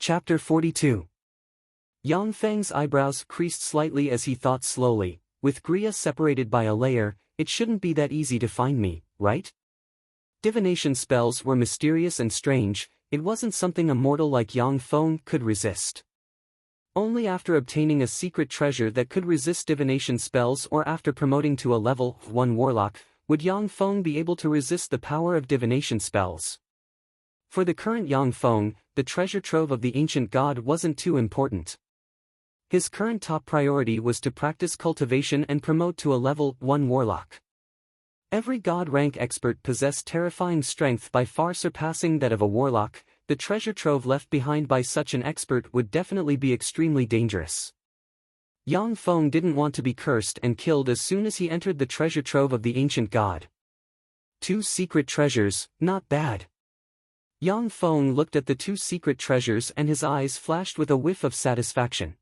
Chapter 42. Yang Feng's eyebrows creased slightly as he thought slowly, with Gria separated by a layer, it shouldn't be that easy to find me, right? Divination spells were mysterious and strange, it wasn't something a mortal like Yang Feng could resist. Only after obtaining a secret treasure that could resist divination spells or after promoting to a level 1 warlock, would Yang Feng be able to resist the power of divination spells. For the current Yang Feng, the treasure trove of the ancient god wasn't too important. His current top priority was to practice cultivation and promote to a level 1 warlock. Every god rank expert possessed terrifying strength by far surpassing that of a warlock. The treasure trove left behind by such an expert would definitely be extremely dangerous. Yang Feng didn't want to be cursed and killed as soon as he entered the treasure trove of the ancient god. 2 secret treasures, not bad. Yang Feng looked at the 2 secret treasures and his eyes flashed with a whiff of satisfaction.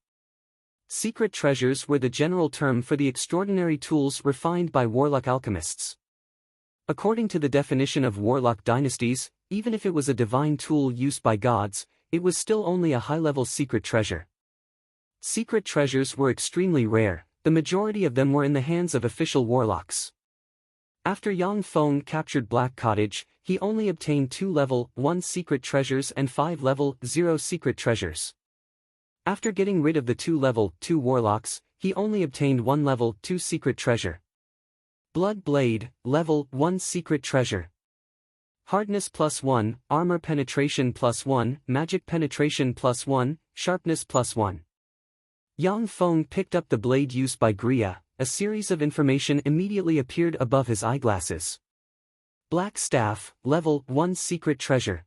Secret treasures were the general term for the extraordinary tools refined by warlock alchemists. According to the definition of warlock dynasties, even if it was a divine tool used by gods, it was still only a high-level secret treasure. Secret treasures were extremely rare, the majority of them were in the hands of official warlocks. After Yang Feng captured Black Cottage, he only obtained 2 level 1 secret treasures and 5 level 0 secret treasures. After getting rid of the 2 level 2 warlocks, he only obtained 1 level 2 secret treasure. Blood Blade, level 1 secret treasure. Hardness +1, armor penetration +1, magic penetration +1, sharpness +1. Yang Feng picked up the blade used by Gria. A series of information immediately appeared above his eyeglasses. Black Staff, level 1 secret treasure.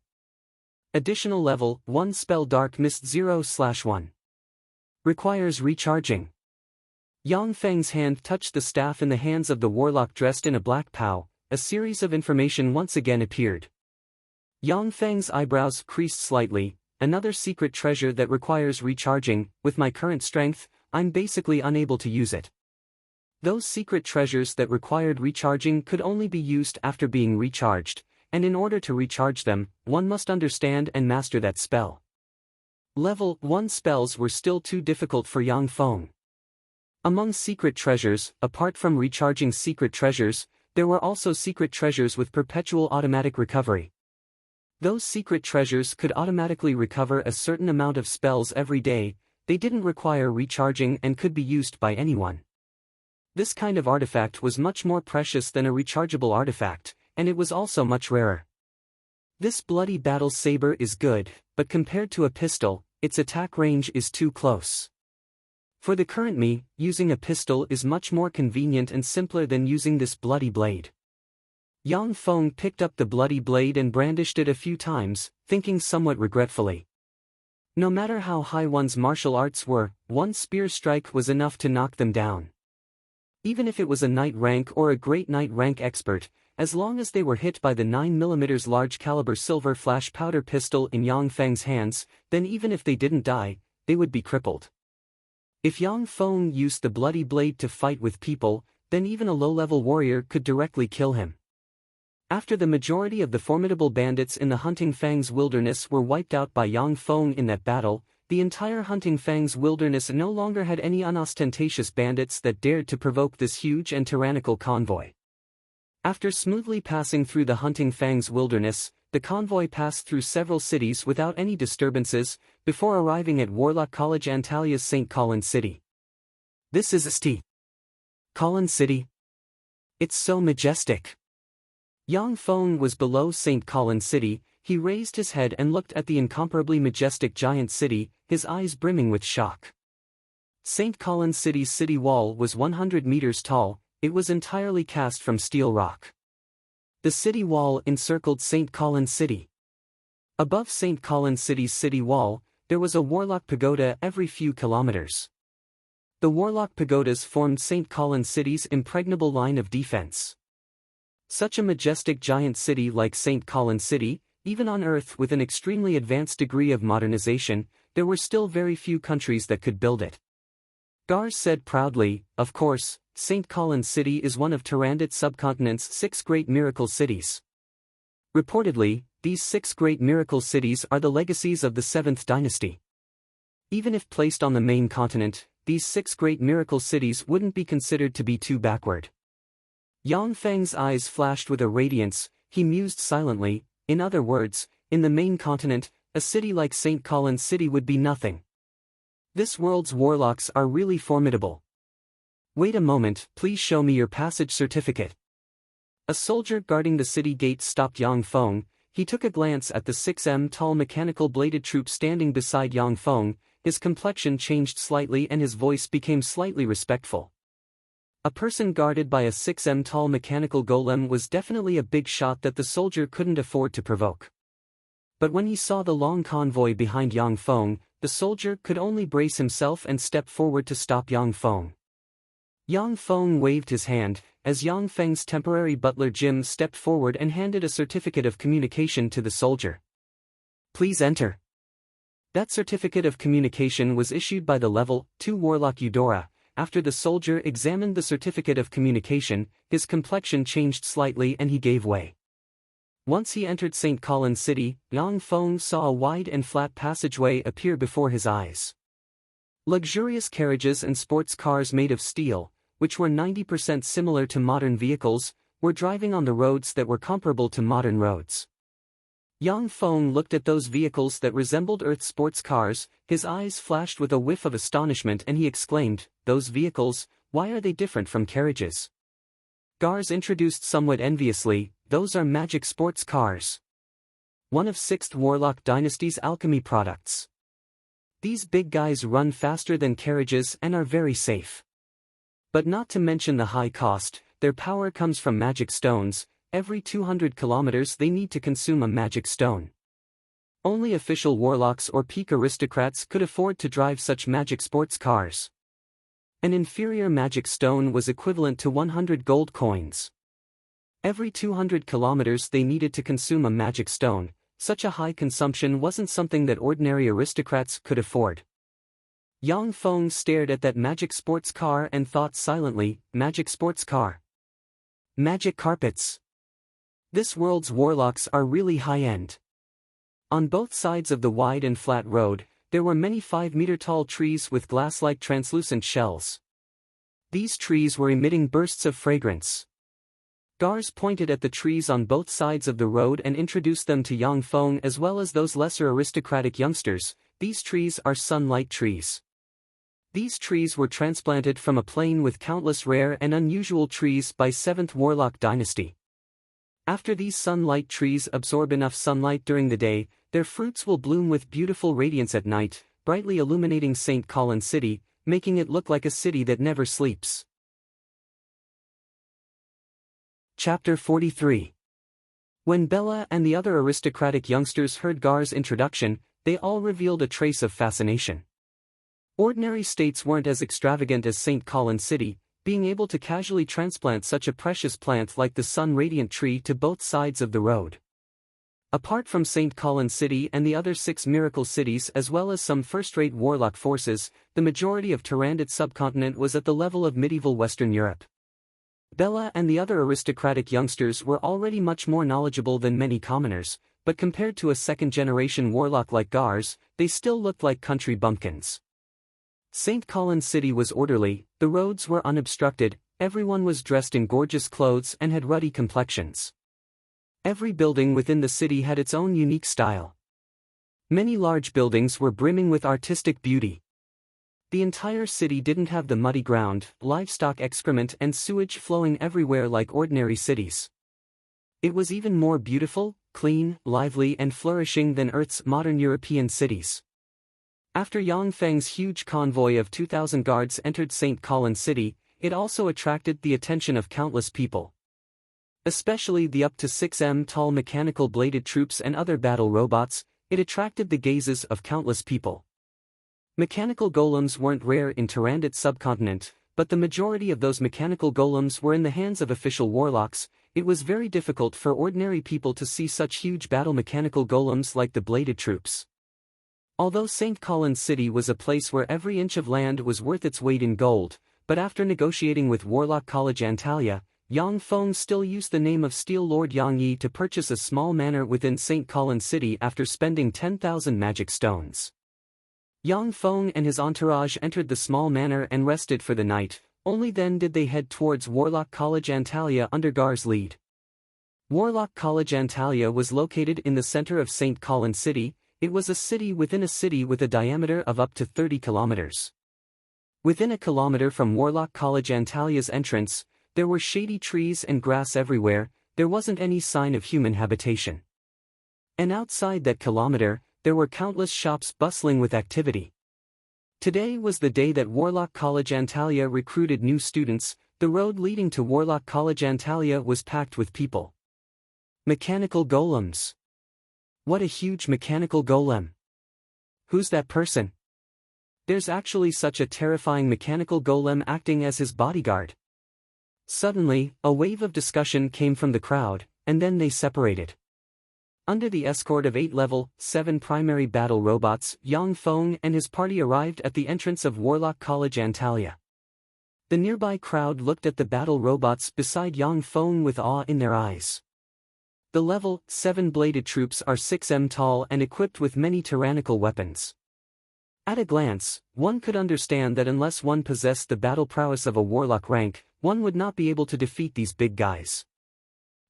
Additional level 1 spell Dark Mist 0/1. Requires recharging. Yang Feng's hand touched the staff in the hands of the warlock dressed in a black pow. A series of information once again appeared. Yang Feng's eyebrows creased slightly. Another secret treasure that requires recharging. With my current strength, I'm basically unable to use it. Those secret treasures that required recharging could only be used after being recharged, and in order to recharge them, one must understand and master that spell. Level 1 spells were still too difficult for Yang Feng. Among secret treasures, apart from recharging secret treasures, there were also secret treasures with perpetual automatic recovery. Those secret treasures could automatically recover a certain amount of spells every day, they didn't require recharging and could be used by anyone. This kind of artifact was much more precious than a rechargeable artifact, and it was also much rarer. This bloody battle saber is good, but compared to a pistol, its attack range is too close. For the current me, using a pistol is much more convenient and simpler than using this bloody blade. Yang Feng picked up the bloody blade and brandished it a few times, thinking somewhat regretfully. No matter how high one's martial arts were, one spear strike was enough to knock them down. Even if it was a knight rank or a great knight rank expert, as long as they were hit by the 9mm large caliber silver flash powder pistol in Yang Feng's hands, then even if they didn't die, they would be crippled. If Yang Feng used the bloody blade to fight with people, then even a low-level warrior could directly kill him. After the majority of the formidable bandits in the Hunting Fangs Wilderness were wiped out by Yang Feng in that battle, the entire Hunting Fangs Wilderness no longer had any unostentatious bandits that dared to provoke this huge and tyrannical convoy. After smoothly passing through the Hunting Fangs Wilderness, the convoy passed through several cities without any disturbances, before arriving at Warlock College Antalia's St. Colin City. This is St. Colin City. It's so majestic. Yang Feng was below St. Colin City. He raised his head and looked at the incomparably majestic giant city, his eyes brimming with shock. St. Colin City's city wall was 100 meters tall, it was entirely cast from steel rock. The city wall encircled St. Colin City. Above St. Colin City's city wall, there was a warlock pagoda every few kilometers. The warlock pagodas formed St. Colin City's impregnable line of defense. Such a majestic giant city like St. Colin City, even on Earth with an extremely advanced degree of modernization, there were still very few countries that could build it. Gars said proudly, of course, St. Colin City is one of Tyrandit subcontinent's 6 great miracle cities. Reportedly, these 6 great miracle cities are the legacies of the 7th dynasty. Even if placed on the main continent, these 6 great miracle cities wouldn't be considered to be too backward. Yang Feng's eyes flashed with a radiance. He mused silently. In other words, in the main continent, a city like St. Colin's City would be nothing. This world's warlocks are really formidable. Wait a moment, please show me your passage certificate. A soldier guarding the city gate stopped Yang Feng. He took a glance at the 6 m tall mechanical bladed troop standing beside Yang Feng. His complexion changed slightly and his voice became slightly respectful. A person guarded by a 6 m tall mechanical golem was definitely a big shot that the soldier couldn't afford to provoke. But when he saw the long convoy behind Yang Feng, the soldier could only brace himself and step forward to stop Yang Feng. Yang Feng waved his hand, as Yang Feng's temporary butler Jim stepped forward and handed a certificate of communication to the soldier. Please enter. That certificate of communication was issued by the level 2 warlock Eudora. After the soldier examined the certificate of communication, his complexion changed slightly and he gave way. Once he entered St. Colin's City, Yang Feng saw a wide and flat passageway appear before his eyes. Luxurious carriages and sports cars made of steel, which were 90% similar to modern vehicles, were driving on the roads that were comparable to modern roads. Yang Feng looked at those vehicles that resembled Earth sports cars. His eyes flashed with a whiff of astonishment and he exclaimed, "Those vehicles, why are they different from carriages?" Gars introduced somewhat enviously, "Those are magic sports cars. One of 6th Warlock Dynasty's alchemy products. These big guys run faster than carriages and are very safe. But not to mention the high cost, their power comes from magic stones. Every 200 kilometers they need to consume a magic stone. Only official warlocks or peak aristocrats could afford to drive such magic sports cars. An inferior magic stone was equivalent to 100 gold coins. Every 200 kilometers they needed to consume a magic stone. Such a high consumption wasn't something that ordinary aristocrats could afford. Yang Feng stared at that magic sports car and thought silently, magic sports car. Magic carpets. This world's warlocks are really high-end. On both sides of the wide and flat road, there were many 5-meter-tall trees with glass-like translucent shells. These trees were emitting bursts of fragrance. Gars pointed at the trees on both sides of the road and introduced them to Yang Feng as well as those lesser aristocratic youngsters. These trees are sunlight trees. These trees were transplanted from a plain with countless rare and unusual trees by 7th Warlock Dynasty. After these sunlight trees absorb enough sunlight during the day, their fruits will bloom with beautiful radiance at night, brightly illuminating St. Colin's City, making it look like a city that never sleeps. Chapter 43. When Bella and the other aristocratic youngsters heard Gar's introduction, they all revealed a trace of fascination. Ordinary states weren't as extravagant as St. Colin's City, being able to casually transplant such a precious plant like the sun-radiant tree to both sides of the road. Apart from St. Colin's City and the other 6 miracle cities as well as some first-rate warlock forces, the majority of Tyrandot subcontinent was at the level of medieval Western Europe. Bella and the other aristocratic youngsters were already much more knowledgeable than many commoners, but compared to a second-generation warlock like Gars, they still looked like country bumpkins. St. Colin's City was orderly, the roads were unobstructed, everyone was dressed in gorgeous clothes and had ruddy complexions. Every building within the city had its own unique style. Many large buildings were brimming with artistic beauty. The entire city didn't have the muddy ground, livestock excrement and sewage flowing everywhere like ordinary cities. It was even more beautiful, clean, lively and flourishing than Earth's modern European cities. After Yang Feng's huge convoy of 2,000 guards entered St. Colin's City, it also attracted the attention of countless people. Especially the up to 6 m tall mechanical bladed troops and other battle robots, it attracted the gazes of countless people. Mechanical golems weren't rare in Tyrandot subcontinent, but the majority of those mechanical golems were in the hands of official warlocks. It was very difficult for ordinary people to see such huge battle mechanical golems like the bladed troops. Although St. Colin's City was a place where every inch of land was worth its weight in gold, but after negotiating with Warlock College Antalya, Yang Feng still used the name of Steel Lord Yang Yi to purchase a small manor within St. Colin City after spending 10,000 magic stones. Yang Feng and his entourage entered the small manor and rested for the night, only then did they head towards Warlock College Antalya under Gar's lead. Warlock College Antalya was located in the center of St. Colin City. It was a city within a city with a diameter of up to 30 kilometers. Within a kilometer from Warlock College Antalya's entrance, there were shady trees and grass everywhere. There wasn't any sign of human habitation. And outside that kilometer, there were countless shops bustling with activity. Today was the day that Warlock College Antalya recruited new students. The road leading to Warlock College Antalya was packed with people. Mechanical golems. What a huge mechanical golem. Who's that person? There's actually such a terrifying mechanical golem acting as his bodyguard. Suddenly, a wave of discussion came from the crowd, and then they separated. Under the escort of 8 level 7 primary battle robots, Yang Feng and his party arrived at the entrance of Warlock College Antalya. The nearby crowd looked at the battle robots beside Yang Feng with awe in their eyes. The level 7 bladed troops are 6 m tall and equipped with many tyrannical weapons. At a glance, one could understand that unless one possessed the battle prowess of a warlock rank, one would not be able to defeat these big guys.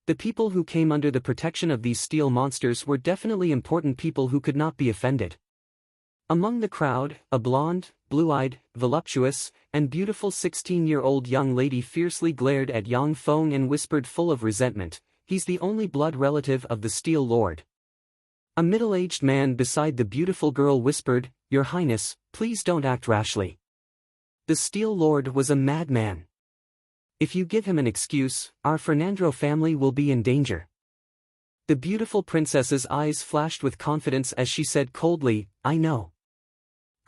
The people who came under the protection of these steel monsters were definitely important people who could not be offended. Among the crowd, a blonde, blue-eyed, voluptuous, and beautiful 16-year-old young lady fiercely glared at Yang Feng and whispered full of resentment, "He's the only blood relative of the Steel Lord." A middle-aged man beside the beautiful girl whispered, "Your Highness, please don't act rashly. The Steel Lord was a madman. If you give him an excuse, our Fernandro family will be in danger." The beautiful princess's eyes flashed with confidence as she said coldly, "I know.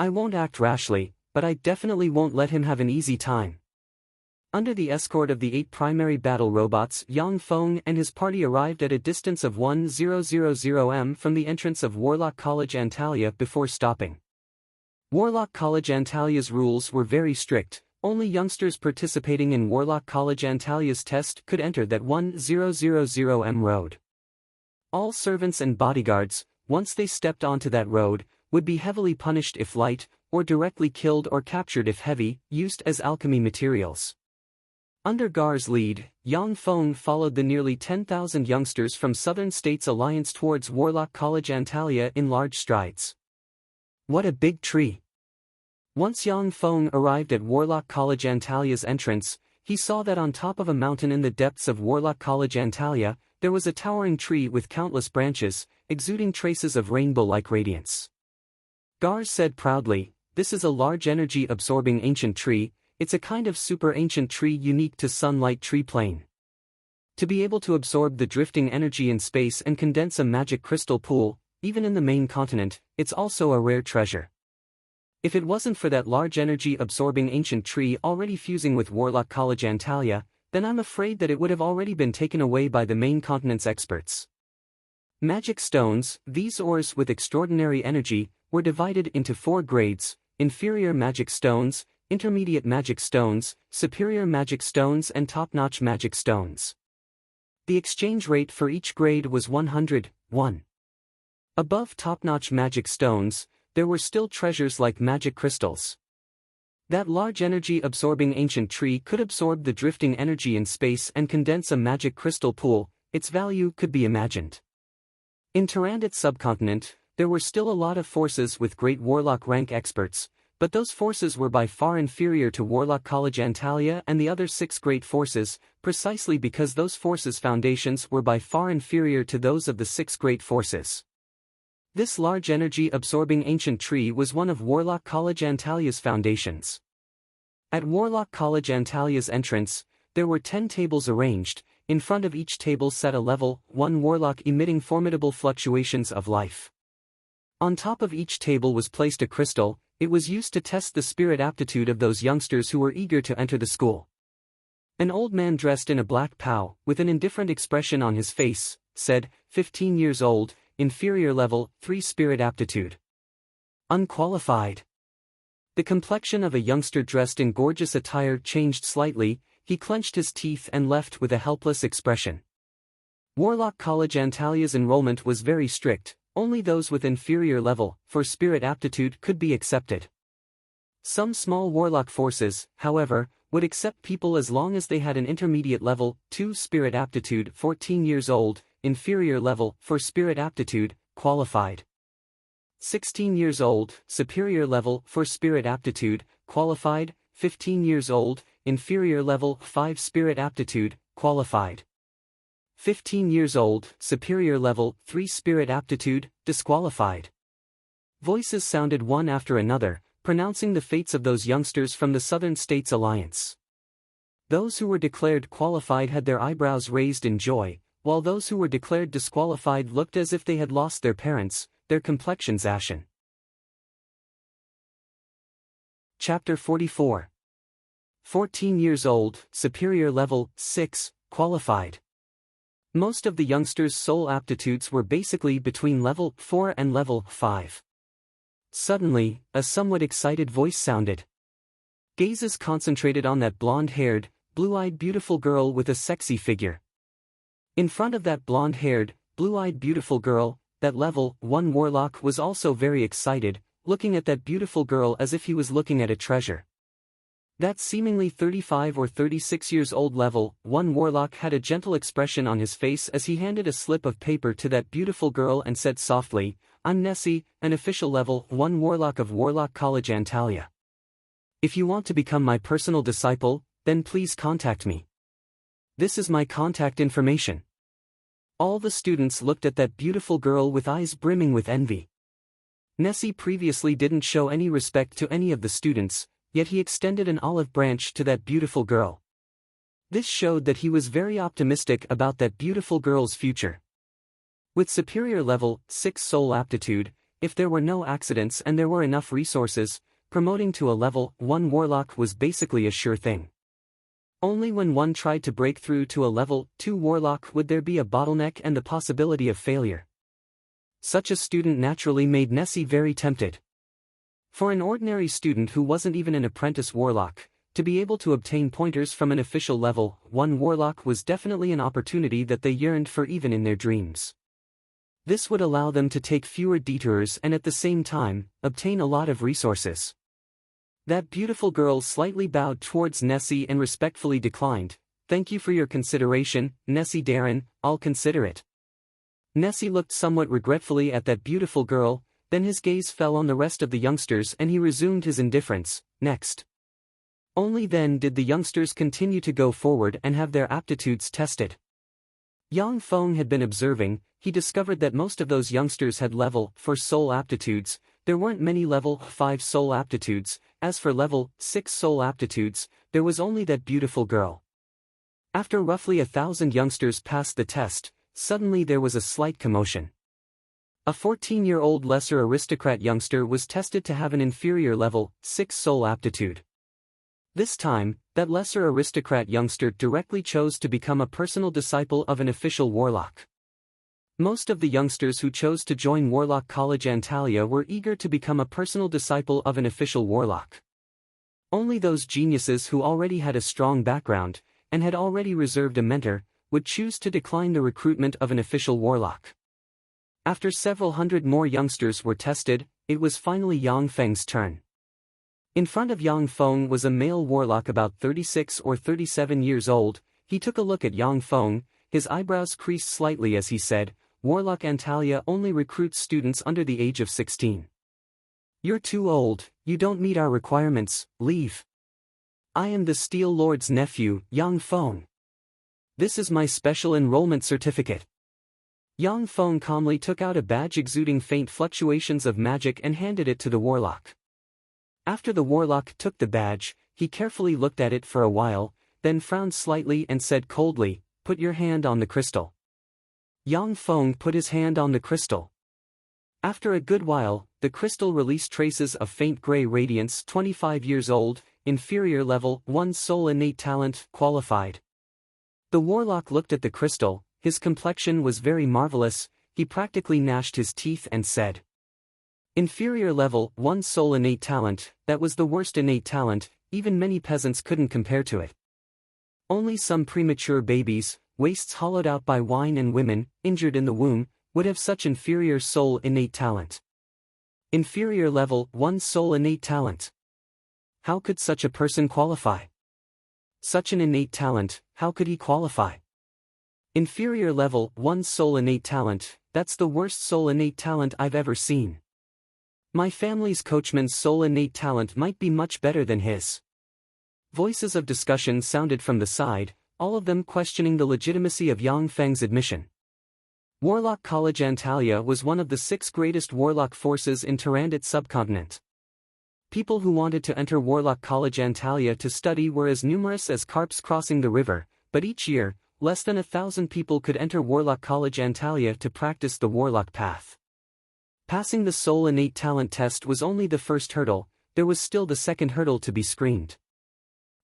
I won't act rashly, but I definitely won't let him have an easy time." Under the escort of the 8 primary battle robots, Yang Feng and his party arrived at a distance of 1000 m from the entrance of Warlock College Antalya before stopping. Warlock College Antalya's rules were very strict. Only youngsters participating in Warlock College Antalya's test could enter that 1000 m road. All servants and bodyguards, once they stepped onto that road, would be heavily punished if light, or directly killed or captured if heavy, used as alchemy materials. Under Gar's lead, Yang Feng followed the nearly 10,000 youngsters from Southern States Alliance towards Warlock College Antalya in large strides. What a big tree! Once Yang Feng arrived at Warlock College Antalya's entrance, he saw that on top of a mountain in the depths of Warlock College Antalya, there was a towering tree with countless branches, exuding traces of rainbow-like radiance. Gar said proudly, "This is a large energy-absorbing ancient tree. It's a kind of super-ancient tree unique to sunlight tree plane. To be able to absorb the drifting energy in space and condense a magic crystal pool, even in the main continent, it's also a rare treasure. If it wasn't for that large energy-absorbing ancient tree already fusing with Warlock College Antalya, then I'm afraid that it would have already been taken away by the main continent's experts." Magic stones, these ores with extraordinary energy, were divided into 4 grades: inferior magic stones, intermediate magic stones, superior magic stones and top-notch magic stones. The exchange rate for each grade was 100:1. Above top-notch magic stones, there were still treasures like magic crystals. That large energy-absorbing ancient tree could absorb the drifting energy in space and condense a magic crystal pool. Its value could be imagined. In Tyrandit subcontinent, there were still a lot of forces with great warlock rank experts, but those forces were by far inferior to Warlock College Antalya and the other 6 great forces, precisely because those forces' foundations were by far inferior to those of the 6 great forces. This large energy-absorbing ancient tree was one of Warlock College Antalya's foundations. At Warlock College Antalya's entrance, there were 10 tables arranged. In front of each table sat a level 1 warlock emitting formidable fluctuations of life. On top of each table was placed a crystal. It was used to test the spirit aptitude of those youngsters who were eager to enter the school. An old man dressed in a black pow, with an indifferent expression on his face, said, 15 years old, inferior level 3 spirit aptitude. Unqualified. The complexion of a youngster dressed in gorgeous attire changed slightly. he clenched his teeth and left with a helpless expression. Warlock College Antalia's enrollment was very strict, only those with inferior level, for spirit aptitude could be accepted. Some small warlock forces, however, would accept people as long as they had an intermediate level, 2 spirit aptitude, 14 years old, inferior level, for spirit aptitude, qualified. 16 years old, superior level, for spirit aptitude, qualified, 15 years old, inferior level, 5 spirit aptitude, qualified. 15 years old, superior level, 3 spirit aptitude, disqualified. Voices sounded one after another, pronouncing the fates of those youngsters from the Southern States Alliance. Those who were declared qualified had their eyebrows raised in joy, while those who were declared disqualified looked as if they had lost their parents, their complexions ashen. Chapter 44. 14 years old, superior level, 6, qualified. Most of the youngsters' soul aptitudes were basically between level 4 and level 5. Suddenly, a somewhat excited voice sounded. Gazes concentrated on that blonde-haired, blue-eyed beautiful girl with a sexy figure. In front of that blonde-haired, blue-eyed beautiful girl, that level 1 warlock was also very excited, looking at that beautiful girl as if he was looking at a treasure. That seemingly 35 or 36 years old level 1 warlock had a gentle expression on his face as he handed a slip of paper to that beautiful girl and said softly, "I'm Nessie, an official level 1 warlock of Warlock College Antalya. If you want to become my personal disciple, then please contact me. This is my contact information." All the students looked at that beautiful girl with eyes brimming with envy. Nessie previously didn't show any respect to any of the students, yet he extended an olive branch to that beautiful girl. This showed that he was very optimistic about that beautiful girl's future. With superior level 6 soul aptitude, if there were no accidents and there were enough resources, promoting to a level 1 warlock was basically a sure thing. Only when one tried to break through to a level 2 warlock would there be a bottleneck and the possibility of failure. Such a student naturally made Nessie very tempted. For an ordinary student who wasn't even an apprentice warlock, to be able to obtain pointers from an official level 1 warlock was definitely an opportunity that they yearned for even in their dreams. This would allow them to take fewer detours and at the same time, obtain a lot of resources. That beautiful girl slightly bowed towards Nessie and respectfully declined, "Thank you for your consideration, Nessie Darren, I'll consider it." Nessie looked somewhat regretfully at that beautiful girl, then his gaze fell on the rest of the youngsters and he resumed his indifference, "Next." Only then did the youngsters continue to go forward and have their aptitudes tested. Yang Feng had been observing. He discovered that most of those youngsters had level 4 soul aptitudes, there weren't many level 5 soul aptitudes, as for level 6 soul aptitudes, there was only that beautiful girl. After roughly 1,000 youngsters passed the test, suddenly there was a slight commotion. A 14-year-old lesser aristocrat youngster was tested to have an inferior level 6 soul aptitude. This time, that lesser aristocrat youngster directly chose to become a personal disciple of an official warlock. Most of the youngsters who chose to join Warlock College Antalya were eager to become a personal disciple of an official warlock. Only those geniuses who already had a strong background, and had already reserved a mentor, would choose to decline the recruitment of an official warlock. After several hundred more youngsters were tested, it was finally Yang Feng's turn. In front of Yang Feng was a male warlock about 36 or 37 years old. He took a look at Yang Feng, his eyebrows creased slightly as he said, "Warlock Antalya only recruits students under the age of 16. You're too old, you don't meet our requirements, leave. I am the Steel Lord's nephew, Yang Feng. This is my special enrollment certificate." Yang Feng calmly took out a badge exuding faint fluctuations of magic and handed it to the warlock. After the warlock took the badge, he carefully looked at it for a while, then frowned slightly and said coldly, "Put your hand on the crystal." Yang Feng put his hand on the crystal. After a good while, the crystal released traces of faint gray radiance. 25 years old, inferior level 1 soul innate talent, qualified. The warlock looked at the crystal, his complexion was very marvelous, he practically gnashed his teeth and said, "Inferior level 1 soul innate talent, that was the worst innate talent, even many peasants couldn't compare to it." Only some premature babies, waists hollowed out by wine and women, injured in the womb, would have such inferior soul innate talent. Inferior level 1 soul innate talent. How could such a person qualify? Such an innate talent, how could he qualify? Inferior level 1 soul innate talent, that's the worst soul innate talent I've ever seen. My family's coachman's soul innate talent might be much better than his. Voices of discussion sounded from the side, all of them questioning the legitimacy of Yang Feng's admission. Warlock College Antalya was one of the 6 greatest warlock forces in Tarandit subcontinent. People who wanted to enter Warlock College Antalya to study were as numerous as carps crossing the river, but each year, less than 1,000 people could enter Warlock College Antalya to practice the warlock path. Passing the soul innate talent test was only the first hurdle, there was still the second hurdle to be screened.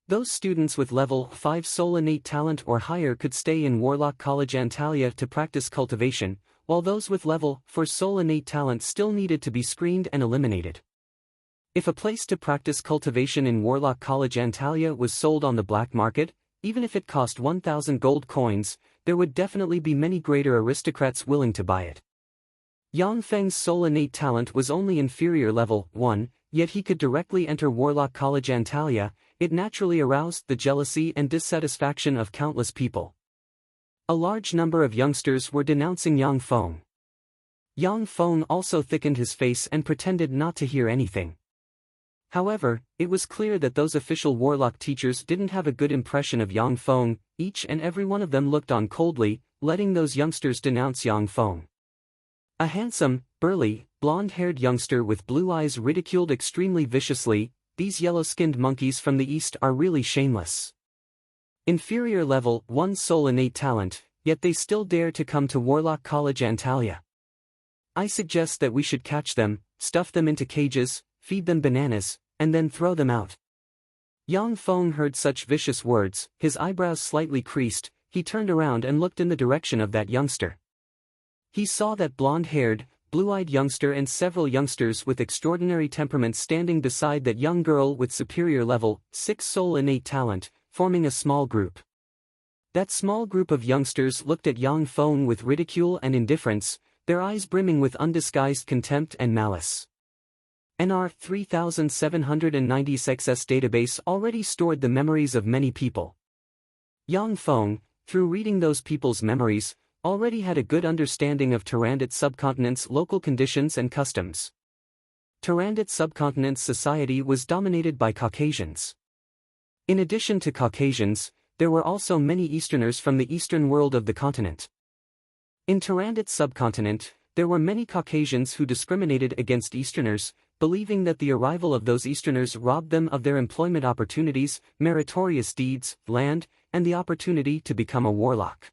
Those students with level 5 soul innate talent or higher could stay in Warlock College Antalya to practice cultivation, while those with level 4 soul innate talent still needed to be screened and eliminated. If a place to practice cultivation in Warlock College Antalya was sold on the black market, even if it cost 1,000 gold coins, there would definitely be many greater aristocrats willing to buy it. Yang Feng's soul innate talent was only inferior level 1, yet he could directly enter Warlock College Antalya. It naturally aroused the jealousy and dissatisfaction of countless people. A large number of youngsters were denouncing Yang Feng. Yang Feng also thickened his face and pretended not to hear anything. However, it was clear that those official warlock teachers didn't have a good impression of Yang Feng, each and every one of them looked on coldly, letting those youngsters denounce Yang Feng. A handsome, burly, blonde-haired youngster with blue eyes ridiculed extremely viciously, "These yellow-skinned monkeys from the east are really shameless. Inferior level 1 soul innate talent, yet they still dare to come to Warlock College Antalya. I suggest that we should catch them, stuff them into cages, feed them bananas, and then throw them out." Yang Feng heard such vicious words, his eyebrows slightly creased, he turned around and looked in the direction of that youngster. He saw that blonde-haired, blue-eyed youngster and several youngsters with extraordinary temperaments standing beside that young girl with superior level 6 soul innate talent, forming a small group. That small group of youngsters looked at Yang Feng with ridicule and indifference, their eyes brimming with undisguised contempt and malice. NR 3796's database already stored the memories of many people. Yang Feng, through reading those people's memories, already had a good understanding of Tarandit subcontinent's local conditions and customs. Tarandit subcontinent's society was dominated by Caucasians. In addition to Caucasians, there were also many Easterners from the eastern world of the continent. In Tarandit subcontinent, there were many Caucasians who discriminated against Easterners, believing that the arrival of those Easterners robbed them of their employment opportunities, meritorious deeds, land, and the opportunity to become a warlock.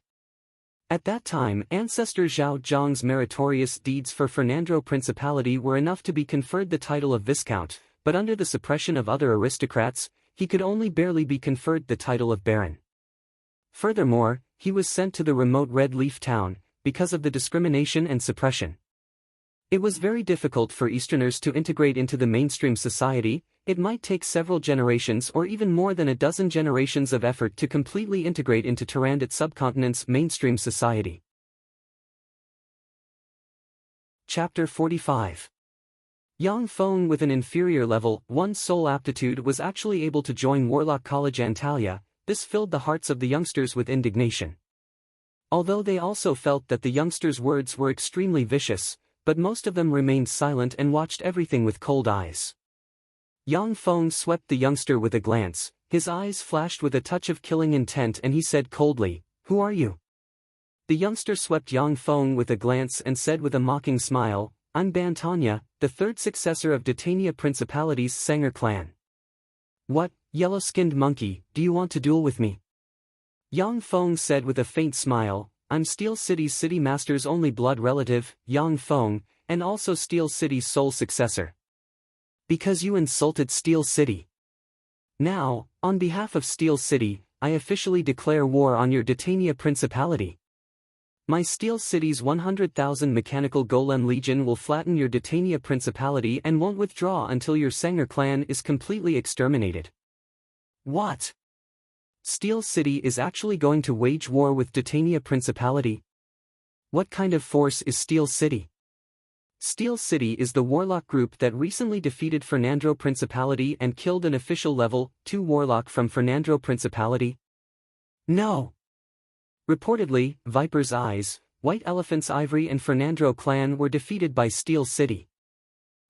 At that time, ancestor Zhao Zhang's meritorious deeds for Fernando Principality were enough to be conferred the title of Viscount, but under the suppression of other aristocrats, he could only barely be conferred the title of Baron. Furthermore, he was sent to the remote Red Leaf town, because of the discrimination and suppression. It was very difficult for Easterners to integrate into the mainstream society. It might take several generations or even more than a dozen generations of effort to completely integrate into Tarandit subcontinent's mainstream society. Chapter 45. Yang Feng with an inferior level 1 soul aptitude was actually able to join Warlock College Antalya. This filled the hearts of the youngsters with indignation. Although they also felt that the youngsters' words were extremely vicious, but most of them remained silent and watched everything with cold eyes. Yang Feng swept the youngster with a glance, his eyes flashed with a touch of killing intent and he said coldly, "Who are you?" The youngster swept Yang Feng with a glance and said with a mocking smile, "I'm Bantanya, the third successor of Ditania Principality's Sanger clan." "What, yellow-skinned monkey, do you want to duel with me?" Yang Feng said with a faint smile, "I'm Steel City's City Master's only blood relative, Yang Feng, and also Steel City's sole successor. Because you insulted Steel City. Now, on behalf of Steel City, I officially declare war on your Ditania Principality. My Steel City's 100,000 mechanical golem legion will flatten your Ditania Principality and won't withdraw until your Sanger clan is completely exterminated." "What? Steel City is actually going to wage war with Titania Principality? What kind of force is Steel City? Steel City is the warlock group that recently defeated Fernandro Principality and killed an official level 2 warlock from Fernandro Principality. No. Reportedly, Viper's Eyes, White Elephant's Ivory and Fernandro clan were defeated by Steel City.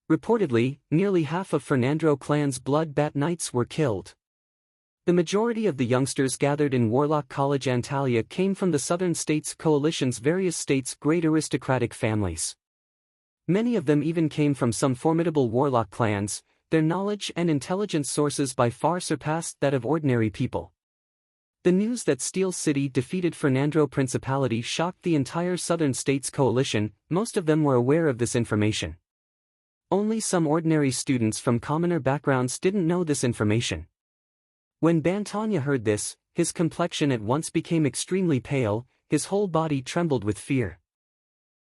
Reportedly, nearly half of Fernandro clan's Blood Bat Knights were killed. The majority of the youngsters gathered in Warlock College Antalya came from the Southern States Coalition's various states' great aristocratic families. Many of them even came from some formidable warlock clans. Their knowledge and intelligence sources by far surpassed that of ordinary people. The news that Steel City defeated Fernandro Principality shocked the entire Southern States Coalition. Most of them were aware of this information. Only some ordinary students from commoner backgrounds didn't know this information. When Bantanya heard this, his complexion at once became extremely pale, his whole body trembled with fear.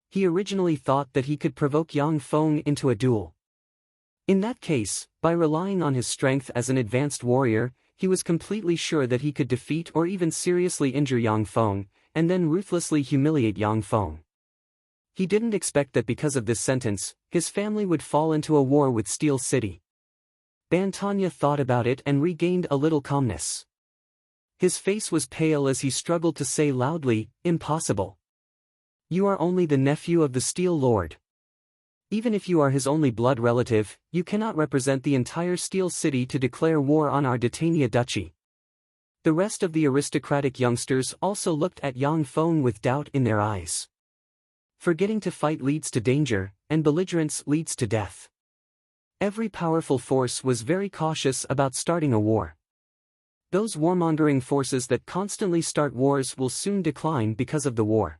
He originally thought that he could provoke Yang Feng into a duel. In that case, by relying on his strength as an advanced warrior, he was completely sure that he could defeat or even seriously injure Yang Feng, and then ruthlessly humiliate Yang Feng. He didn't expect that because of this sentence, his family would fall into a war with Steel City. Bantanya thought about it and regained a little calmness. His face was pale as he struggled to say loudly, "Impossible. You are only the nephew of the Steel Lord. Even if you are his only blood relative, you cannot represent the entire Steel City to declare war on our Titania Duchy." The rest of the aristocratic youngsters also looked at Yang Feng with doubt in their eyes. Forgetting to fight leads to danger, and belligerence leads to death. Every powerful force was very cautious about starting a war. Those warmongering forces that constantly start wars will soon decline because of the war.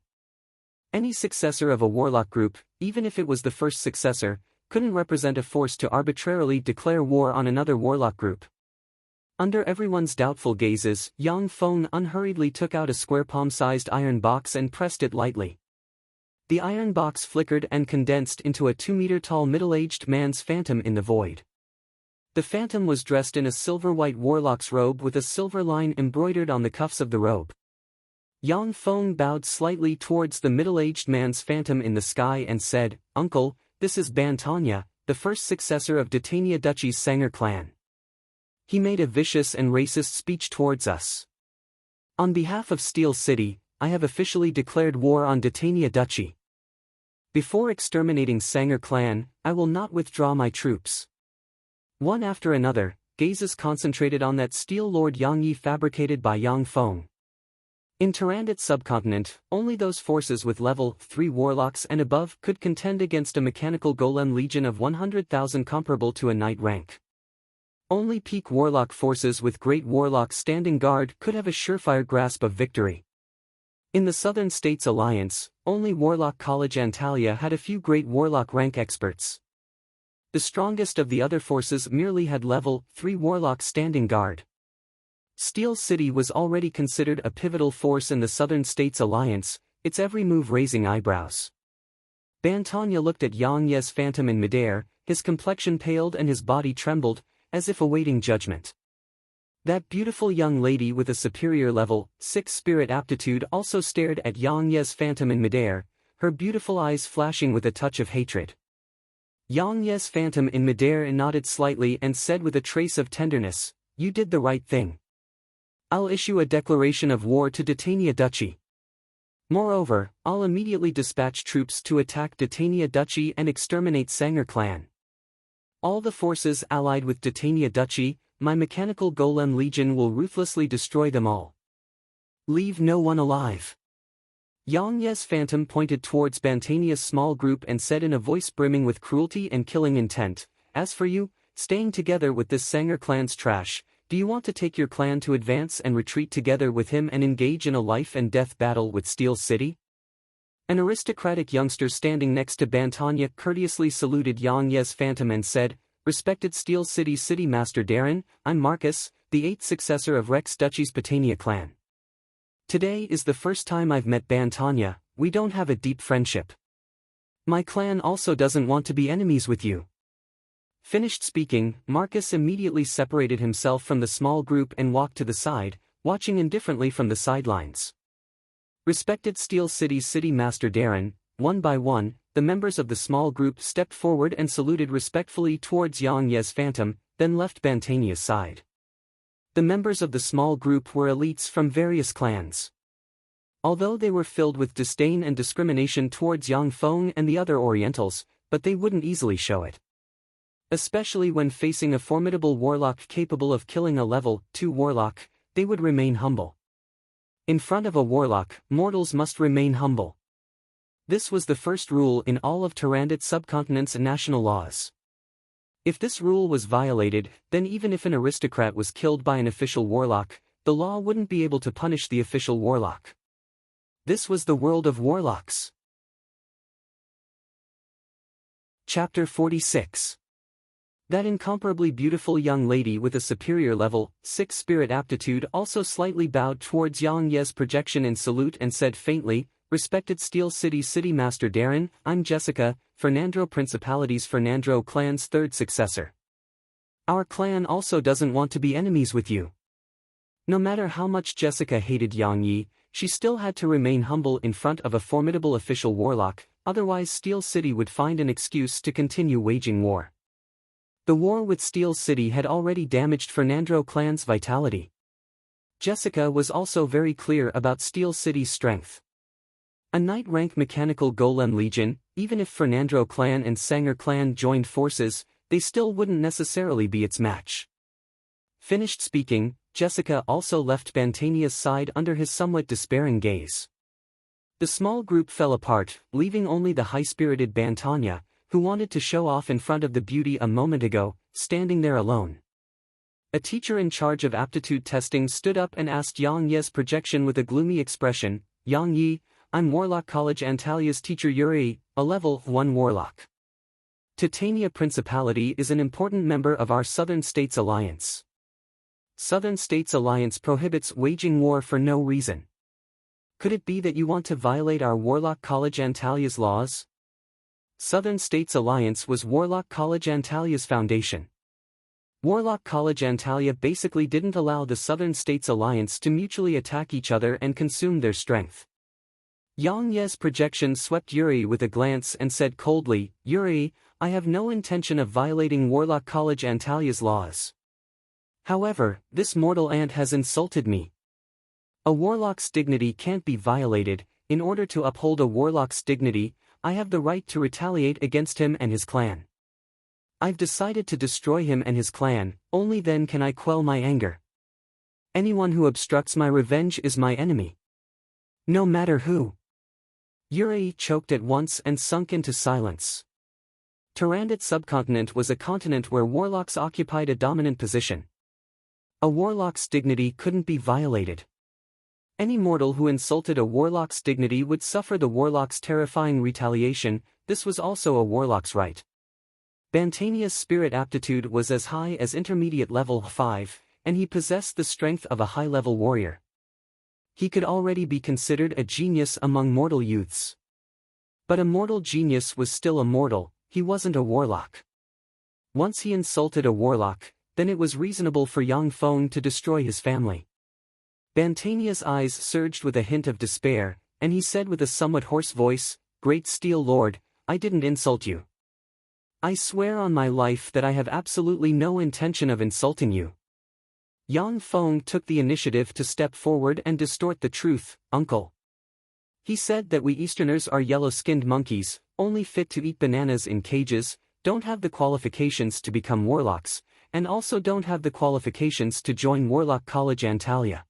Any successor of a warlock group, even if it was the first successor, couldn't represent a force to arbitrarily declare war on another warlock group. Under everyone's doubtful gazes, Yang Feng unhurriedly took out a square palm-sized iron box and pressed it lightly. The iron box flickered and condensed into a 2-meter-tall middle-aged man's phantom in the void. The phantom was dressed in a silver-white warlock's robe with a silver line embroidered on the cuffs of the robe. Yang Feng bowed slightly towards the middle-aged man's phantom in the sky and said, "Uncle, this is Bantanya, the first successor of Titania Duchy's Sanger clan. He made a vicious and racist speech towards us. On behalf of Steel City, I have officially declared war on Titania Duchy. Before exterminating Sanger clan, I will not withdraw my troops." One after another, gazes concentrated on that Steel Lord Yang Yi fabricated by Yang Feng. In Tyrannid subcontinent, only those forces with level 3 warlocks and above could contend against a mechanical golem legion of 100,000 comparable to a knight rank. Only peak warlock forces with great warlocks standing guard could have a surefire grasp of victory. In the Southern States Alliance, only Warlock College Antalya had a few great warlock rank experts. The strongest of the other forces merely had level 3 warlocks standing guard. Steel City was already considered a pivotal force in the Southern States Alliance, its every move raising eyebrows. Bantanya looked at Yang Ye's phantom in midair, his complexion paled and his body trembled, as if awaiting judgment. That beautiful young lady with a superior level 6 spirit aptitude also stared at Yang Ye's phantom in midair, her beautiful eyes flashing with a touch of hatred. Yang Ye's phantom in midair nodded slightly and said with a trace of tenderness, "You did the right thing. I'll issue a declaration of war to Titania Duchy. Moreover, I'll immediately dispatch troops to attack Titania Duchy and exterminate Sanger clan. All the forces allied with Titania Duchy, my mechanical golem legion will ruthlessly destroy them all. Leave no one alive." Yang Ye's phantom pointed towards Bantanya's small group and said in a voice brimming with cruelty and killing intent, "As for you, staying together with this Sanger clan's trash, do you want to take your clan to advance and retreat together with him and engage in a life-and-death battle with Steel City?" An aristocratic youngster standing next to Bantanya courteously saluted Yang Ye's phantom and said, "Respected Steel City City Master Darren, I'm Marcus, the 8th successor of Rex Duchy's Patania clan. Today is the first time I've met Bantanya. We don't have a deep friendship. My clan also doesn't want to be enemies with you." Finished speaking, Marcus immediately separated himself from the small group and walked to the side, watching indifferently from the sidelines. Respected Steel City's City Master Darren, one by one, the members of the small group stepped forward and saluted respectfully towards Yang Ye's phantom, then left Bantania's side. The members of the small group were elites from various clans. Although they were filled with disdain and discrimination towards Yang Feng and the other Orientals, but they wouldn't easily show it. Especially when facing a formidable warlock capable of killing a level 2 warlock, they would remain humble. In front of a warlock, mortals must remain humble. This was the first rule in all of Tyrannid subcontinent's national laws. If this rule was violated, then even if an aristocrat was killed by an official warlock, the law wouldn't be able to punish the official warlock. This was the world of warlocks. Chapter 46. That incomparably beautiful young lady with a superior level 6 spirit aptitude also slightly bowed towards Yang Ye's projection in salute and said faintly, "Respected Steel City City Master Darren, I'm Jessica, Fernandro Principality's Fernandro clan's third successor. Our clan also doesn't want to be enemies with you." No matter how much Jessica hated Yang Yi, she still had to remain humble in front of a formidable official warlock, otherwise Steel City would find an excuse to continue waging war. The war with Steel City had already damaged Fernandro clan's vitality. Jessica was also very clear about Steel City's strength. A knight-rank mechanical golem legion, even if Fernandro clan and Sanger clan joined forces, they still wouldn't necessarily be its match. Finished speaking, Jessica also left Bantania's side under his somewhat despairing gaze. The small group fell apart, leaving only the high-spirited Bantania, who wanted to show off in front of the beauty a moment ago, standing there alone. A teacher in charge of aptitude testing stood up and asked Yang Ye's projection with a gloomy expression, "Yang Yi, I'm Warlock College Antalia's teacher Yuri, a level 1 warlock. Titania Principality is an important member of our Southern States Alliance. Southern States Alliance prohibits waging war for no reason. Could it be that you want to violate our Warlock College Antalia's laws?" Southern States Alliance was Warlock College Antalia's foundation. Warlock College Antalya basically didn't allow the Southern States Alliance to mutually attack each other and consume their strength. Yang Ye's projection swept Yuri with a glance and said coldly, "Yuri, I have no intention of violating Warlock College Antalya's laws. However, this mortal ant has insulted me. A warlock's dignity can't be violated. In order to uphold a warlock's dignity, I have the right to retaliate against him and his clan. I've decided to destroy him and his clan, only then can I quell my anger. Anyone who obstructs my revenge is my enemy. No matter who." Yuri choked at once and sunk into silence. Tyrannid subcontinent was a continent where warlocks occupied a dominant position. A warlock's dignity couldn't be violated. Any mortal who insulted a warlock's dignity would suffer the warlock's terrifying retaliation. This was also a warlock's right. Bantania's spirit aptitude was as high as intermediate level 5, and he possessed the strength of a high-level warrior. He could already be considered a genius among mortal youths. But a mortal genius was still a mortal, he wasn't a warlock. Once he insulted a warlock, then it was reasonable for Yang Feng to destroy his family. Bantania's eyes surged with a hint of despair, and he said with a somewhat hoarse voice, "Great Steel Lord, I didn't insult you. I swear on my life that I have absolutely no intention of insulting you." Yang Feng took the initiative to step forward and distort the truth, "Uncle. He said that we Easterners are yellow-skinned monkeys, only fit to eat bananas in cages, don't have the qualifications to become warlocks, and also don't have the qualifications to join Warlock College Antalya."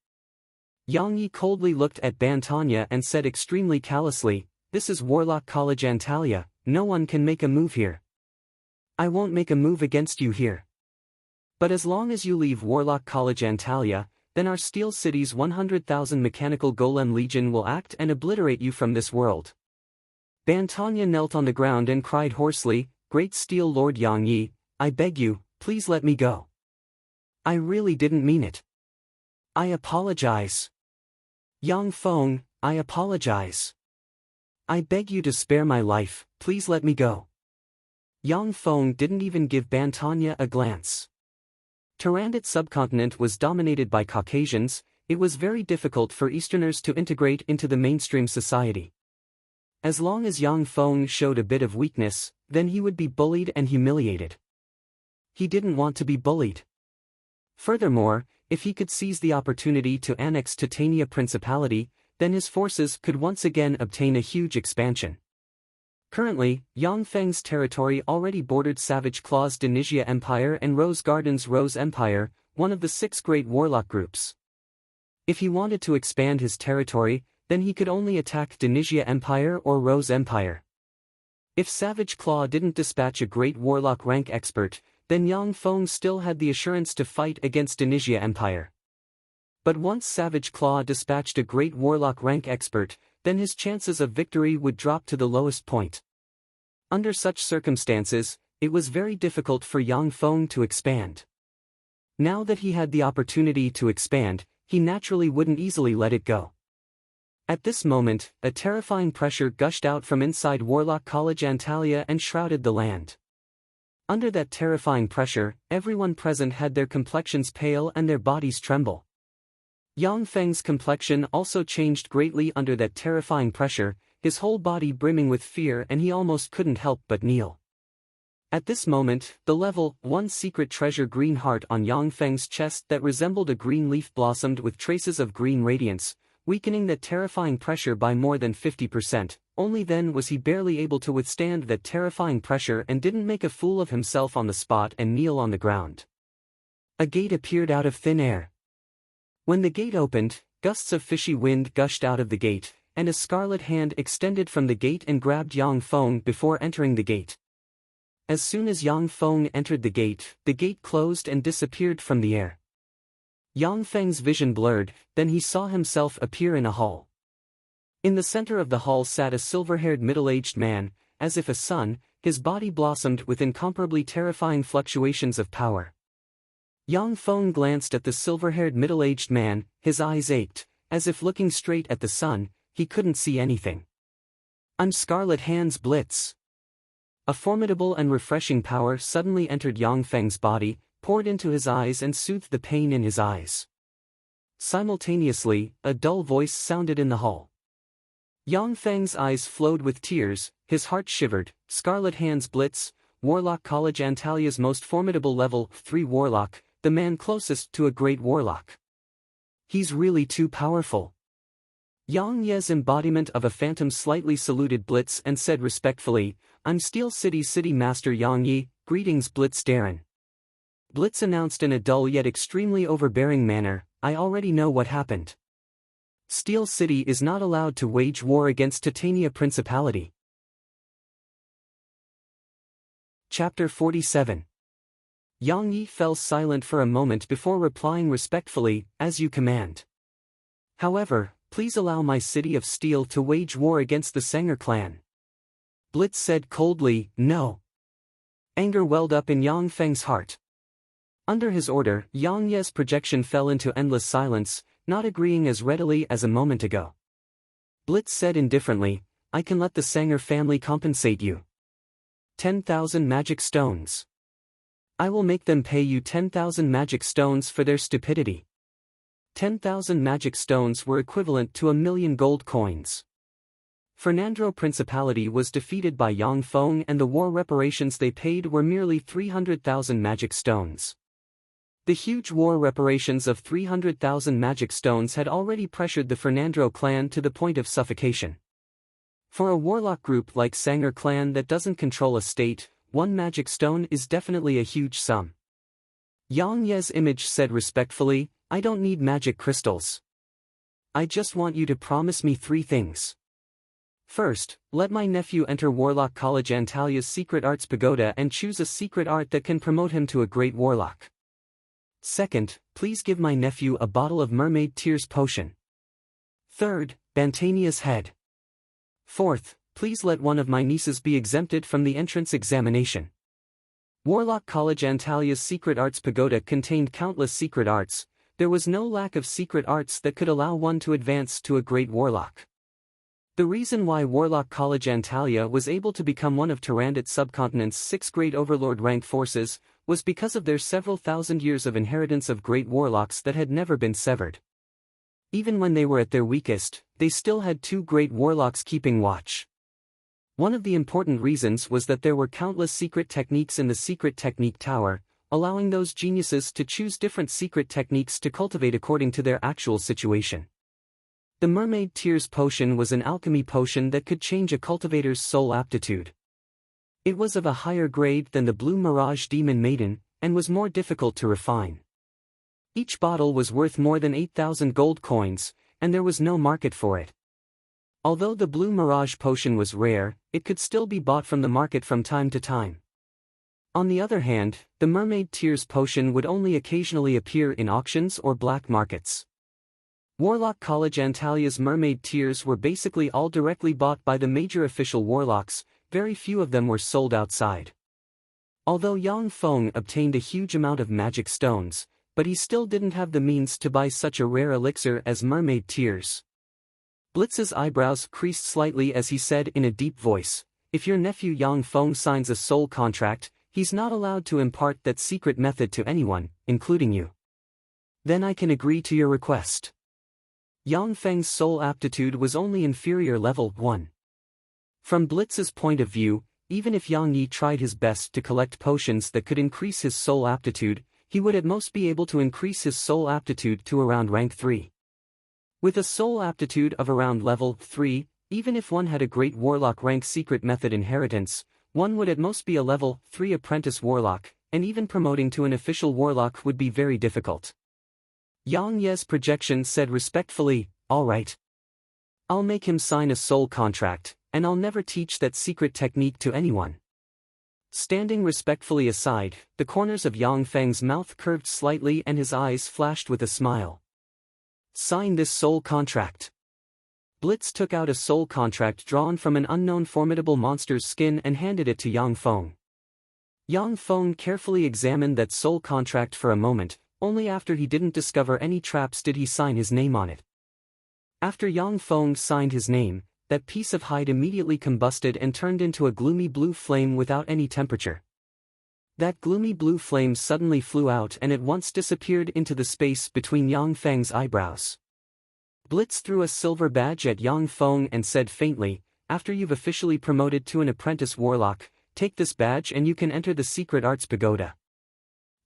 Yang Yi coldly looked at Bantania and said extremely callously, "This is Warlock College Antalya, no one can make a move here. I won't make a move against you here. But as long as you leave Warlock College Antalya, then our Steel City's 100,000 mechanical golem legion will act and obliterate you from this world." Bantania knelt on the ground and cried hoarsely, "Great Steel Lord Yang Yi, I beg you, please let me go. I really didn't mean it. I apologize. Yang Feng, I apologize. I beg you to spare my life, please let me go." Yang Feng didn't even give Bantania a glance. Tyrannid subcontinent was dominated by Caucasians, it was very difficult for Easterners to integrate into the mainstream society. As long as Yang Feng showed a bit of weakness, then he would be bullied and humiliated. He didn't want to be bullied. Furthermore, if he could seize the opportunity to annex Titania Principality, then his forces could once again obtain a huge expansion. Currently, Yang Feng's territory already bordered Savage Claw's Denizia Empire and Rose Garden's Rose Empire, one of the 6 great warlock groups. If he wanted to expand his territory, then he could only attack Denizia Empire or Rose Empire. If Savage Claw didn't dispatch a great warlock rank expert, then Yang Feng still had the assurance to fight against Denizia Empire. But once Savage Claw dispatched a great warlock rank expert, then his chances of victory would drop to the lowest point. Under such circumstances, it was very difficult for Yang Feng to expand. Now that he had the opportunity to expand, he naturally wouldn't easily let it go. At this moment, a terrifying pressure gushed out from inside Warlock College Antalya and shrouded the land. Under that terrifying pressure, everyone present had their complexions pale and their bodies tremble. Yang Feng's complexion also changed greatly under that terrifying pressure, his whole body brimming with fear, and he almost couldn't help but kneel. At this moment, the level 1 secret treasure green heart on Yang Feng's chest that resembled a green leaf blossomed with traces of green radiance, weakening that terrifying pressure by more than 50%. Only then was he barely able to withstand that terrifying pressure and didn't make a fool of himself on the spot and kneel on the ground. A gate appeared out of thin air. When the gate opened, gusts of fishy wind gushed out of the gate, and a scarlet hand extended from the gate and grabbed Yang Feng before entering the gate. As soon as Yang Feng entered the gate closed and disappeared from the air. Yang Feng's vision blurred, then he saw himself appear in a hall. In the center of the hall sat a silver-haired middle-aged man, as if a sun, his body blossomed with incomparably terrifying fluctuations of power. Yang Feng glanced at the silver-haired middle-aged man, his eyes ached, as if looking straight at the sun, he couldn't see anything. "I'm Scarlet Hand's Blitz." A formidable and refreshing power suddenly entered Yang Feng's body, poured into his eyes and soothed the pain in his eyes. Simultaneously, a dull voice sounded in the hall. Yang Feng's eyes flowed with tears, his heart shivered. "Scarlet Hand's Blitz, Warlock College Antalya's most formidable level 3 warlock, the man closest to a great warlock. He's really too powerful." Yang Ye's embodiment of a phantom slightly saluted Blitz and said respectfully, "I'm Steel City's city master Yang Ye, greetings Blitz Darren." Blitz announced in a dull yet extremely overbearing manner, "I already know what happened. Steel City is not allowed to wage war against Titania Principality." Chapter 47. Yang Yi fell silent for a moment before replying respectfully, "As you command. However, please allow my city of steel to wage war against the Sanger clan." Blitz said coldly, "No." Anger welled up in Yang Feng's heart. Under his order, Yang Ye's projection fell into endless silence, not agreeing as readily as a moment ago. Blitz said indifferently, "I can let the Sanger family compensate you. 10,000 magic stones. I will make them pay you 10,000 magic stones for their stupidity." 10,000 magic stones were equivalent to 1,000,000 gold coins. Fernandro Principality was defeated by Yang Feng and the war reparations they paid were merely 300,000 magic stones. The huge war reparations of 300,000 magic stones had already pressured the Fernandro clan to the point of suffocation. For a warlock group like Sanger clan that doesn't control a state, 1 magic stone is definitely a huge sum. Yang Ye's image said respectfully, "I don't need magic crystals. I just want you to promise me 3 things. First, let my nephew enter Warlock College Antalya's Secret Arts Pagoda and choose a secret art that can promote him to a great warlock. Second, please give my nephew a bottle of Mermaid Tears potion. Third, Bantania's head. Fourth, please let one of my nieces be exempted from the entrance examination." Warlock College Antalya's Secret Arts Pagoda contained countless secret arts. There was no lack of secret arts that could allow one to advance to a great warlock. The reason why Warlock College Antalya was able to become one of Tyrannid subcontinent's 6 great overlord rank forces was because of their several thousand years of inheritance of great warlocks that had never been severed. Even when they were at their weakest, they still had two great warlocks keeping watch. One of the important reasons was that there were countless secret techniques in the secret technique tower, allowing those geniuses to choose different secret techniques to cultivate according to their actual situation. The Mermaid Tears potion was an alchemy potion that could change a cultivator's soul aptitude. It was of a higher grade than the Blue Mirage Demon Maiden, and was more difficult to refine. Each bottle was worth more than 8,000 gold coins, and there was no market for it. Although the Blue Mirage potion was rare, it could still be bought from the market from time to time. On the other hand, the Mermaid Tears potion would only occasionally appear in auctions or black markets. Warlock College Antalia's Mermaid Tears were basically all directly bought by the major official warlocks, very few of them were sold outside. Although Yang Feng obtained a huge amount of magic stones, but he still didn't have the means to buy such a rare elixir as Mermaid Tears. Blitz's eyebrows creased slightly as he said in a deep voice, "If your nephew Yang Feng signs a soul contract, he's not allowed to impart that secret method to anyone, including you. Then I can agree to your request." Yang Feng's soul aptitude was only inferior level 1. From Blitz's point of view, even if Yang Yi tried his best to collect potions that could increase his soul aptitude, he would at most be able to increase his soul aptitude to around rank 3. With a soul aptitude of around level 3, even if one had a great warlock rank secret method inheritance, one would at most be a level 3 apprentice warlock, and even promoting to an official warlock would be very difficult. Yang Ye's projection said respectfully, "All right. I'll make him sign a soul contract, and I'll never teach that secret technique to anyone." Standing respectfully aside, the corners of Yang Feng's mouth curved slightly and his eyes flashed with a smile. "Sign this soul contract." Blitz took out a soul contract drawn from an unknown formidable monster's skin and handed it to Yang Feng. Yang Feng carefully examined that soul contract for a moment, only after he didn't discover any traps did he sign his name on it. After Yang Feng signed his name, that piece of hide immediately combusted and turned into a gloomy blue flame without any temperature. That gloomy blue flame suddenly flew out and at once disappeared into the space between Yang Feng's eyebrows. Blitz threw a silver badge at Yang Feng and said faintly, "After you've officially promoted to an apprentice warlock, take this badge and you can enter the Secret Arts Pagoda.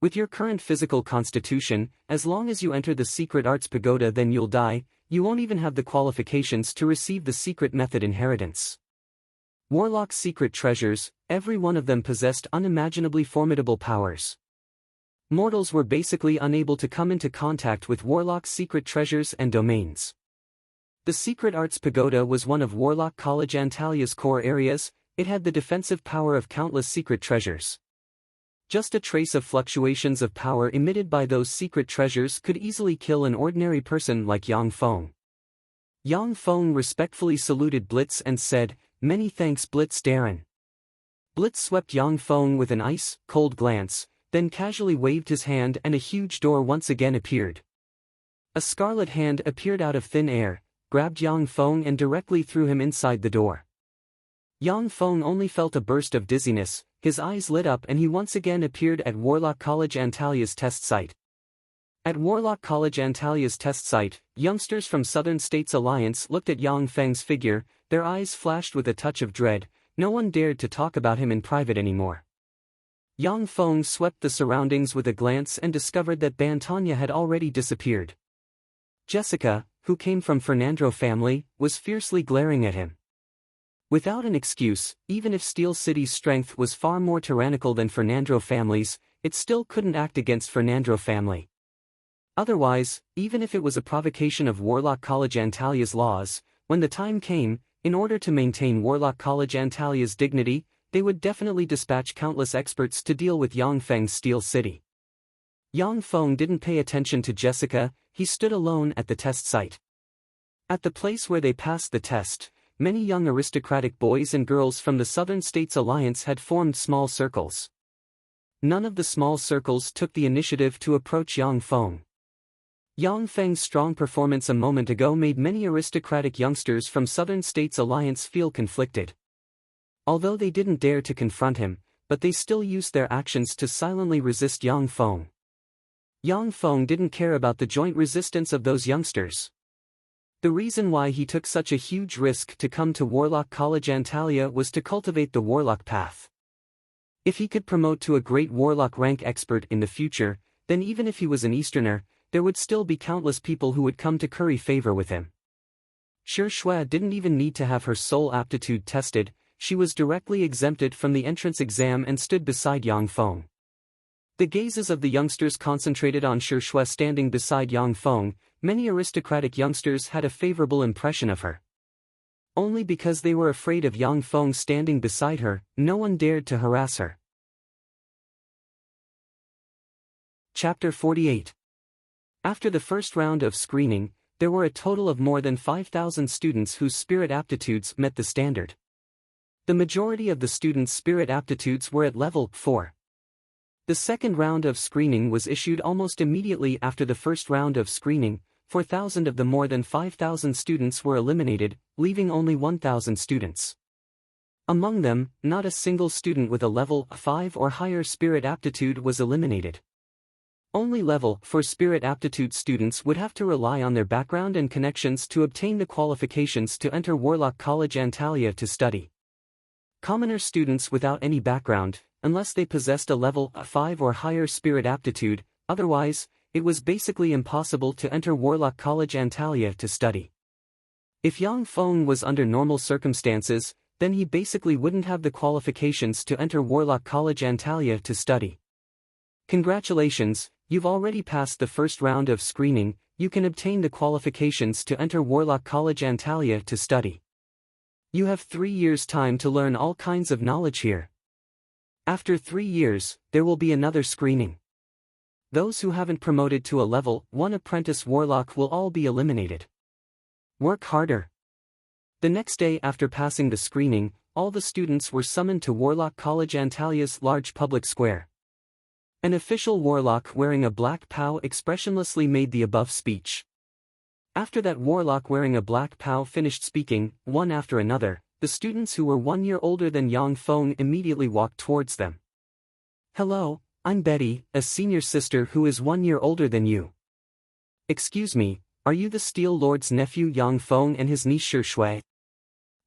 With your current physical constitution, as long as you enter the Secret Arts Pagoda then you'll die, you won't even have the qualifications to receive the secret method inheritance." Warlock's secret treasures, every one of them possessed unimaginably formidable powers. Mortals were basically unable to come into contact with Warlock's secret treasures and domains. The Secret Arts Pagoda was one of Warlock College Antalia's core areas. It had the defensive power of countless secret treasures. Just a trace of fluctuations of power emitted by those secret treasures could easily kill an ordinary person like Yang Feng. Yang Feng respectfully saluted Blitz and said, "Many thanks Blitz Darren." Blitz swept Yang Feng with an ice-cold glance, then casually waved his hand and a huge door once again appeared. A scarlet hand appeared out of thin air, grabbed Yang Feng and directly threw him inside the door. Yang Feng only felt a burst of dizziness, his eyes lit up and he once again appeared at Warlock College Antalia's test site. At Warlock College Antalia's test site, youngsters from Southern States Alliance looked at Yang Feng's figure, their eyes flashed with a touch of dread. No one dared to talk about him in private anymore. Yang Feng swept the surroundings with a glance and discovered that Bantanya had already disappeared. Jessica, who came from Fernandro family, was fiercely glaring at him. Without an excuse, even if Steel City's strength was far more tyrannical than Fernandro family's, it still couldn't act against Fernandro family. Otherwise, even if it was a provocation of Warlock College Antalia's laws, when the time came, in order to maintain Warlock College Antalia's dignity, they would definitely dispatch countless experts to deal with Yang Feng's Steel City. Yang Feng didn't pay attention to Jessica, he stood alone at the test site. At the place where they passed the test, many young aristocratic boys and girls from the Southern States Alliance had formed small circles. None of the small circles took the initiative to approach Yang Feng. Yang Feng's strong performance a moment ago made many aristocratic youngsters from Southern States Alliance feel conflicted. Although they didn't dare to confront him, but they still used their actions to silently resist Yang Feng. Yang Feng didn't care about the joint resistance of those youngsters. The reason why he took such a huge risk to come to Warlock College Antalya was to cultivate the Warlock path. If he could promote to a great Warlock rank expert in the future, then even if he was an Easterner, there would still be countless people who would come to curry favor with him. Shi Shui didn't even need to have her soul aptitude tested, she was directly exempted from the entrance exam and stood beside Yang Feng. The gazes of the youngsters concentrated on Shi Shui standing beside Yang Feng. Many aristocratic youngsters had a favorable impression of her. Only because they were afraid of Yang Feng standing beside her, no one dared to harass her. Chapter 48. After the first round of screening, there were a total of more than 5,000 students whose spirit aptitudes met the standard. The majority of the students' spirit aptitudes were at level 4. The second round of screening was issued almost immediately after the first round of screening. 4,000 of the more than 5,000 students were eliminated, leaving only 1,000 students. Among them, not a single student with a level 5 or higher spirit aptitude was eliminated. Only level 4 spirit aptitude students would have to rely on their background and connections to obtain the qualifications to enter Warlock College Antalya to study. Commoner students without any background, unless they possessed a level 5 or higher spirit aptitude, otherwise, it was basically impossible to enter Warlock College Antalya to study. If Yang Feng was under normal circumstances, then he basically wouldn't have the qualifications to enter Warlock College Antalya to study. Congratulations, you've already passed the first round of screening, you can obtain the qualifications to enter Warlock College Antalya to study. You have 3 years' time to learn all kinds of knowledge here. After 3 years, there will be another screening. Those who haven't promoted to a level 1 apprentice warlock will all be eliminated. Work harder. The next day after passing the screening, all the students were summoned to Warlock College Antalya's large public square. An official warlock wearing a black POW expressionlessly made the above speech. After that warlock wearing a black POW finished speaking, one after another, the students who were 1 year older than Yang Feng immediately walked towards them. Hello, I'm Betty, a senior sister who is 1 year older than you. Excuse me, are you the Steel Lord's nephew Yang Feng and his niece Shi Shui?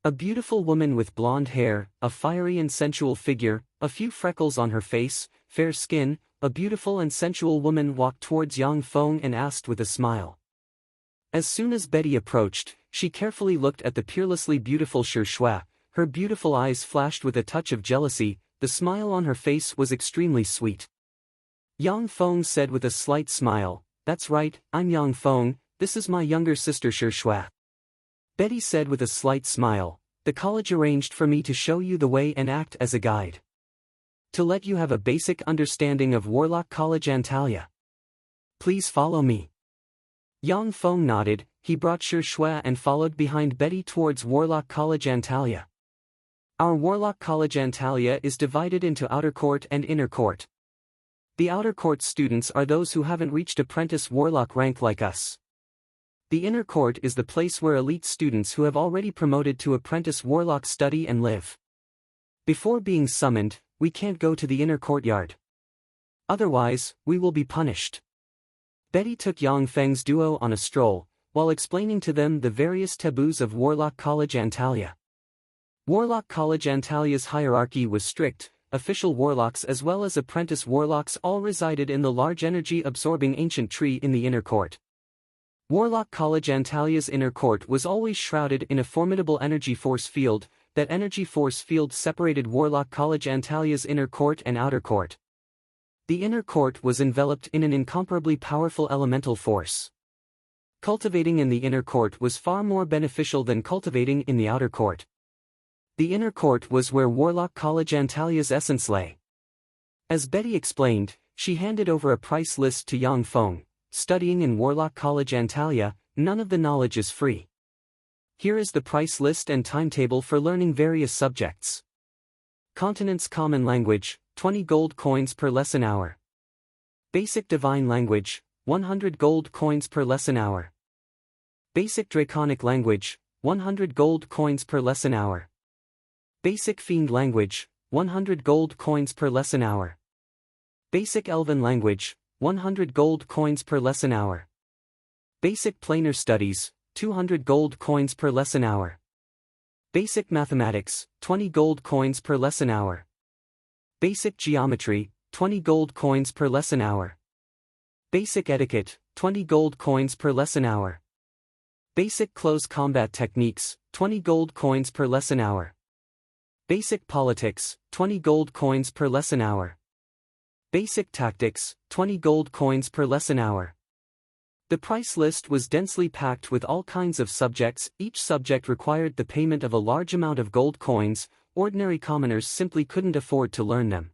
A beautiful woman with blonde hair, a fiery and sensual figure, a few freckles on her face, fair skin, a beautiful and sensual woman walked towards Yang Feng and asked with a smile. As soon as Betty approached, she carefully looked at the peerlessly beautiful Shi Shui, her beautiful eyes flashed with a touch of jealousy, the smile on her face was extremely sweet. Yang Feng said with a slight smile, "That's right, I'm Yang Feng, this is my younger sister Shi Shui." Betty said with a slight smile, "The college arranged for me to show you the way and act as a guide. To let you have a basic understanding of Warlock College Antalya. Please follow me." Yang Feng nodded, he brought Shi Shui and followed behind Betty towards Warlock College Antalya. Our Warlock College Antalya is divided into outer court and inner court. The outer court students are those who haven't reached apprentice warlock rank like us. The inner court is the place where elite students who have already promoted to apprentice warlock study and live. Before being summoned, we can't go to the inner courtyard. Otherwise, we will be punished. Betty took Yang Feng's duo on a stroll, while explaining to them the various taboos of Warlock College Antalya. Warlock College Antalya's hierarchy was strict. Official warlocks as well as apprentice warlocks all resided in the large energy-absorbing ancient tree in the inner court. Warlock College Antalya's inner court was always shrouded in a formidable energy force field. That energy force field separated Warlock College Antalya's inner court and outer court. The inner court was enveloped in an incomparably powerful elemental force. Cultivating in the inner court was far more beneficial than cultivating in the outer court. The inner court was where Warlock College Antalya's essence lay. As Betty explained, she handed over a price list to Yang Feng. Studying in Warlock College Antalya, none of the knowledge is free. Here is the price list and timetable for learning various subjects. Continent's Common Language, 20 gold coins per lesson hour. Basic Divine Language, 100 gold coins per lesson hour. Basic Draconic Language, 100 gold coins per lesson hour. Basic Fiend Language, 100 gold coins per lesson hour. Basic Elven Language, 100 gold coins per lesson hour. Basic Planar Studies, 200 gold coins per lesson hour. Basic mathematics, 20 gold coins per lesson hour. Basic geometry, 20 gold coins per lesson hour. Basic etiquette, 20 gold coins per lesson hour. Basic close combat techniques, 20 gold coins per lesson hour. Basic politics, 20 gold coins per lesson hour. Basic tactics, 20 gold coins per lesson hour. The price list was densely packed with all kinds of subjects. Each subject required the payment of a large amount of gold coins. Ordinary commoners simply couldn't afford to learn them.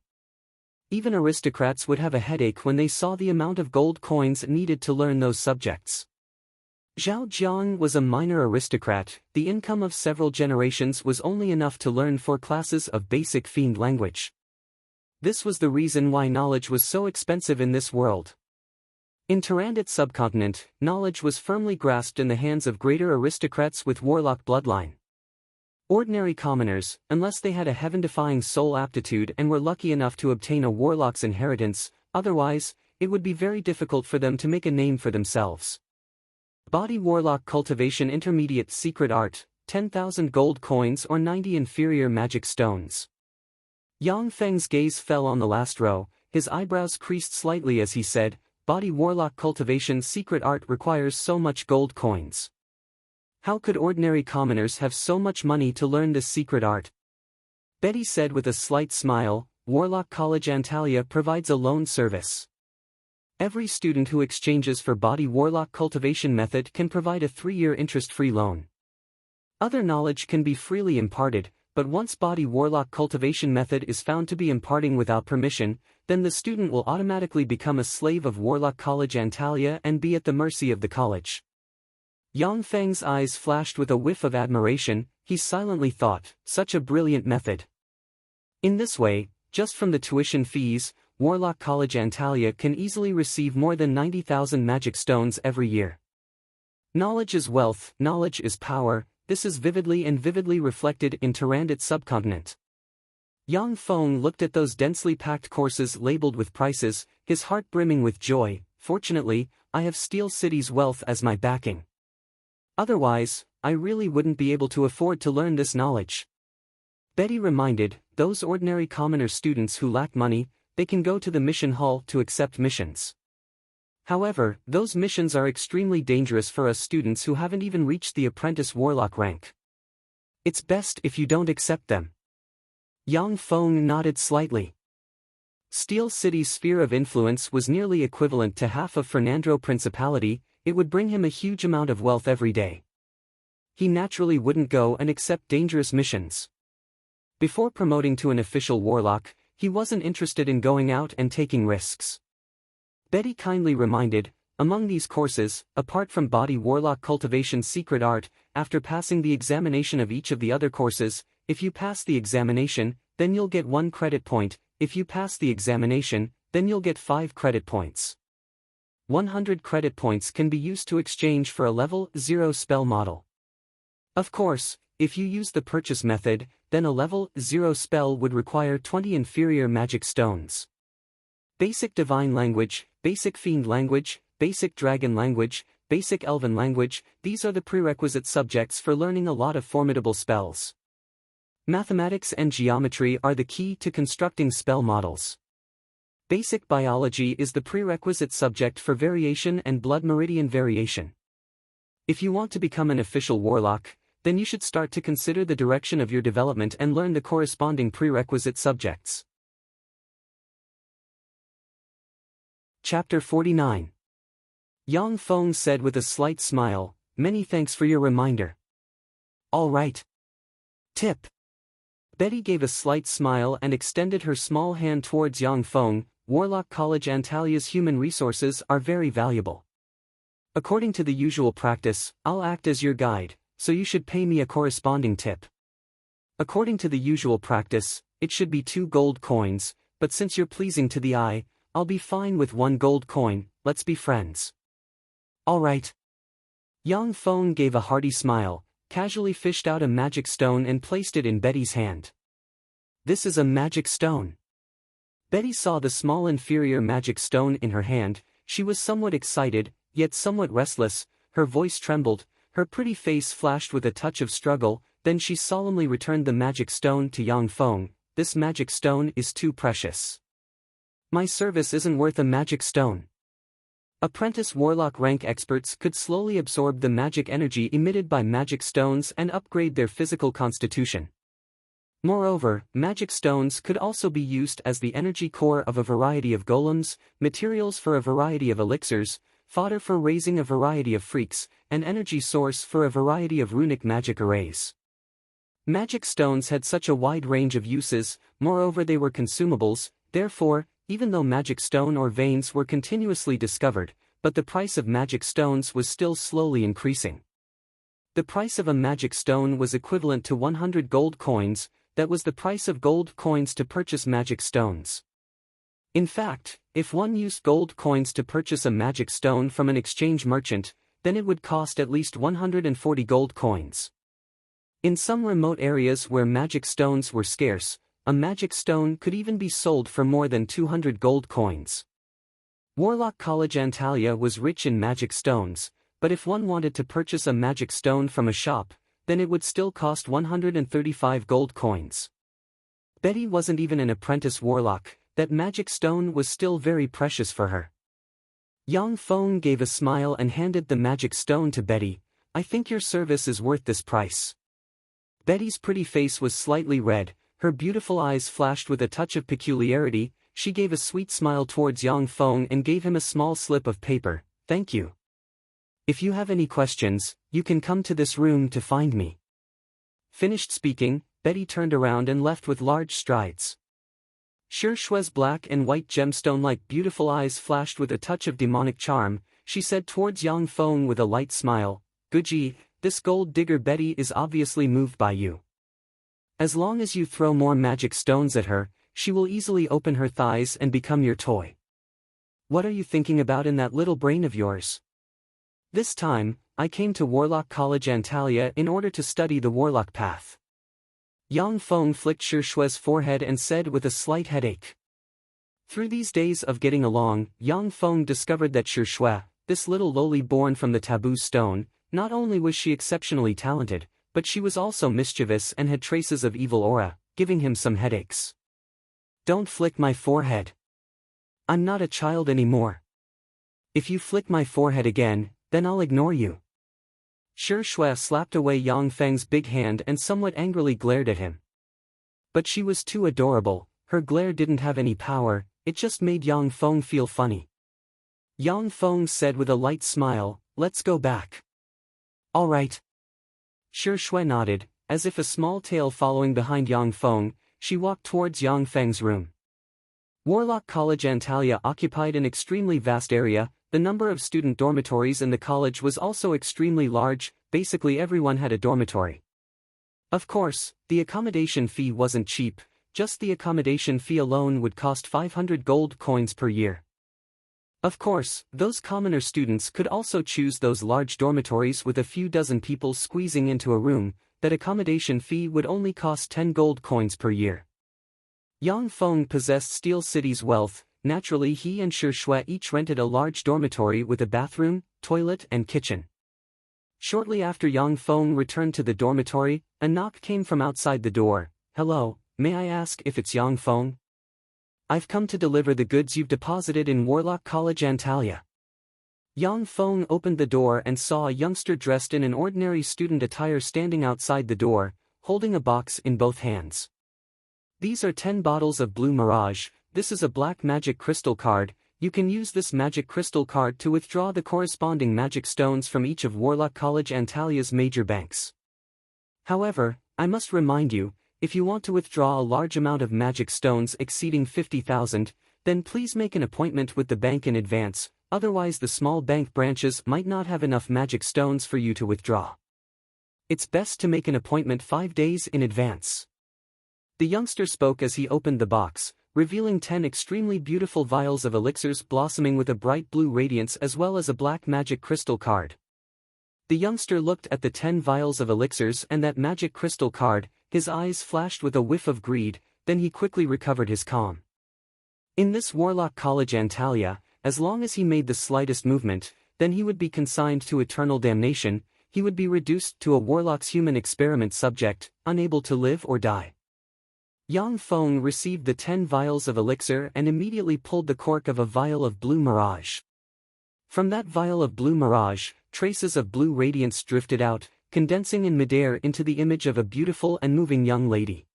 Even aristocrats would have a headache when they saw the amount of gold coins needed to learn those subjects. Zhao Jiang was a minor aristocrat. The income of several generations was only enough to learn 4 classes of basic fiend language. This was the reason why knowledge was so expensive in this world. In Tyrannid subcontinent, knowledge was firmly grasped in the hands of greater aristocrats with warlock bloodline. Ordinary commoners, unless they had a heaven-defying soul aptitude and were lucky enough to obtain a warlock's inheritance, otherwise, it would be very difficult for them to make a name for themselves. Body Warlock Cultivation Intermediate Secret Art, 10,000 gold coins or 90 inferior magic stones. Yang Feng's gaze fell on the last row, his eyebrows creased slightly as he said, Body Warlock Cultivation Secret Art requires so much gold coins. How could ordinary commoners have so much money to learn this secret art? Betty said with a slight smile, Warlock College Antalya provides a loan service. Every student who exchanges for Body Warlock Cultivation method can provide a 3-year interest-free loan. Other knowledge can be freely imparted, but once Body Warlock Cultivation method is found to be imparting without permission, then the student will automatically become a slave of Warlock College Antalya and be at the mercy of the college. Yang Feng's eyes flashed with a whiff of admiration. He silently thought, such a brilliant method. In this way, just from the tuition fees, Warlock College Antalya can easily receive more than 90,000 magic stones every year. Knowledge is wealth, knowledge is power. This is vividly reflected in Tyrannid subcontinent. Yang Feng looked at those densely packed courses labeled with prices, his heart brimming with joy. Fortunately, I have Steel City's wealth as my backing. Otherwise, I really wouldn't be able to afford to learn this knowledge. Betty reminded, those ordinary commoner students who lack money, they can go to the mission hall to accept missions. However, those missions are extremely dangerous for us students who haven't even reached the apprentice warlock rank. It's best if you don't accept them. Yang Feng nodded slightly. Steel City's sphere of influence was nearly equivalent to half of Fernandro Principality. It would bring him a huge amount of wealth every day. He naturally wouldn't go and accept dangerous missions. Before promoting to an official warlock, he wasn't interested in going out and taking risks. Betty kindly reminded, among these courses, apart from Body Warlock Cultivation Secret Art, after passing the examination of each of the other courses, if you pass the examination, then you'll get 1 credit point, if you pass the examination, then you'll get 5 credit points. 100 credit points can be used to exchange for a level 0 spell model. Of course, if you use the purchase method, then a level 0 spell would require 20 inferior magic stones. Basic Divine Language, Basic Fiend Language, Basic Dragon Language, Basic Elven Language, these are the prerequisite subjects for learning a lot of formidable spells. Mathematics and geometry are the key to constructing spell models. Basic Biology is the prerequisite subject for variation and blood meridian variation. If you want to become an official warlock, then you should start to consider the direction of your development and learn the corresponding prerequisite subjects. Chapter 49. Yang Feng said with a slight smile, many thanks for your reminder. All right. Tip. Betty gave a slight smile and extended her small hand towards Yang Feng. Warlock College Antalya's human resources are very valuable. According to the usual practice, I'll act as your guide, so you should pay me a corresponding tip. According to the usual practice, it should be 2 gold coins, but since you're pleasing to the eye, I'll be fine with 1 gold coin. Let's be friends. All right. Yang Feng gave a hearty smile, casually fished out a magic stone and placed it in Betty's hand. This is a magic stone. Betty saw the small inferior magic stone in her hand. She was somewhat excited, yet somewhat restless. Her voice trembled, Her pretty face flashed with a touch of struggle, then she solemnly returned the magic stone to Yang Feng. This magic stone is too precious. My service isn't worth a magic stone. Apprentice warlock rank experts could slowly absorb the magic energy emitted by magic stones and upgrade their physical constitution. Moreover, magic stones could also be used as the energy core of a variety of golems, materials for a variety of elixirs, fodder for raising a variety of freaks, and energy source for a variety of runic magic arrays. Magic stones had such a wide range of uses, moreover they were consumables, therefore, even though magic stone or veins were continuously discovered, but the price of magic stones was still slowly increasing. The price of a magic stone was equivalent to 100 gold coins. That was the price of gold coins to purchase magic stones. In fact, if one used gold coins to purchase a magic stone from an exchange merchant, then it would cost at least 140 gold coins. In some remote areas where magic stones were scarce, a magic stone could even be sold for more than 200 gold coins. Warlock College Antalya was rich in magic stones, but if one wanted to purchase a magic stone from a shop, then it would still cost 135 gold coins. Betty wasn't even an apprentice warlock, that magic stone was still very precious for her. Yang Feng gave a smile and handed the magic stone to Betty. I think your service is worth this price. Betty's pretty face was slightly red, her beautiful eyes flashed with a touch of peculiarity. She gave a sweet smile towards Yang Feng and gave him a small slip of paper. Thank you. If you have any questions, you can come to this room to find me. Finished speaking, Betty turned around and left with large strides. Shue's black and white gemstone-like beautiful eyes flashed with a touch of demonic charm. She said towards Yang Feng with a light smile, Guji, this gold digger Betty is obviously moved by you. As long as you throw more magic stones at her, she will easily open her thighs and become your toy. What are you thinking about in that little brain of yours? This time, I came to Warlock College Antalya in order to study the warlock path. Yang Feng flicked Shue's forehead and said with a slight headache. Through these days of getting along, Yang Feng discovered that Shue, this little lowly born from the taboo stone, not only was she exceptionally talented, but she was also mischievous and had traces of evil aura, giving him some headaches. Don't flick my forehead. I'm not a child anymore. If you flick my forehead again, then I'll ignore you. Shue slapped away Yang Feng's big hand and somewhat angrily glared at him. But she was too adorable, her glare didn't have any power, it just made Yang Feng feel funny. Yang Feng said with a light smile, let's go back. All right. Shue nodded, as if a small tail following behind Yang Feng, she walked towards Yang Feng's room. Warlock College Antalya occupied an extremely vast area. The number of student dormitories in the college was also extremely large, basically everyone had a dormitory. Of course, the accommodation fee wasn't cheap, just the accommodation fee alone would cost 500 gold coins per year. Of course, those commoner students could also choose those large dormitories with a few dozen people squeezing into a room. That accommodation fee would only cost 10 gold coins per year. Yang Feng possessed Steel City's wealth. Naturally he and Shue each rented a large dormitory with a bathroom, toilet and kitchen. Shortly after Yang Feng returned to the dormitory, a knock came from outside the door. Hello, may I ask if it's Yang Feng? I've come to deliver the goods you've deposited in Warlock College Antalya. Yang Feng opened the door and saw a youngster dressed in an ordinary student attire standing outside the door, holding a box in both hands. These are 10 bottles of Blue Mirage. This is a black magic crystal card. You can use this magic crystal card to withdraw the corresponding magic stones from each of Warlock College Antalya's major banks. However, I must remind you, if you want to withdraw a large amount of magic stones exceeding 50,000, then please make an appointment with the bank in advance, otherwise the small bank branches might not have enough magic stones for you to withdraw. It's best to make an appointment 5 days in advance. The youngster spoke as he opened the box, revealing 10 extremely beautiful vials of elixirs blossoming with a bright blue radiance as well as a black magic crystal card. The youngster looked at the 10 vials of elixirs and that magic crystal card, his eyes flashed with a whiff of greed, then he quickly recovered his calm. In this Warlock College Antalya, as long as he made the slightest movement, then he would be consigned to eternal damnation. he would be reduced to a warlock's human experiment subject, unable to live or die. Yang Feng received the 10 vials of elixir and immediately pulled the cork of a vial of blue mirage. From that vial of blue mirage, traces of blue radiance drifted out, condensing in midair into the image of a beautiful and moving young lady.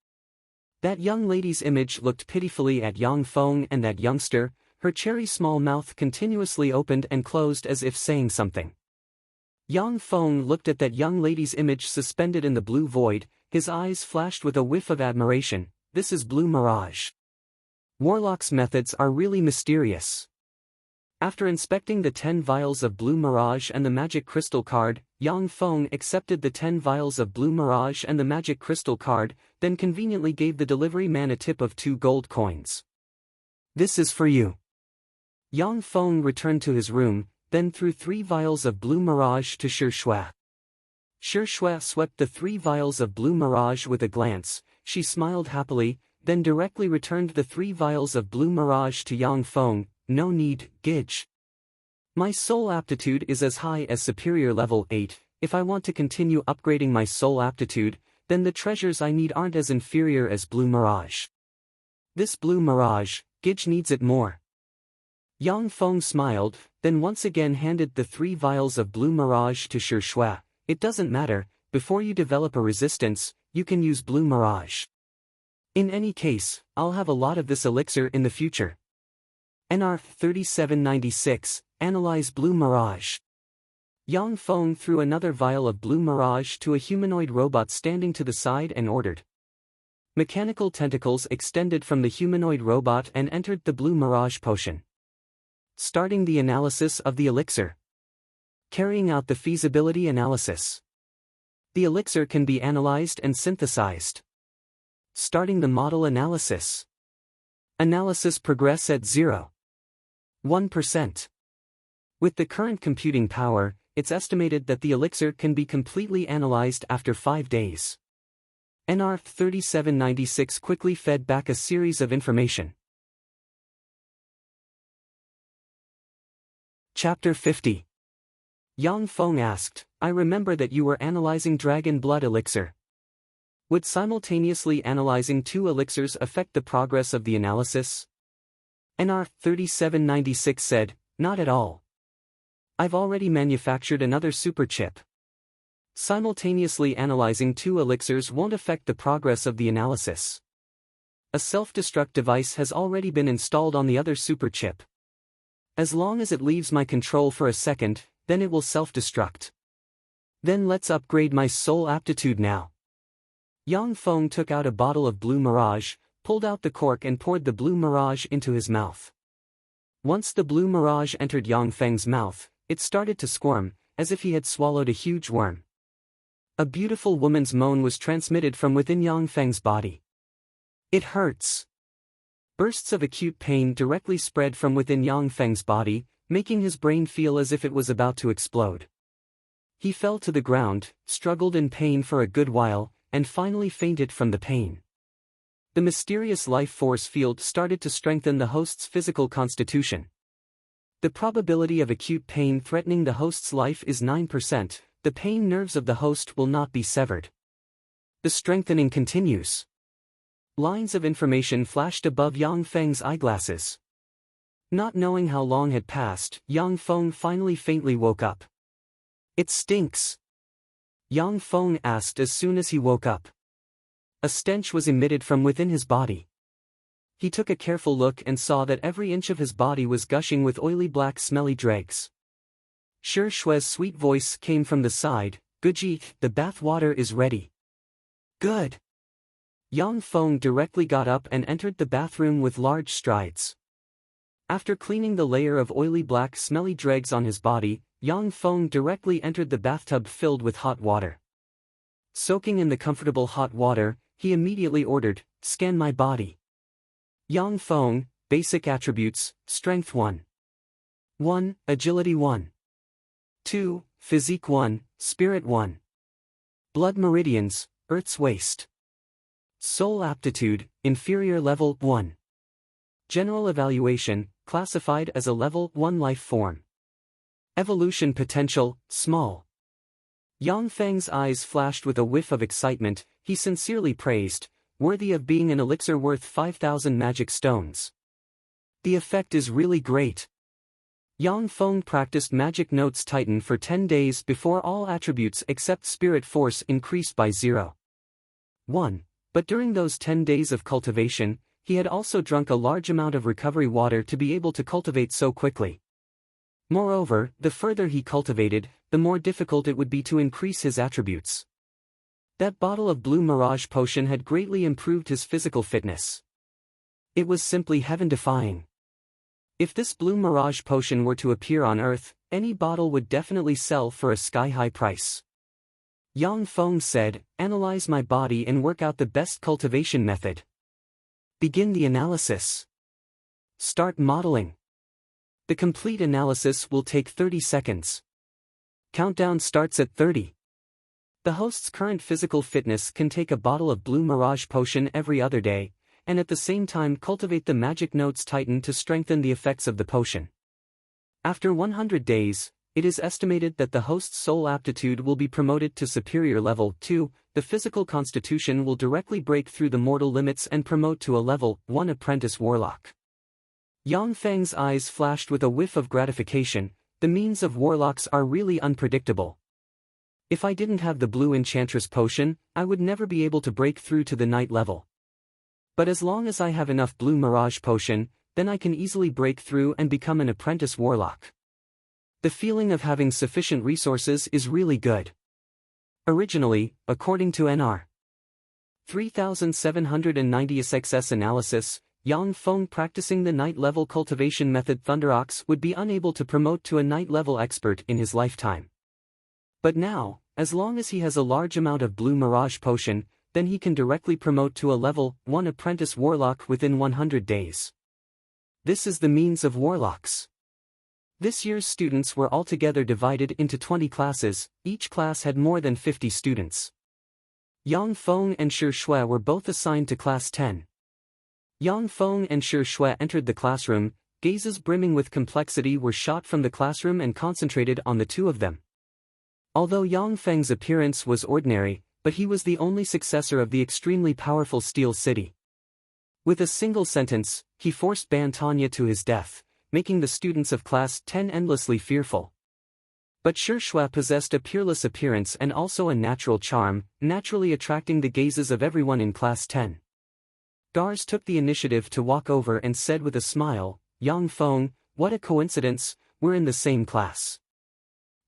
That young lady's image looked pitifully at Yang Feng, and that youngster, her cherry small mouth continuously opened and closed as if saying something. Yang Feng looked at that young lady's image suspended in the blue void, his eyes flashed with a whiff of admiration. This is blue mirage. Warlock's methods are really mysterious. After inspecting the 10 vials of blue mirage and the magic crystal card, Yang Feng accepted the 10 vials of blue mirage and the magic crystal card, then conveniently gave the delivery man a tip of 2 gold coins. This is for you. Yang Feng returned to his room, then threw 3 vials of blue mirage to Shi Shui. Shi Shui swept the 3 vials of blue mirage with a glance. She smiled happily, then directly returned the 3 vials of blue mirage to Yang Feng. No need, Gidge. My soul aptitude is as high as superior level 8, if I want to continue upgrading my soul aptitude, then the treasures I need aren't as inferior as blue mirage. This blue mirage, Gidge needs it more. Yang Feng smiled, then once again handed the 3 vials of blue mirage to Shi Shui. It doesn't matter, before you develop a resistance, you can use blue mirage. In any case, I'll have a lot of this elixir in the future. NR 3796, Analyze blue mirage. Yang Feng threw another vial of blue mirage to a humanoid robot standing to the side and ordered. Mechanical tentacles extended from the humanoid robot and entered the blue mirage potion. Starting the analysis of the elixir. Carrying out the feasibility analysis. The elixir can be analyzed and synthesized. Starting the model analysis. Analysis progress at 0.1%. With the current computing power, it's estimated that the elixir can be completely analyzed after 5 days. NR 3796 quickly fed back a series of information. Chapter 50. Yang Feng asked, I remember that you were analyzing dragon blood elixir. Would simultaneously analyzing 2 elixirs affect the progress of the analysis? NR 3796 said, not at all. I've already manufactured another superchip. Simultaneously analyzing 2 elixirs won't affect the progress of the analysis. A self-destruct device has already been installed on the other superchip. As long as it leaves my control for a second, then it will self-destruct. Then let's upgrade my soul aptitude now. Yang Feng took out a bottle of blue mirage, pulled out the cork and poured the blue mirage into his mouth. Once the blue mirage entered Yang Feng's mouth, it started to squirm, as if he had swallowed a huge worm. A beautiful woman's moan was transmitted from within Yang Feng's body. It hurts. Bursts of acute pain directly spread from within Yang Feng's body, making his brain feel as if it was about to explode. He fell to the ground, struggled in pain for a good while, and finally fainted from the pain. The mysterious life force field started to strengthen the host's physical constitution. The probability of acute pain threatening the host's life is 9%, the pain nerves of the host will not be severed. The strengthening continues. Lines of information flashed above Yang Feng's eyeglasses. Not knowing how long had passed, Yang Feng finally faintly woke up. It stinks. Yang Feng asked as soon as he woke up. A stench was emitted from within his body. He took a careful look and saw that every inch of his body was gushing with oily black smelly dregs. Shi Shui's sweet voice came from the side, Guji, the bath water is ready. Good. Yang Feng directly got up and entered the bathroom with large strides. After cleaning the layer of oily black smelly dregs on his body, Yang Feng directly entered the bathtub filled with hot water. Soaking in the comfortable hot water, he immediately ordered, scan my body. Yang Feng, basic attributes, strength 1. 1, agility 1. 2, physique 1, spirit 1. Blood meridians, earth's waste. Soul aptitude, inferior level 1. General evaluation, classified as a level 1 life form. Evolution potential, small. Yang Feng's eyes flashed with a whiff of excitement. He sincerely praised, worthy of being an elixir worth 5,000 magic stones. The effect is really great. Yang Feng practiced magic notes Titan for 10 days before all attributes except spirit force increased by 0.1. But during those 10 days of cultivation, he had also drunk a large amount of recovery water to be able to cultivate so quickly. Moreover, the further he cultivated, the more difficult it would be to increase his attributes. That bottle of blue mirage potion had greatly improved his physical fitness. It was simply heaven-defying. If this blue mirage potion were to appear on Earth, any bottle would definitely sell for a sky-high price. Yang Feng said, "Analyze my body and work out the best cultivation method. Begin the analysis. Start modeling. The complete analysis will take 30 seconds. Countdown starts at 30. The host's current physical fitness can take a bottle of blue mirage potion every other day, and at the same time cultivate the magic notes Titan to strengthen the effects of the potion. After 100 days, it is estimated that the host's soul aptitude will be promoted to superior level 2, the physical constitution will directly break through the mortal limits and promote to a level 1 apprentice warlock." Yang Feng's eyes flashed with a whiff of gratification. The means of warlocks are really unpredictable. If I didn't have the blue enchantress potion, I would never be able to break through to the night level. But as long as I have enough blue mirage potion, then I can easily break through and become an apprentice warlock. The feeling of having sufficient resources is really good. Originally, according to NR 3790 SXS analysis, Yang Feng practicing the night-level cultivation method Thunderox would be unable to promote to a night-level expert in his lifetime. But now, as long as he has a large amount of blue mirage potion, then he can directly promote to a level 1 apprentice warlock within 100 days. This is the means of warlocks. This year's students were altogether divided into 20 classes, each class had more than 50 students. Yang Feng and Shi Shui were both assigned to class 10. Yang Feng and Shi Shui entered the classroom, gazes brimming with complexity were shot from the classroom and concentrated on the two of them. Although Yang Feng's appearance was ordinary, but he was the only successor of the extremely powerful Steel City. With a single sentence, he forced Ban Tanya to his death, making the students of class 10 endlessly fearful. But Shi Shui possessed a peerless appearance and also a natural charm, naturally attracting the gazes of everyone in class 10. Gars took the initiative to walk over and said with a smile, "Yang Feng, what a coincidence, we're in the same class."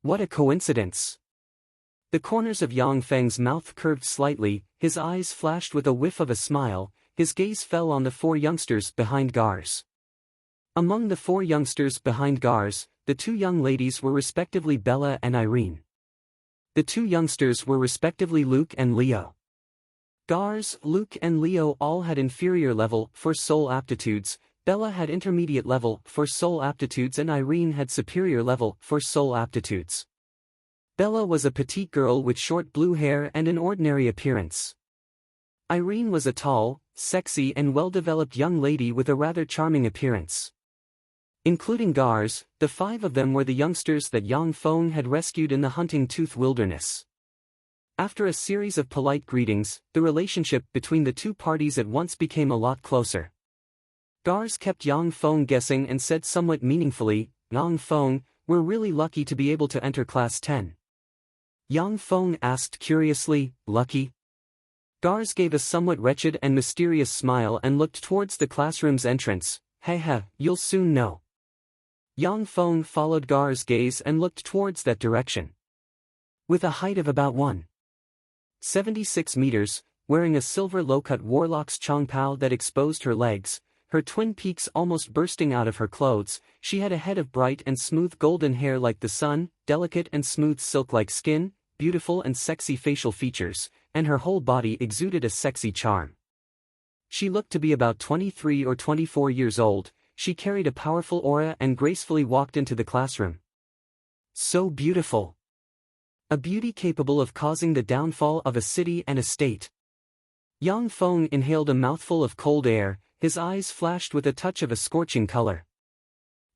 "What a coincidence." The corners of Yang Feng's mouth curved slightly, his eyes flashed with a whiff of a smile, his gaze fell on the 4 youngsters behind Gars. Among the 4 youngsters behind Gars, the 2 young ladies were respectively Bella and Irene. The 2 youngsters were respectively Luke and Leo. Gars, Luke and Leo all had inferior level for soul aptitudes, Bella had intermediate level for soul aptitudes and Irene had superior level for soul aptitudes. Bella was a petite girl with short blue hair and an ordinary appearance. Irene was a tall, sexy and well-developed young lady with a rather charming appearance. Including Gars, the 5 of them were the youngsters that Yang Feng had rescued in the Hunting Tooth Wilderness. After a series of polite greetings, the relationship between the 2 parties at once became a lot closer. Gars kept Yang Feng guessing and said somewhat meaningfully, "Yang Feng, we're really lucky to be able to enter class 10. Yang Feng asked curiously, "Lucky?" Gars gave a somewhat wretched and mysterious smile and looked towards the classroom's entrance. "Heh, you'll soon know." Yang Feng followed Gars' gaze and looked towards that direction. With a height of about 1.76 meters, wearing a silver low-cut warlock's chongpao that exposed her legs, her twin peaks almost bursting out of her clothes, she had a head of bright and smooth golden hair like the sun, delicate and smooth silk-like skin, beautiful and sexy facial features, and her whole body exuded a sexy charm. She looked to be about 23 or 24 years old, she carried a powerful aura and gracefully walked into the classroom. So beautiful. A beauty capable of causing the downfall of a city and a state. Yang Feng inhaled a mouthful of cold air, his eyes flashed with a touch of a scorching color.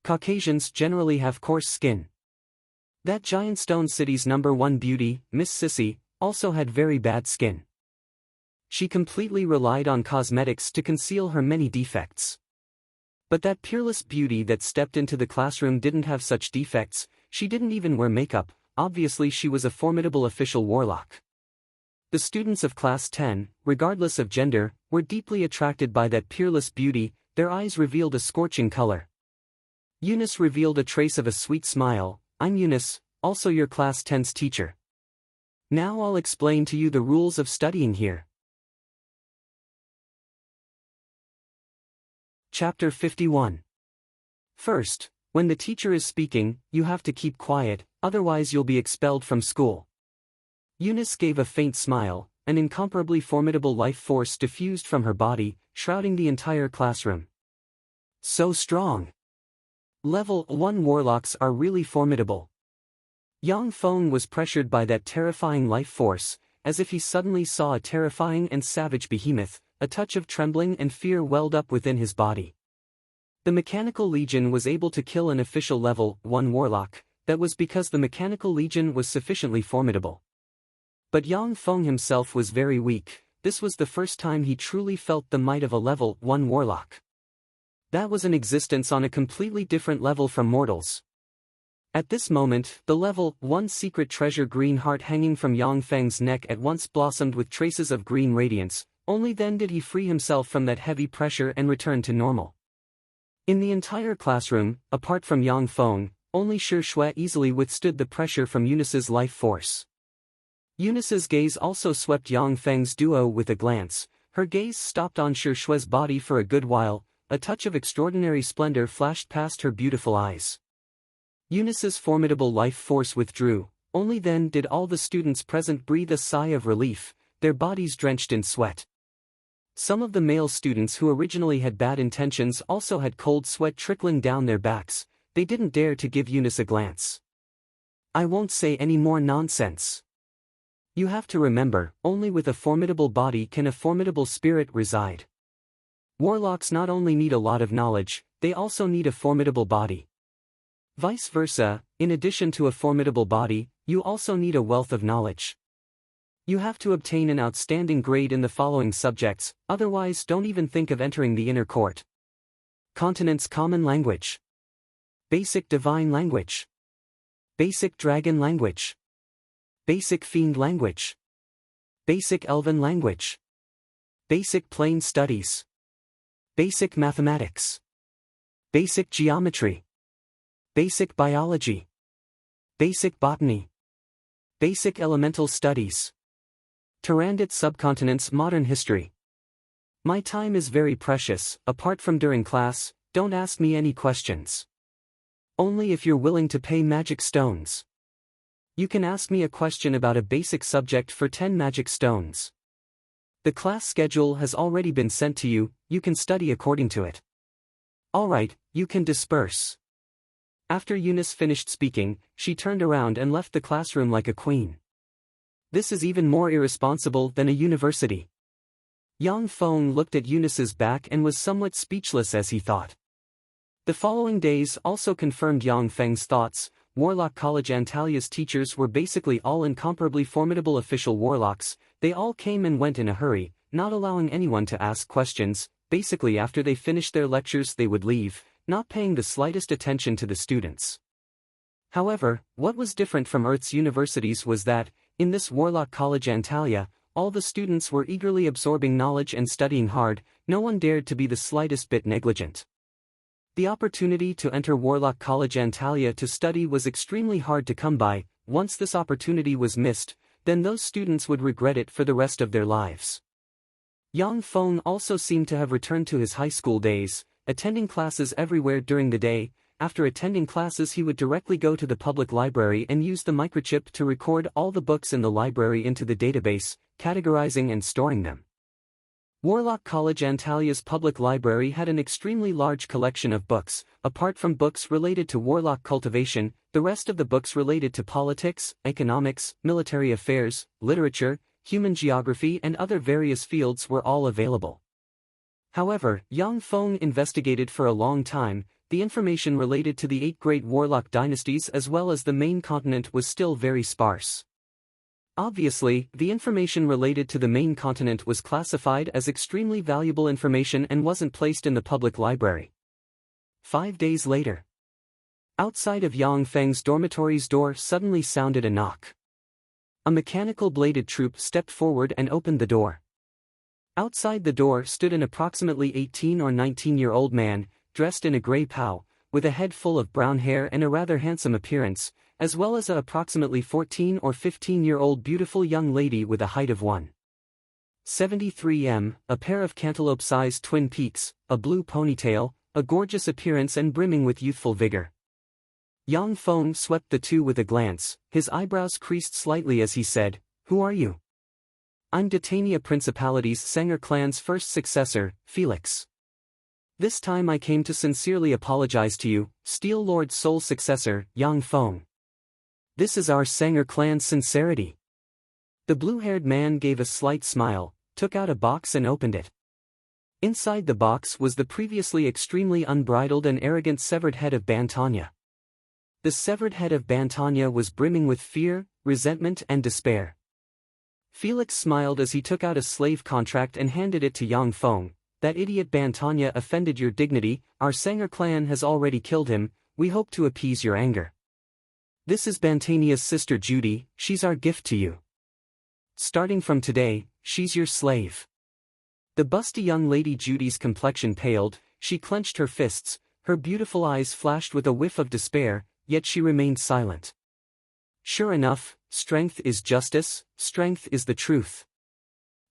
Caucasians generally have coarse skin. That Giant Stone City's #1 beauty, Miss Sissy, also had very bad skin. She completely relied on cosmetics to conceal her many defects. But that peerless beauty that stepped into the classroom didn't have such defects. She didn't even wear makeup. Obviously she was a formidable official warlock. The students of Class 10, regardless of gender, were deeply attracted by that peerless beauty. Their eyes revealed a scorching color. Eunice revealed a trace of a sweet smile. "I'm Eunice, also your Class 10's teacher. Now I'll explain to you the rules of studying here." Chapter 51. First, when the teacher is speaking, you have to keep quiet, otherwise you'll be expelled from school. Eunice gave a faint smile. An incomparably formidable life force diffused from her body, shrouding the entire classroom. So strong. Level 1 warlocks are really formidable. Yang Feng was pressured by that terrifying life force, as if he suddenly saw a terrifying and savage behemoth. A touch of trembling and fear welled up within his body. The Mechanical Legion was able to kill an official level 1 warlock. That was because the Mechanical Legion was sufficiently formidable. But Yang Feng himself was very weak. This was the first time he truly felt the might of a level 1 warlock. That was an existence on a completely different level from mortals. At this moment, the level 1 secret treasure green heart hanging from Yang Feng's neck at once blossomed with traces of green radiance. Only then did he free himself from that heavy pressure and return to normal. In the entire classroom, apart from Yang Feng, only Shi Shui easily withstood the pressure from Eunice's life force. Eunice's gaze also swept Yang Feng's duo with a glance. Her gaze stopped on Shi Shui's body for a good while. A touch of extraordinary splendor flashed past her beautiful eyes. Eunice's formidable life force withdrew. Only then did all the students present breathe a sigh of relief, their bodies drenched in sweat. Some of the male students who originally had bad intentions also had cold sweat trickling down their backs. They didn't dare to give Eunice a glance. "I won't say any more nonsense. You have to remember, only with a formidable body can a formidable spirit reside. Warlocks not only need a lot of knowledge, they also need a formidable body. Vice versa, in addition to a formidable body, you also need a wealth of knowledge. You have to obtain an outstanding grade in the following subjects, otherwise don't even think of entering the inner court. Continent's Common Language. Basic Divine Language. Basic Dragon Language. Basic Fiend Language. Basic Elven Language. Basic Plane Studies. Basic Mathematics. Basic Geometry. Basic Biology. Basic Botany. Basic Elemental Studies. Tarandit Subcontinent's Modern History. My time is very precious. Apart from during class, don't ask me any questions. Only if you're willing to pay magic stones. You can ask me a question about a basic subject for 10 magic stones. The class schedule has already been sent to you, you can study according to it. Alright, you can disperse." After Eunice finished speaking, she turned around and left the classroom like a queen. This is even more irresponsible than a university. Yang Feng looked at Eunice's back and was somewhat speechless as he thought. The following days also confirmed Yang Feng's thoughts. Warlock College Antalia's teachers were basically all incomparably formidable official warlocks. They all came and went in a hurry, not allowing anyone to ask questions. Basically after they finished their lectures they would leave, not paying the slightest attention to the students. However, what was different from Earth's universities was that, in this Warlock College Antalya, all the students were eagerly absorbing knowledge and studying hard. No one dared to be the slightest bit negligent. The opportunity to enter Warlock College Antalya to study was extremely hard to come by. Once this opportunity was missed, then those students would regret it for the rest of their lives. Yang Feng also seemed to have returned to his high school days, attending classes everywhere during the day. After attending classes he would directly go to the public library and use the microchip to record all the books in the library into the database, categorizing and storing them. Warlock College Antalya's public library had an extremely large collection of books. Apart from books related to warlock cultivation, the rest of the books related to politics, economics, military affairs, literature, human geography and other various fields were all available. However, Yang Feng investigated for a long time. the information related to the 8 great warlock dynasties as well as the main continent was still very sparse. Obviously, the information related to the main continent was classified as extremely valuable information and wasn't placed in the public library. 5 days later. Outside of Yang Feng's dormitory's door suddenly sounded a knock. A mechanical bladed troop stepped forward and opened the door. Outside the door stood an approximately 18 or 19-year-old man, dressed in a gray pow, with a head full of brown hair and a rather handsome appearance, as well as a approximately 14 or 15-year-old beautiful young lady with a height of 1.73 m, a pair of cantaloupe-sized twin peaks, a blue ponytail, a gorgeous appearance and brimming with youthful vigor. Yang Feng swept the two with a glance, his eyebrows creased slightly as he said, "Who are you?" "I'm Titania Principality's Sanger clan's first successor, Felix. This time I came to sincerely apologize to you, Steel Lord's sole successor, Yang Feng. This is our Sanger clan's sincerity." The blue-haired man gave a slight smile, took out a box and opened it. Inside the box was the previously extremely unbridled and arrogant severed head of Bantanya. The severed head of Bantanya was brimming with fear, resentment and despair. Felix smiled as he took out a slave contract and handed it to Yang Feng. "That idiot Bantanya offended your dignity, our Sanger clan has already killed him, we hope to appease your anger. This is Bantanya's sister Judy, she's our gift to you. Starting from today, she's your slave." The busty young lady Judy's complexion paled, she clenched her fists, her beautiful eyes flashed with a whiff of despair, yet she remained silent. Sure enough, strength is justice, strength is the truth.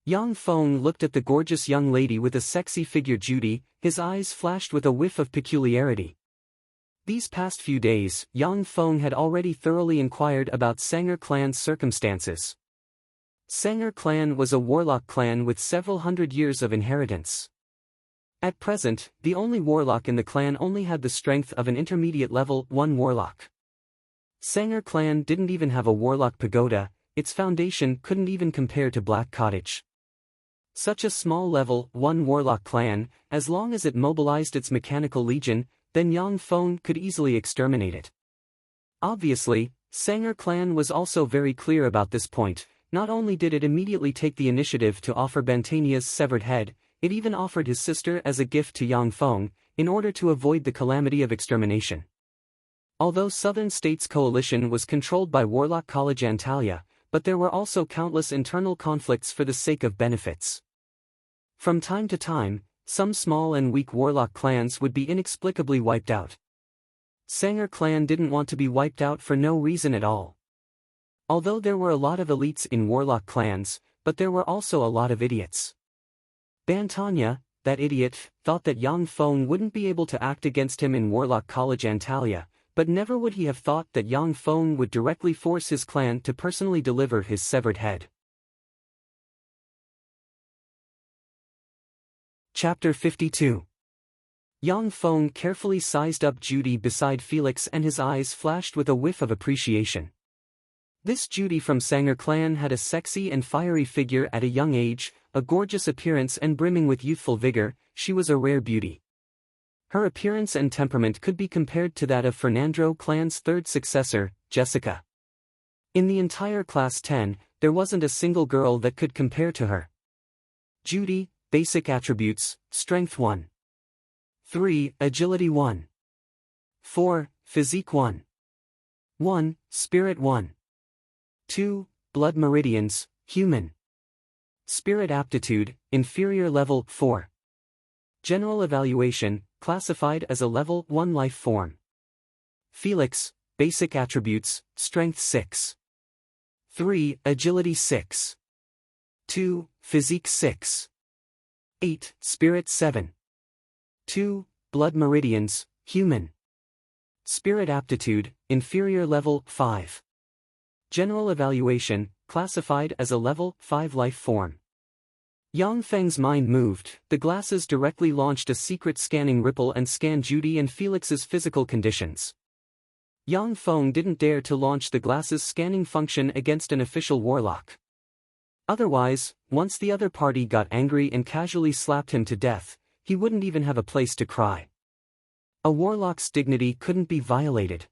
Yang Feng looked at the gorgeous young lady with a sexy figure Judy, his eyes flashed with a whiff of peculiarity. These past few days, Yang Feng had already thoroughly inquired about Sanger clan's circumstances. Sanger clan was a warlock clan with several hundred years of inheritance. At present, the only warlock in the clan only had the strength of an intermediate level 1 warlock. Sanger clan didn't even have a warlock pagoda, its foundation couldn't even compare to Black Cottage. Such a small level 1 warlock clan, as long as it mobilized its mechanical legion, then Yang Feng could easily exterminate it. Obviously, Sanger clan was also very clear about this point. Not only did it immediately take the initiative to offer Bantanya's severed head, it even offered his sister as a gift to Yang Feng, in order to avoid the calamity of extermination. Although Southern States Coalition was controlled by Warlock College Antalya, but there were also countless internal conflicts for the sake of benefits. From time to time, some small and weak warlock clans would be inexplicably wiped out. Sanger clan didn't want to be wiped out for no reason at all. Although there were a lot of elites in warlock clans, but there were also a lot of idiots. Bantanya, that idiot, thought that Yang Feng wouldn't be able to act against him in Warlock College Antalya, but never would he have thought that Yang Feng would directly force his clan to personally deliver his severed head. Chapter 52. Yang Feng carefully sized up Judy beside Felix and his eyes flashed with a whiff of appreciation. This Judy from Sanger clan had a sexy and fiery figure at a young age, a gorgeous appearance and brimming with youthful vigor, she was a rare beauty. Her appearance and temperament could be compared to that of Fernando clan's third successor, Jessica. In the entire Class 10, there wasn't a single girl that could compare to her. Judy, basic attributes, Strength 1. 3. Agility 1. 4. Physique 1. 1. Spirit 1. 2. Blood meridians, human. Spirit aptitude, inferior level 4. General evaluation, classified as a level 1 life form. Felix, basic attributes, Strength 6. 3. Agility 6. 2. Physique 6. 8. Spirit 7. 2. Blood meridians, human. Spirit aptitude, inferior level 5. General evaluation, classified as a level 5 life form. Yang Feng's mind moved, the glasses directly launched a secret scanning ripple and scanned Judy and Felix's physical conditions. Yang Feng didn't dare to launch the glasses scanning function against an official warlock. Otherwise, once the other party got angry and casually slapped him to death, he wouldn't even have a place to cry. A warlock's dignity couldn't be violated.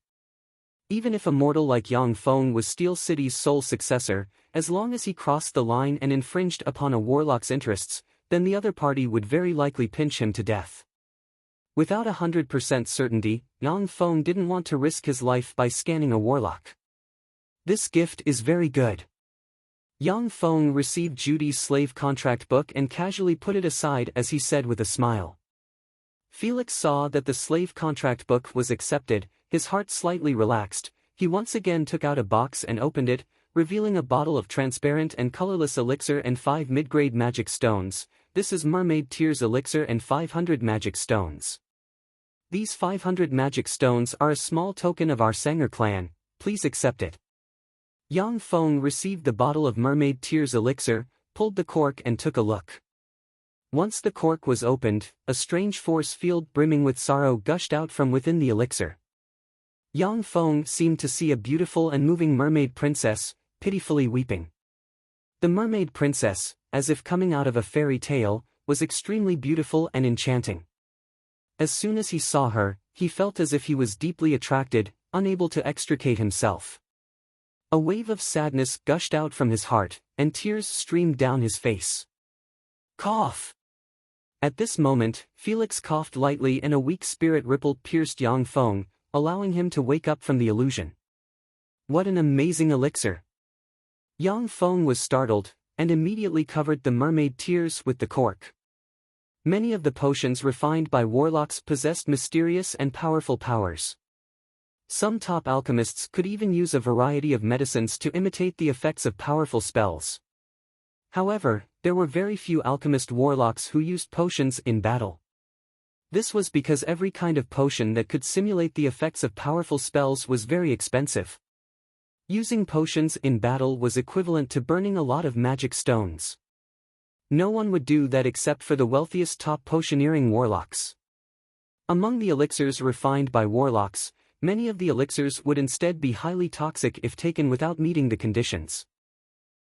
Even if a mortal like Yang Feng was Steel City's sole successor, as long as he crossed the line and infringed upon a warlock's interests, then the other party would very likely pinch him to death. Without 100% certainty, Yang Feng didn't want to risk his life by scanning a warlock. This gift is very good. Yang Feng received Judy's slave contract book and casually put it aside as he said with a smile. Felix saw that the slave contract book was accepted, his heart slightly relaxed. He once again took out a box and opened it, revealing a bottle of transparent and colorless elixir and 5 mid-grade magic stones. This is Mermaid Tears elixir and 500 magic stones. These 500 magic stones are a small token of our Sanger clan, please accept it. Yang Feng received the bottle of Mermaid Tears elixir, pulled the cork and took a look. Once the cork was opened, a strange force field brimming with sorrow gushed out from within the elixir. Yang Feng seemed to see a beautiful and moving mermaid princess, pitifully weeping. The mermaid princess, as if coming out of a fairy tale, was extremely beautiful and enchanting. As soon as he saw her, he felt as if he was deeply attracted, unable to extricate himself. A wave of sadness gushed out from his heart, and tears streamed down his face. Cough! At this moment, Felix coughed lightly and a weak spirit ripple pierced Yang Feng, allowing him to wake up from the illusion. What an amazing elixir! Yang Feng was startled, and immediately covered the mermaid tears with the cork. Many of the potions refined by warlocks possessed mysterious and powerful powers. Some top alchemists could even use a variety of medicines to imitate the effects of powerful spells. However, there were very few alchemist warlocks who used potions in battle. This was because every kind of potion that could simulate the effects of powerful spells was very expensive. Using potions in battle was equivalent to burning a lot of magic stones. No one would do that except for the wealthiest top potioneering warlocks. Among the elixirs refined by warlocks, many of the elixirs would instead be highly toxic if taken without meeting the conditions.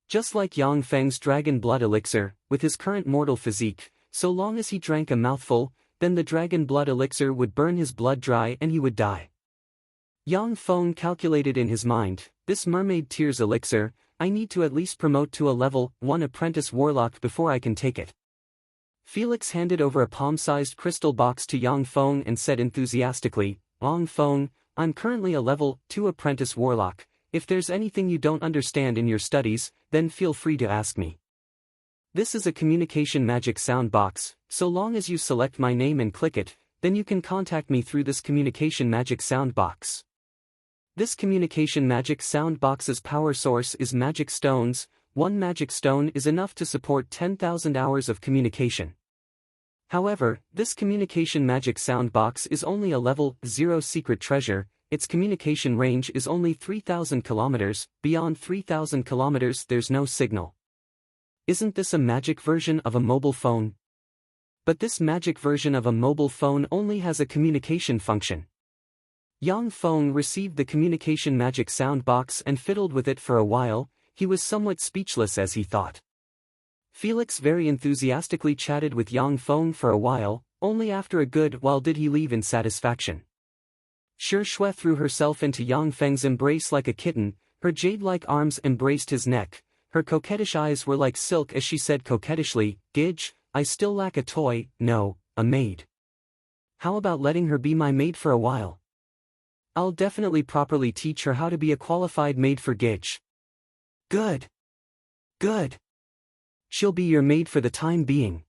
Just like Yang Feng's dragon blood elixir, with his current mortal physique, so long as he drank a mouthful, then the dragon blood elixir would burn his blood dry and he would die. Yang Feng calculated in his mind, this mermaid tears elixir, I need to at least promote to a level 1 apprentice warlock before I can take it. Felix handed over a palm-sized crystal box to Yang Feng and said enthusiastically, Yang Feng, I'm currently a level 2 apprentice warlock. If there's anything you don't understand in your studies, then feel free to ask me. This is a communication magic sound box, so long as you select my name and click it, then you can contact me through this communication magic sound box. This communication magic sound box's power source is magic stones. 1 magic stone is enough to support 10,000 hours of communication. However, this communication magic sound box is only a level 0 secret treasure. Its communication range is only 3,000 kilometers, beyond 3,000 kilometers there's no signal. Isn't this a magic version of a mobile phone? But this magic version of a mobile phone only has a communication function. Yang Feng received the communication magic sound box and fiddled with it for a while. He was somewhat speechless as he thought. Felix very enthusiastically chatted with Yang Feng for a while, only after a good while did he leave in satisfaction. Shui threw herself into Yang Feng's embrace like a kitten, her jade-like arms embraced his neck, her coquettish eyes were like silk as she said coquettishly, Gidge, I still lack a toy, no, a maid. How about letting her be my maid for a while? I'll definitely properly teach her how to be a qualified maid for Gidge. Good. Good. She'll be your maid for the time being.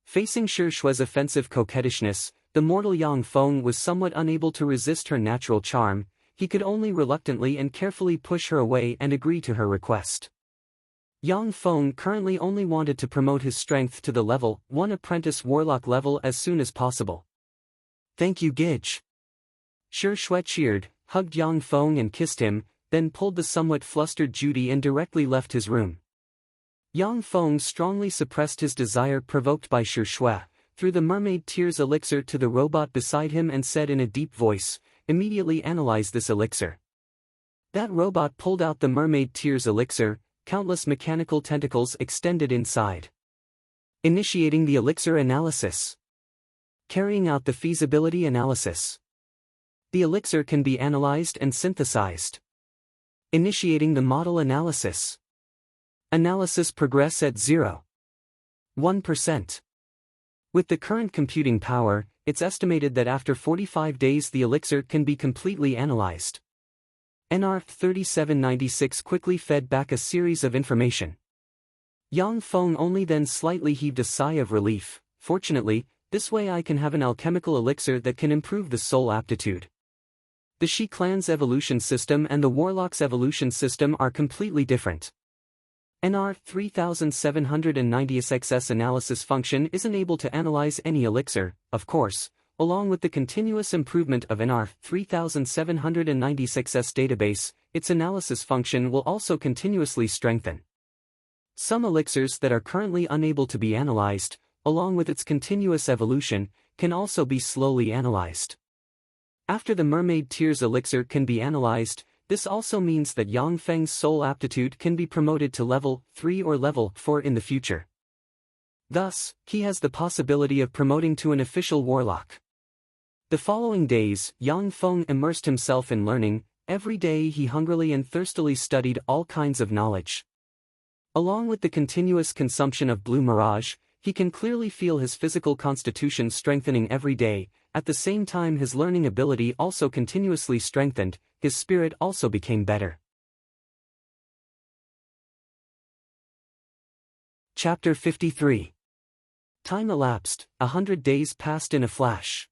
Facing Shui's offensive coquettishness, the mortal Yang Feng was somewhat unable to resist her natural charm. He could only reluctantly and carefully push her away and agree to her request. Yang Feng currently only wanted to promote his strength to the level 1 apprentice warlock level as soon as possible. Thank you Gidge. Shui cheered, hugged Yang Feng and kissed him, then pulled the somewhat flustered Judy and directly left his room. Yang Feng strongly suppressed his desire provoked by Shui, threw the mermaid tears elixir to the robot beside him and said in a deep voice, immediately analyze this elixir. That robot pulled out the mermaid tears elixir, countless mechanical tentacles extended inside. Initiating the elixir analysis. Carrying out the feasibility analysis. The elixir can be analyzed and synthesized. Initiating the model analysis. Analysis progress at 0.1%. With the current computing power, it's estimated that after 45 days the elixir can be completely analyzed. NR 3796 quickly fed back a series of information. Yang Feng only then slightly heaved a sigh of relief. Fortunately, this way I can have an alchemical elixir that can improve the soul aptitude. The Shi clan's evolution system and the Warlock's evolution system are completely different. NR 3796's analysis function isn't able to analyze any elixir, of course. Along with the continuous improvement of NR 3796's database, its analysis function will also continuously strengthen. Some elixirs that are currently unable to be analyzed, along with its continuous evolution, can also be slowly analyzed. After the Mermaid Tears elixir can be analyzed, this also means that Yang Feng's soul aptitude can be promoted to level 3 or level 4 in the future. Thus, he has the possibility of promoting to an official warlock. The following days, Yang Feng immersed himself in learning. Every day he hungrily and thirstily studied all kinds of knowledge. Along with the continuous consumption of Blue Mirage, he can clearly feel his physical constitution strengthening every day. At the same time his learning ability also continuously strengthened, his spirit also became better. Chapter 53. Time elapsed, 100 days passed in a flash.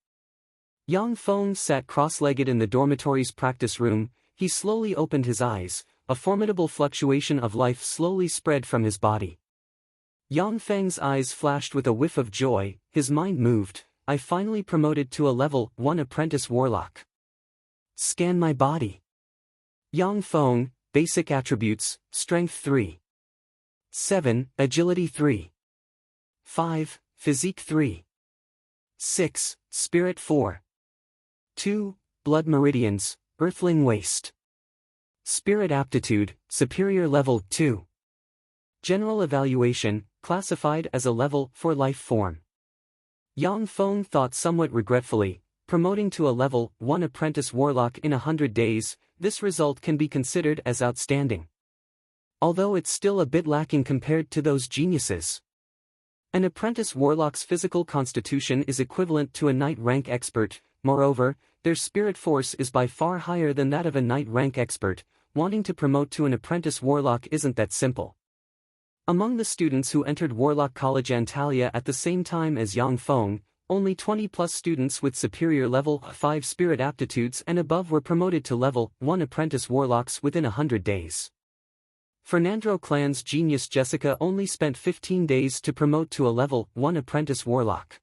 Yang Feng sat cross-legged in the dormitory's practice room. He slowly opened his eyes. A formidable fluctuation of life slowly spread from his body. Yang Feng's eyes flashed with a whiff of joy, his mind moved. I finally promoted to a level 1 apprentice warlock. Scan my body. Yang Feng, basic attributes, strength 3. 7, agility 3. 5, physique 3. 6, spirit 4. 2, blood meridians, earthling waste. Spirit aptitude, superior level 2. General evaluation, classified as a level 4 life form. Yang Feng thought somewhat regretfully, promoting to a level 1 apprentice warlock in 100 days, this result can be considered as outstanding. Although it's still a bit lacking compared to those geniuses. An apprentice warlock's physical constitution is equivalent to a knight rank expert. Moreover, their spirit force is by far higher than that of a knight rank expert. Wanting to promote to an apprentice warlock isn't that simple. Among the students who entered Warlock College Antalya at the same time as Yang Feng, only 20+ students with superior level 5 spirit aptitudes and above were promoted to level 1 apprentice warlocks within 100 days. Fernandro clan's genius Jessica only spent 15 days to promote to a level 1 apprentice warlock.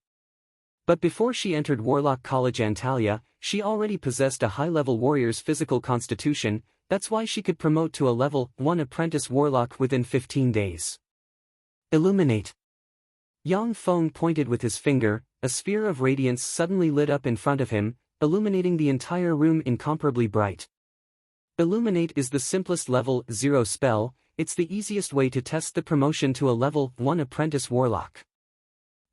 But before she entered Warlock College Antalya, she already possessed a high-level warrior's physical constitution. That's why she could promote to a level 1 apprentice warlock within 15 days. Illuminate. Yang Feng pointed with his finger. A sphere of radiance suddenly lit up in front of him, illuminating the entire room incomparably bright. Illuminate is the simplest level 0 spell. It's the easiest way to test the promotion to a level 1 apprentice warlock.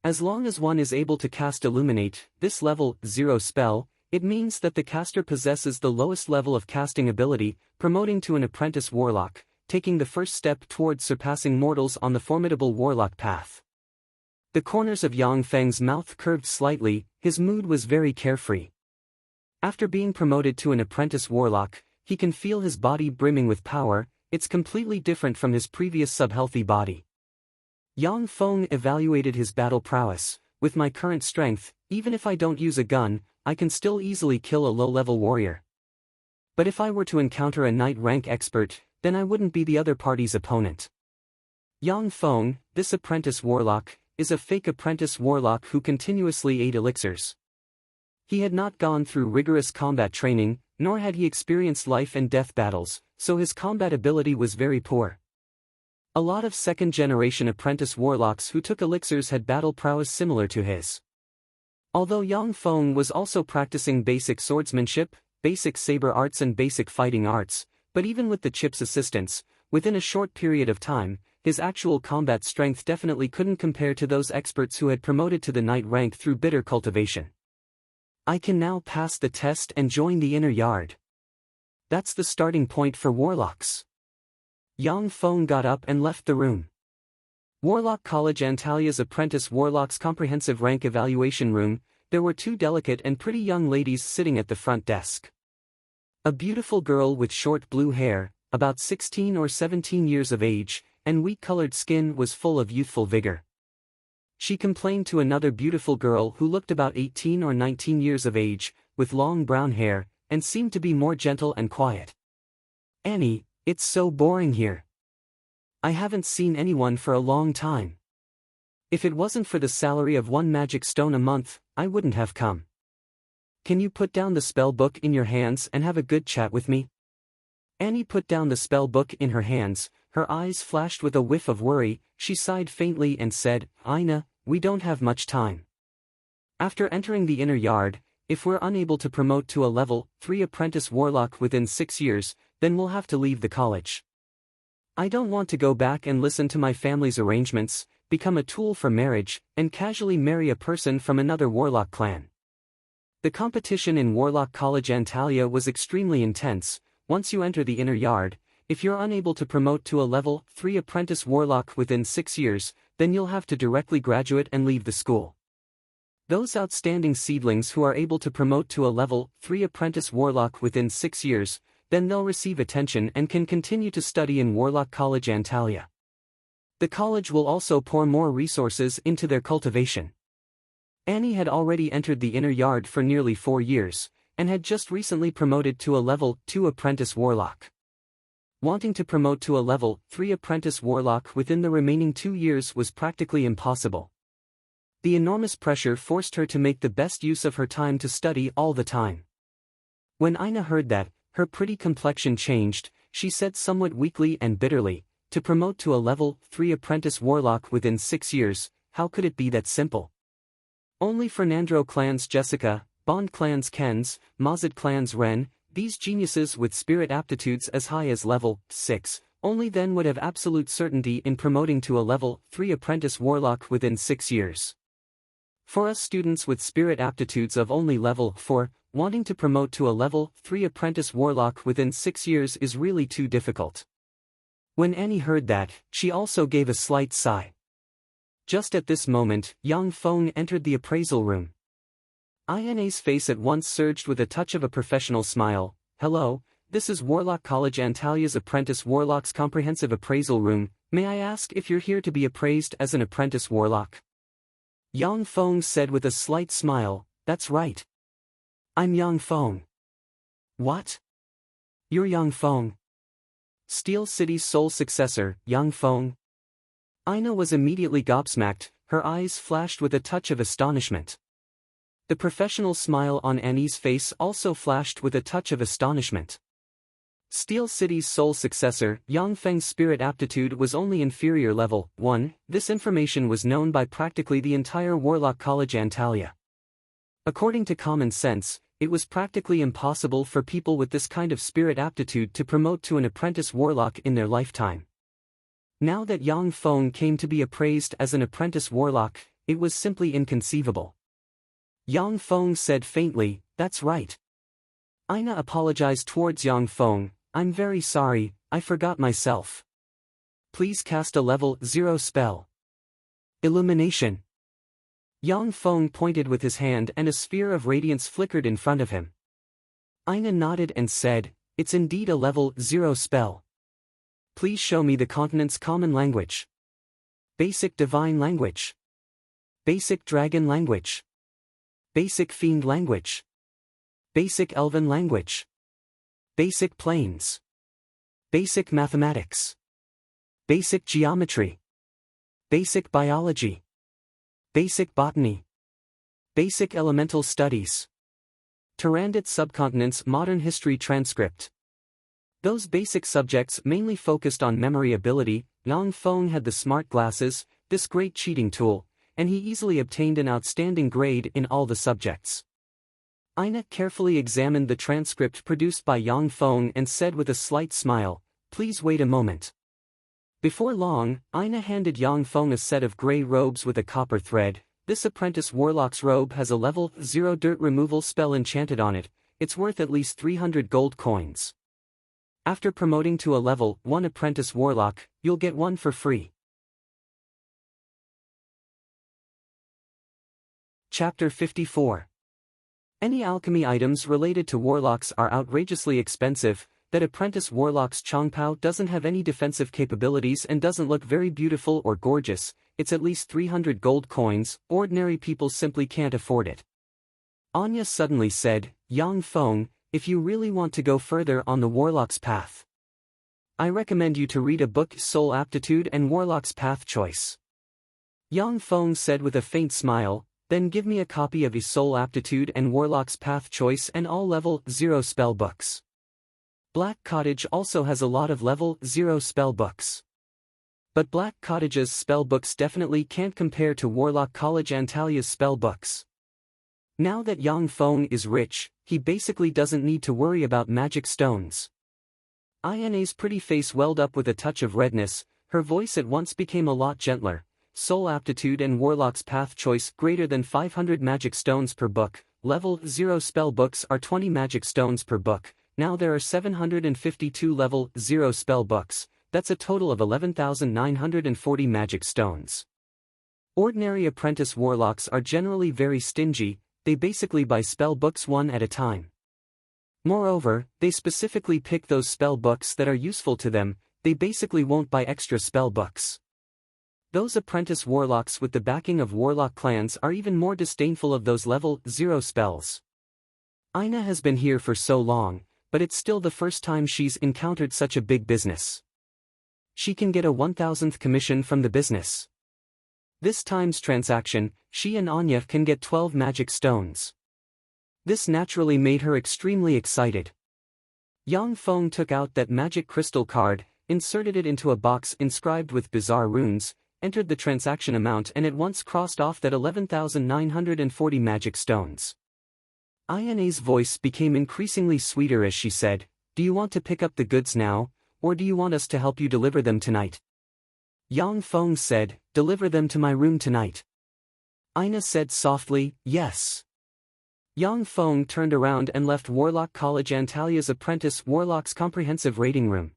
As long as one is able to cast Illuminate, this level 0 spell, it means that the caster possesses the lowest level of casting ability, promoting to an apprentice warlock, taking the first step towards surpassing mortals on the formidable warlock path. The corners of Yang Feng's mouth curved slightly, his mood was very carefree. After being promoted to an apprentice warlock, he can feel his body brimming with power. It's completely different from his previous sub-healthy body. Yang Feng evaluated his battle prowess. With my current strength, even if I don't use a gun, I can still easily kill a low-level warrior. But if I were to encounter a knight rank expert, then I wouldn't be the other party's opponent. Yang Feng, this apprentice warlock, is a fake apprentice warlock who continuously ate elixirs. He had not gone through rigorous combat training, nor had he experienced life and death battles, so his combat ability was very poor. A lot of second-generation apprentice warlocks who took elixirs had battle prowess similar to his. Although Yang Feng was also practicing basic swordsmanship, basic saber arts and basic fighting arts, but even with the chip's assistance, within a short period of time, his actual combat strength definitely couldn't compare to those experts who had promoted to the knight rank through bitter cultivation. I can now pass the test and join the inner yard. That's the starting point for warlocks. Yang Feng got up and left the room. Warlock College Antalia's Apprentice Warlock's Comprehensive Rank Evaluation Room. There were two delicate and pretty young ladies sitting at the front desk. A beautiful girl with short blue hair, about 16 or 17 years of age, and wheat-colored skin was full of youthful vigor. She complained to another beautiful girl who looked about 18 or 19 years of age, with long brown hair, and seemed to be more gentle and quiet. "Annie, it's so boring here. I haven't seen anyone for a long time. If it wasn't for the salary of 1 magic stone a month, I wouldn't have come. Can you put down the spell book in your hands and have a good chat with me?" Annie put down the spell book in her hands, her eyes flashed with a whiff of worry, she sighed faintly and said, "Ina, we don't have much time. After entering the inner yard, if we're unable to promote to a level 3 apprentice warlock within 6 years, then we'll have to leave the college. I don't want to go back and listen to my family's arrangements, become a tool for marriage, and casually marry a person from another warlock clan." The competition in Warlock College Antalya was extremely intense. Once you enter the inner yard, if you're unable to promote to a level 3 apprentice warlock within 6 years, then you'll have to directly graduate and leave the school. Those outstanding seedlings who are able to promote to a level 3 apprentice warlock within 6 years, then they'll receive attention and can continue to study in Warlock College Antalya. The college will also pour more resources into their cultivation. Annie had already entered the inner yard for nearly 4 years, and had just recently promoted to a level 2 apprentice warlock. Wanting to promote to a level 3 apprentice warlock within the remaining 2 years was practically impossible. The enormous pressure forced her to make the best use of her time to study all the time. When Ina heard that, her pretty complexion changed, she said somewhat weakly and bitterly, "To promote to a level 3 apprentice warlock within 6 years, how could it be that simple? Only Fernandro clan's Jessica, Bond clan's Ken's, Mazad clan's Ren, these geniuses with spirit aptitudes as high as level 6, only then would have absolute certainty in promoting to a level 3 apprentice warlock within 6 years. For us students with spirit aptitudes of only level 4, wanting to promote to a level 3 apprentice warlock within 6 years is really too difficult." When Annie heard that, she also gave a slight sigh. Just at this moment, Yang Feng entered the appraisal room. Ina's face at once surged with a touch of a professional smile. "Hello, this is Warlock College Antalya's Apprentice Warlock's Comprehensive Appraisal Room. May I ask if you're here to be appraised as an apprentice warlock?" Yang Feng said with a slight smile, "That's right. I'm Yang Feng." "What? You're Yang Feng? Steel City's sole successor, Yang Feng?" Ina was immediately gobsmacked, her eyes flashed with a touch of astonishment. The professional smile on Annie's face also flashed with a touch of astonishment. Steel City's sole successor, Yang Feng's spirit aptitude was only inferior level 1, this information was known by practically the entire Warlock College Antalya. According to common sense, it was practically impossible for people with this kind of spirit aptitude to promote to an apprentice warlock in their lifetime. Now that Yang Feng came to be appraised as an apprentice warlock, it was simply inconceivable. Yang Feng said faintly, "That's right." Ina apologized towards Yang Feng, "I'm very sorry, I forgot myself. Please cast a level 0 spell. Illumination." Yang Feng pointed with his hand and a sphere of radiance flickered in front of him. Ina nodded and said, "It's indeed a level 0 spell. Please show me the continent's common language. Basic divine language. Basic dragon language. Basic fiend language. Basic elven language. Basic planes. Basic mathematics. Basic geometry. Basic biology. Basic botany. Basic elemental studies. Tarandit subcontinent's modern history transcript." Those basic subjects mainly focused on memory ability. Yang Feng had the smart glasses, this great cheating tool, and he easily obtained an outstanding grade in all the subjects. Ina carefully examined the transcript produced by Yang Feng and said with a slight smile, "Please wait a moment." Before long, Aina handed Yang Feng a set of grey robes with a copper thread. This apprentice warlock's robe has a level 0 dirt removal spell enchanted on it. It's worth at least 300 gold coins. After promoting to a level 1 apprentice warlock, you'll get one for free. Chapter 54. Any alchemy items related to warlocks are outrageously expensive. That apprentice warlock's Chongpao doesn't have any defensive capabilities and doesn't look very beautiful or gorgeous. It's at least 300 gold coins. Ordinary people simply can't afford it. Anya suddenly said, Yang Feng, if you really want to go further on the warlock's path, I recommend you to read a book, Soul Aptitude and Warlock's Path Choice. Yang Feng said with a faint smile, then give me a copy of his Soul Aptitude and Warlock's Path Choice and all level 0 spell books. Black Cottage also has a lot of level 0 spell books. But Black Cottage's spell books definitely can't compare to Warlock College Antalia's spell books. Now that Yang Feng is rich, he basically doesn't need to worry about magic stones. Ina's pretty face welled up with a touch of redness, her voice at once became a lot gentler. Soul Aptitude and Warlock's Path Choice greater than 500 magic stones per book, level 0 spell books are 20 magic stones per book. Now there are 752 level 0 spell books, that's a total of 11,940 magic stones. Ordinary apprentice warlocks are generally very stingy, they basically buy spell books one at a time. Moreover, they specifically pick those spell books that are useful to them, they basically won't buy extra spell books. Those apprentice warlocks with the backing of warlock clans are even more disdainful of those level 0 spells. Ina has been here for so long, but it's still the first time she's encountered such a big business. She can get a 1,000th commission from the business. This time's transaction, she and Anya can get 12 magic stones. This naturally made her extremely excited. Yang Feng took out that magic crystal card, inserted it into a box inscribed with bizarre runes, entered the transaction amount and at once crossed off that 11,940 magic stones. Ina's voice became increasingly sweeter as she said, do you want to pick up the goods now, or do you want us to help you deliver them tonight? Yang Feng said, deliver them to my room tonight. Ina said softly, yes. Yang Feng turned around and left Warlock College Antalia's apprentice warlock's comprehensive rating room.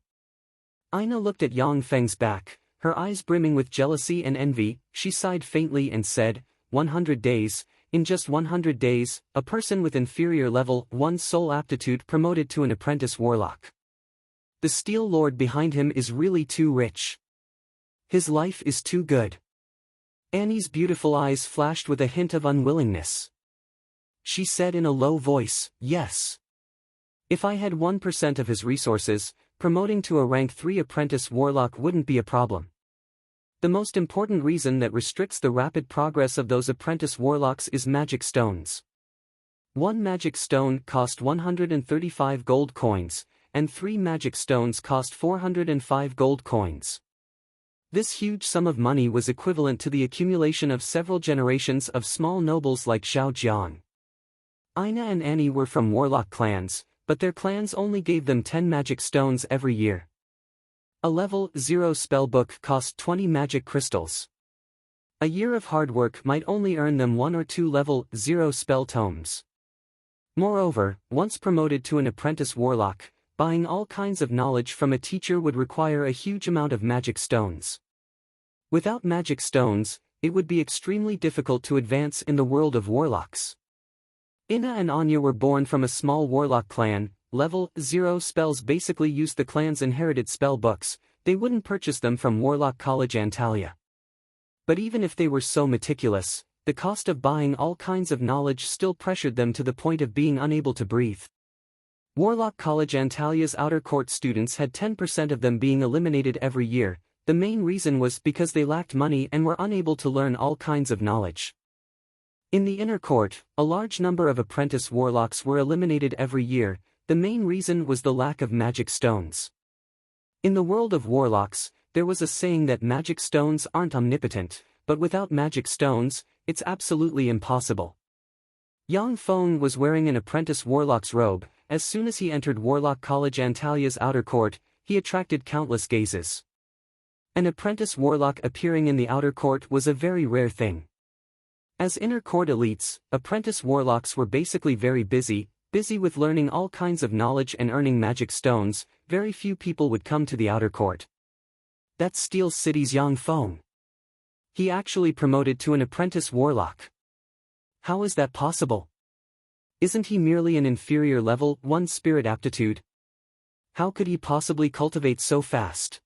Ina looked at Yang Feng's back, her eyes brimming with jealousy and envy. She sighed faintly and said, 100 days. In just 100 days, a person with inferior level 1 soul aptitude promoted to an apprentice warlock. The Steel Lord behind him is really too rich. His life is too good. Annie's beautiful eyes flashed with a hint of unwillingness. She said in a low voice, yes. If I had 1% of his resources, promoting to a rank 3 apprentice warlock wouldn't be a problem. The most important reason that restricts the rapid progress of those apprentice warlocks is magic stones. One magic stone cost 135 gold coins, and 3 magic stones cost 405 gold coins. This huge sum of money was equivalent to the accumulation of several generations of small nobles like Xiao Jian. Ina and Annie were from warlock clans, but their clans only gave them 10 magic stones every year. A level 0 spellbook cost 20 magic crystals. A year of hard work might only earn them 1 or 2 level 0 spell tomes. Moreover, once promoted to an apprentice warlock, buying all kinds of knowledge from a teacher would require a huge amount of magic stones. Without magic stones, it would be extremely difficult to advance in the world of warlocks. Ina and Anya were born from a small warlock clan. Level 0 spells basically use the clan's inherited spell books, they wouldn't purchase them from Warlock College Antalya. But even if they were so meticulous, the cost of buying all kinds of knowledge still pressured them to the point of being unable to breathe. Warlock College Antalya's outer court students had 10% of them being eliminated every year. The main reason was because they lacked money and were unable to learn all kinds of knowledge. In the inner court, a large number of apprentice warlocks were eliminated every year. The main reason was the lack of magic stones. In the world of warlocks, there was a saying that magic stones aren't omnipotent, but without magic stones, it's absolutely impossible. Yang Feng was wearing an apprentice warlock's robe. As soon as he entered Warlock College Antalya's outer court, he attracted countless gazes. An apprentice warlock appearing in the outer court was a very rare thing. As inner court elites, apprentice warlocks were basically very busy with learning all kinds of knowledge and earning magic stones. Very few people would come to the outer court. That's Steel City's Yang Feng. He actually promoted to an apprentice warlock. How is that possible? Isn't he merely an inferior level 1 spirit aptitude? How could he possibly cultivate so fast?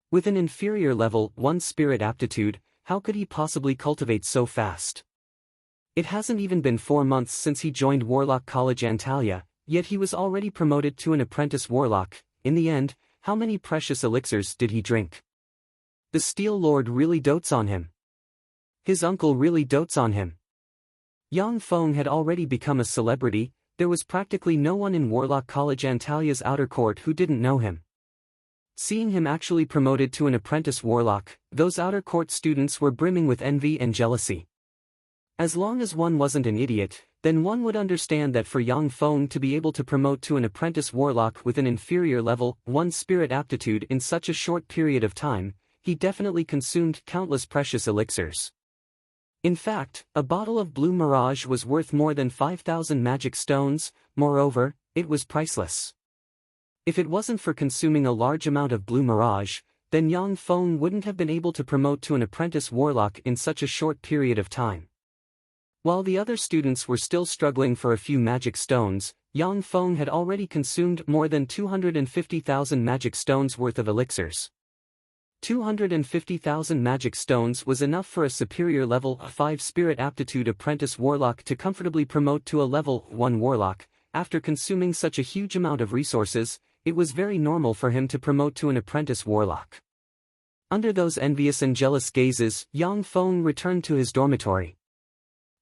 With an inferior level 1 spirit aptitude, how could he possibly cultivate so fast? It hasn't even been 4 months since he joined Warlock College Antalya, yet he was already promoted to an apprentice warlock. In the end, how many precious elixirs did he drink? The Steel Lord really dotes on him. His uncle really dotes on him. Yang Feng had already become a celebrity. There was practically no one in Warlock College Antalya's outer court who didn't know him. Seeing him actually promoted to an apprentice warlock, those outer court students were brimming with envy and jealousy. As long as one wasn't an idiot, then one would understand that for Yang Feng to be able to promote to an apprentice warlock with an inferior level 1 spirit aptitude in such a short period of time, he definitely consumed countless precious elixirs. In fact, a bottle of Blue Mirage was worth more than 5,000 magic stones. Moreover, it was priceless. If it wasn't for consuming a large amount of Blue Mirage, then Yang Feng wouldn't have been able to promote to an apprentice warlock in such a short period of time. While the other students were still struggling for a few magic stones, Yang Feng had already consumed more than 250,000 magic stones worth of elixirs. 250,000 magic stones was enough for a superior level 5 spirit aptitude apprentice warlock to comfortably promote to a level 1 warlock. After consuming such a huge amount of resources, it was very normal for him to promote to an apprentice warlock. Under those envious and jealous gazes, Yang Feng returned to his dormitory.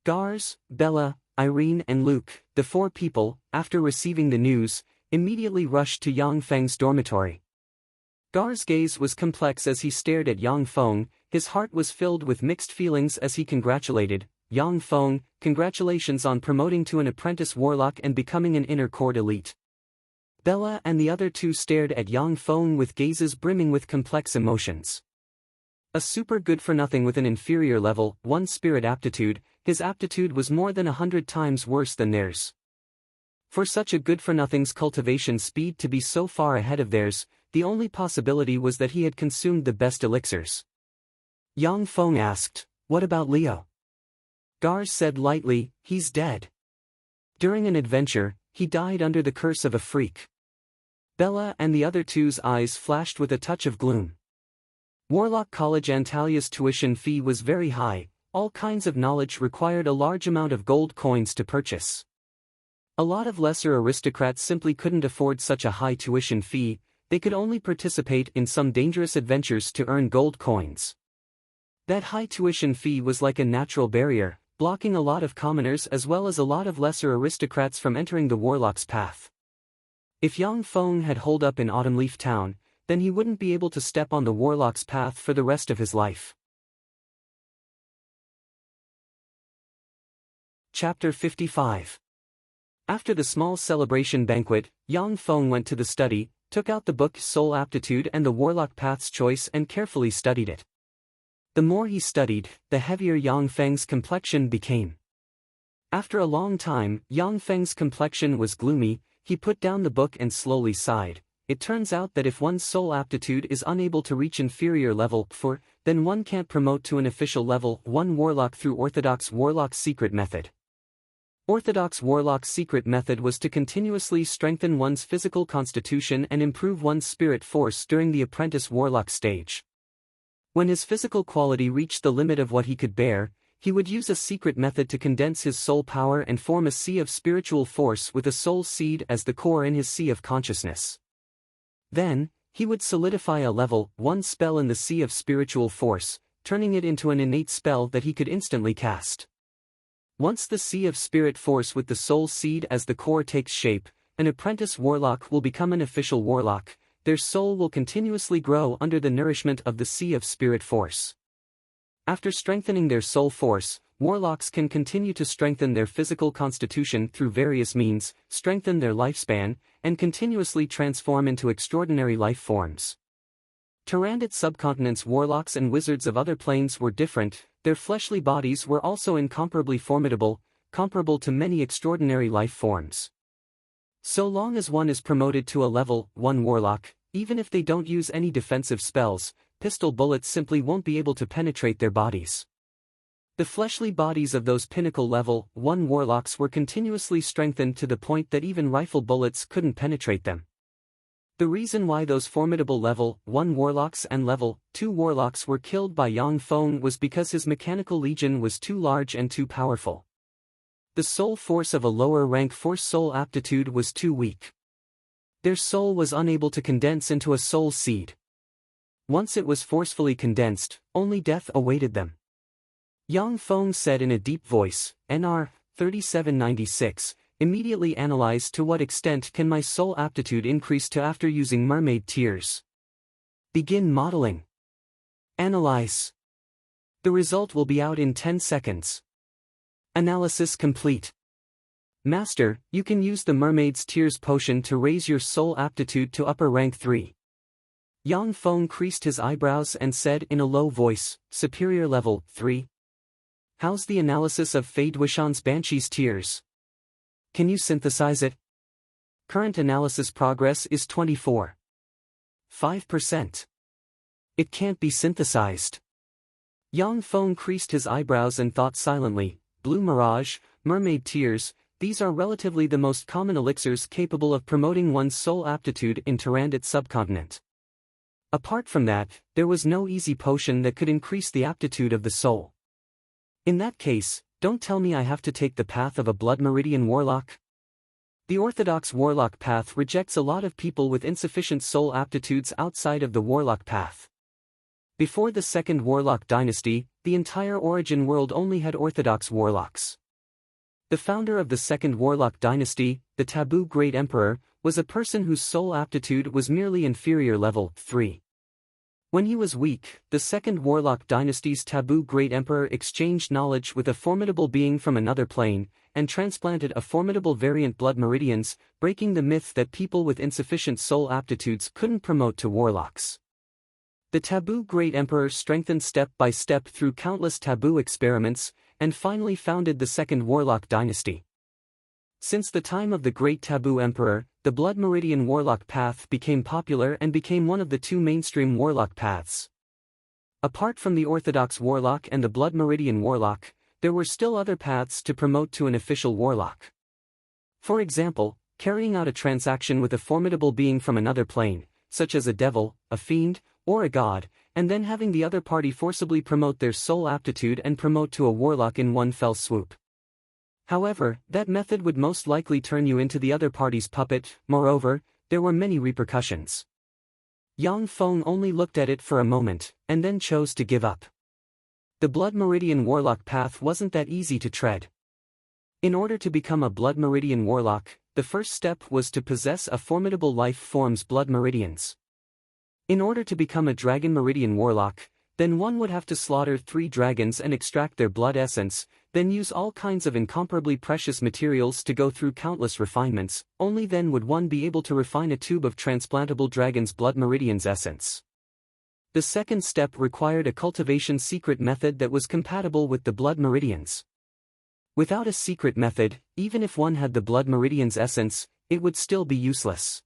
Gars, Bella, Irene and Luke, the 4 people, after receiving the news, immediately rushed to Yang Feng's dormitory. Gar's gaze was complex as he stared at Yang Feng. His heart was filled with mixed feelings as he congratulated Yang Feng. Congratulations on promoting to an apprentice warlock and becoming an inner court elite. Bella and the other 2 stared at Yang Feng with gazes brimming with complex emotions. A super good-for-nothing with an inferior level 1 spirit aptitude, his aptitude was more than 100 times worse than theirs. For such a good-for-nothing's cultivation speed to be so far ahead of theirs, the only possibility was that he had consumed the best elixirs. Yang Feng asked, "What about Leo?" Gars said lightly, "He's dead. During an adventure, he died under the curse of a freak." Bella and the other 2's eyes flashed with a touch of gloom. Warlock College Antalya's tuition fee was very high. All kinds of knowledge required a large amount of gold coins to purchase. A lot of lesser aristocrats simply couldn't afford such a high tuition fee. They could only participate in some dangerous adventures to earn gold coins. That high tuition fee was like a natural barrier, blocking a lot of commoners as well as a lot of lesser aristocrats from entering the warlock's path. If Yang Feng had holed up in Autumn Leaf Town, then he wouldn't be able to step on the warlock's path for the rest of his life. Chapter 55. After the small celebration banquet, Yang Feng went to the study, took out the book Soul Aptitude and the Warlock Path's Choice and carefully studied it. The more he studied, the heavier Yang Feng's complexion became. After a long time, Yang Feng's complexion was gloomy. He put down the book and slowly sighed. It turns out that if one's soul aptitude is unable to reach inferior level 4, then one can't promote to an official level 1 warlock through Orthodox Warlock's secret method. Orthodox Warlock's secret method was to continuously strengthen one's physical constitution and improve one's spirit force during the apprentice warlock stage. When his physical quality reached the limit of what he could bear, he would use a secret method to condense his soul power and form a sea of spiritual force with a soul seed as the core in his sea of consciousness. Then, he would solidify a level 1 spell in the sea of spiritual force, turning it into an innate spell that he could instantly cast. Once the sea of spirit force with the soul seed as the core takes shape, an apprentice warlock will become an official warlock. Their soul will continuously grow under the nourishment of the sea of spirit force. After strengthening their soul force, warlocks can continue to strengthen their physical constitution through various means, strengthen their lifespan, and continuously transform into extraordinary life forms. Tyrannid subcontinent's warlocks and wizards of other planes were different, their fleshly bodies were also incomparably formidable, comparable to many extraordinary life forms. So long as one is promoted to a level 1 warlock, even if they don't use any defensive spells, pistol bullets simply won't be able to penetrate their bodies. The fleshly bodies of those pinnacle level 1 warlocks were continuously strengthened to the point that even rifle bullets couldn't penetrate them. The reason why those formidable level 1 warlocks and level 2 warlocks were killed by Yang Feng was because his mechanical legion was too large and too powerful. The soul force of a lower rank force soul aptitude was too weak. Their soul was unable to condense into a soul seed. Once it was forcefully condensed, only death awaited them. Yang Feng said in a deep voice, NR 3796, immediately analyze to what extent can my soul aptitude increase to after using mermaid tears. Begin modeling. Analyze. The result will be out in 10 seconds. Analysis complete. Master, you can use the mermaid's tears potion to raise your soul aptitude to upper rank 3. Yang Feng creased his eyebrows and said in a low voice, superior level 3. How's the analysis of Fei Duishan's Banshee's tears? Can you synthesize it? Current analysis progress is 24.5%. It can't be synthesized. Yang Feng creased his eyebrows and thought silently, Blue Mirage, Mermaid Tears, these are relatively the most common elixirs capable of promoting one's soul aptitude in Tyrannid subcontinent. Apart from that, there was no easy potion that could increase the aptitude of the soul. In that case, don't tell me I have to take the path of a Blood Meridian warlock. The orthodox warlock path rejects a lot of people with insufficient soul aptitudes outside of the warlock path. Before the Second Warlock Dynasty, the entire origin world only had orthodox warlocks. The founder of the Second Warlock Dynasty, the Taboo Great Emperor, was a person whose soul aptitude was merely inferior level 3. When he was weak, the Second Warlock Dynasty's Taboo Great Emperor exchanged knowledge with a formidable being from another plane, and transplanted a formidable variant Blood Meridians, breaking the myth that people with insufficient soul aptitudes couldn't promote to warlocks. The Taboo Great Emperor strengthened step by step through countless taboo experiments, and finally founded the Second Warlock Dynasty. Since the time of the Great Taboo Emperor, the Blood Meridian Warlock path became popular and became one of the two mainstream warlock paths. Apart from the Orthodox Warlock and the Blood Meridian Warlock, there were still other paths to promote to an official warlock. For example, carrying out a transaction with a formidable being from another plane, such as a devil, a fiend, or a god, and then having the other party forcibly promote their soul aptitude and promote to a warlock in one fell swoop. However, that method would most likely turn you into the other party's puppet. Moreover, there were many repercussions. Yang Feng only looked at it for a moment, and then chose to give up. The Blood Meridian Warlock path wasn't that easy to tread. In order to become a Blood Meridian Warlock, the first step was to possess a formidable life form's Blood Meridians. In order to become a Dragon Meridian Warlock, then one would have to slaughter 3 dragons and extract their blood essence, then use all kinds of incomparably precious materials to go through countless refinements. Only then would one be able to refine a tube of transplantable dragon's blood meridian's essence. The second step required a cultivation secret method that was compatible with the blood meridians. Without a secret method, even if one had the blood meridian's essence, it would still be useless.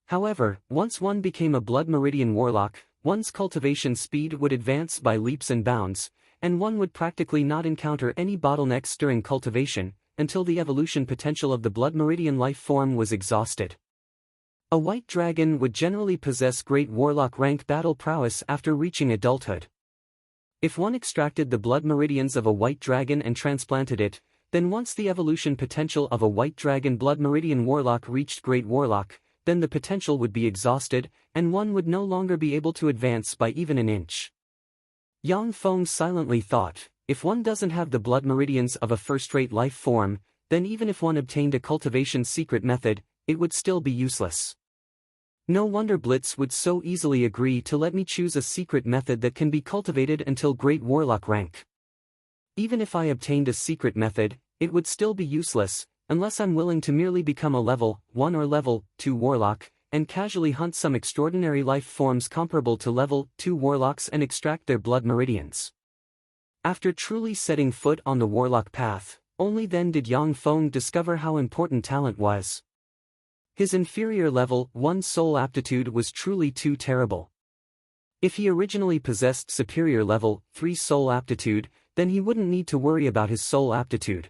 However, once one became a Blood Meridian Warlock, one's cultivation speed would advance by leaps and bounds, and one would practically not encounter any bottlenecks during cultivation, until the evolution potential of the Blood Meridian life form was exhausted. A white dragon would generally possess great warlock rank battle prowess after reaching adulthood. If one extracted the blood meridians of a white dragon and transplanted it, then once the evolution potential of a white dragon Blood Meridian Warlock reached great warlock, then the potential would be exhausted, and one would no longer be able to advance by even an inch. Yang Feng silently thought, if one doesn't have the blood meridians of a first-rate life form, then even if one obtained a cultivation secret method, it would still be useless. No wonder Blitz would so easily agree to let me choose a secret method that can be cultivated until great warlock rank. Even if I obtained a secret method, it would still be useless, unless I'm willing to merely become a level 1 or level 2 warlock, and casually hunt some extraordinary life forms comparable to level 2 warlocks and extract their blood meridians. After truly setting foot on the warlock path, only then did Yang Feng discover how important talent was. His inferior level 1 soul aptitude was truly too terrible. If he originally possessed superior level 3 soul aptitude, then he wouldn't need to worry about his soul aptitude.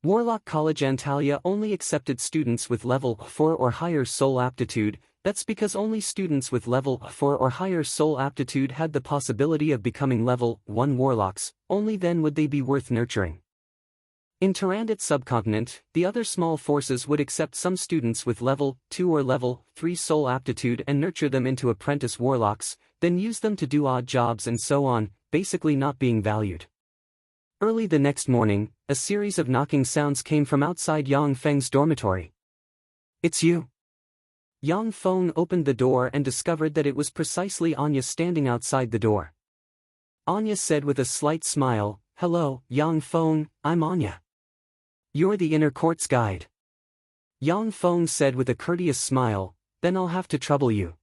Warlock College Antalya only accepted students with level 4 or higher soul aptitude. That's because only students with level 4 or higher soul aptitude had the possibility of becoming level 1 warlocks, only then would they be worth nurturing. In Tyrannid subcontinent, the other small forces would accept some students with level 2 or level 3 soul aptitude and nurture them into apprentice warlocks, then use them to do odd jobs and so on, basically not being valued. Early the next morning, a series of knocking sounds came from outside Yang Feng's dormitory. "It's you." Yang Feng opened the door and discovered that it was precisely Anya standing outside the door. Anya said with a slight smile, "Hello, Yang Feng, I'm Anya. You're the inner court's guide." Yang Feng said with a courteous smile, "Then I'll have to trouble you."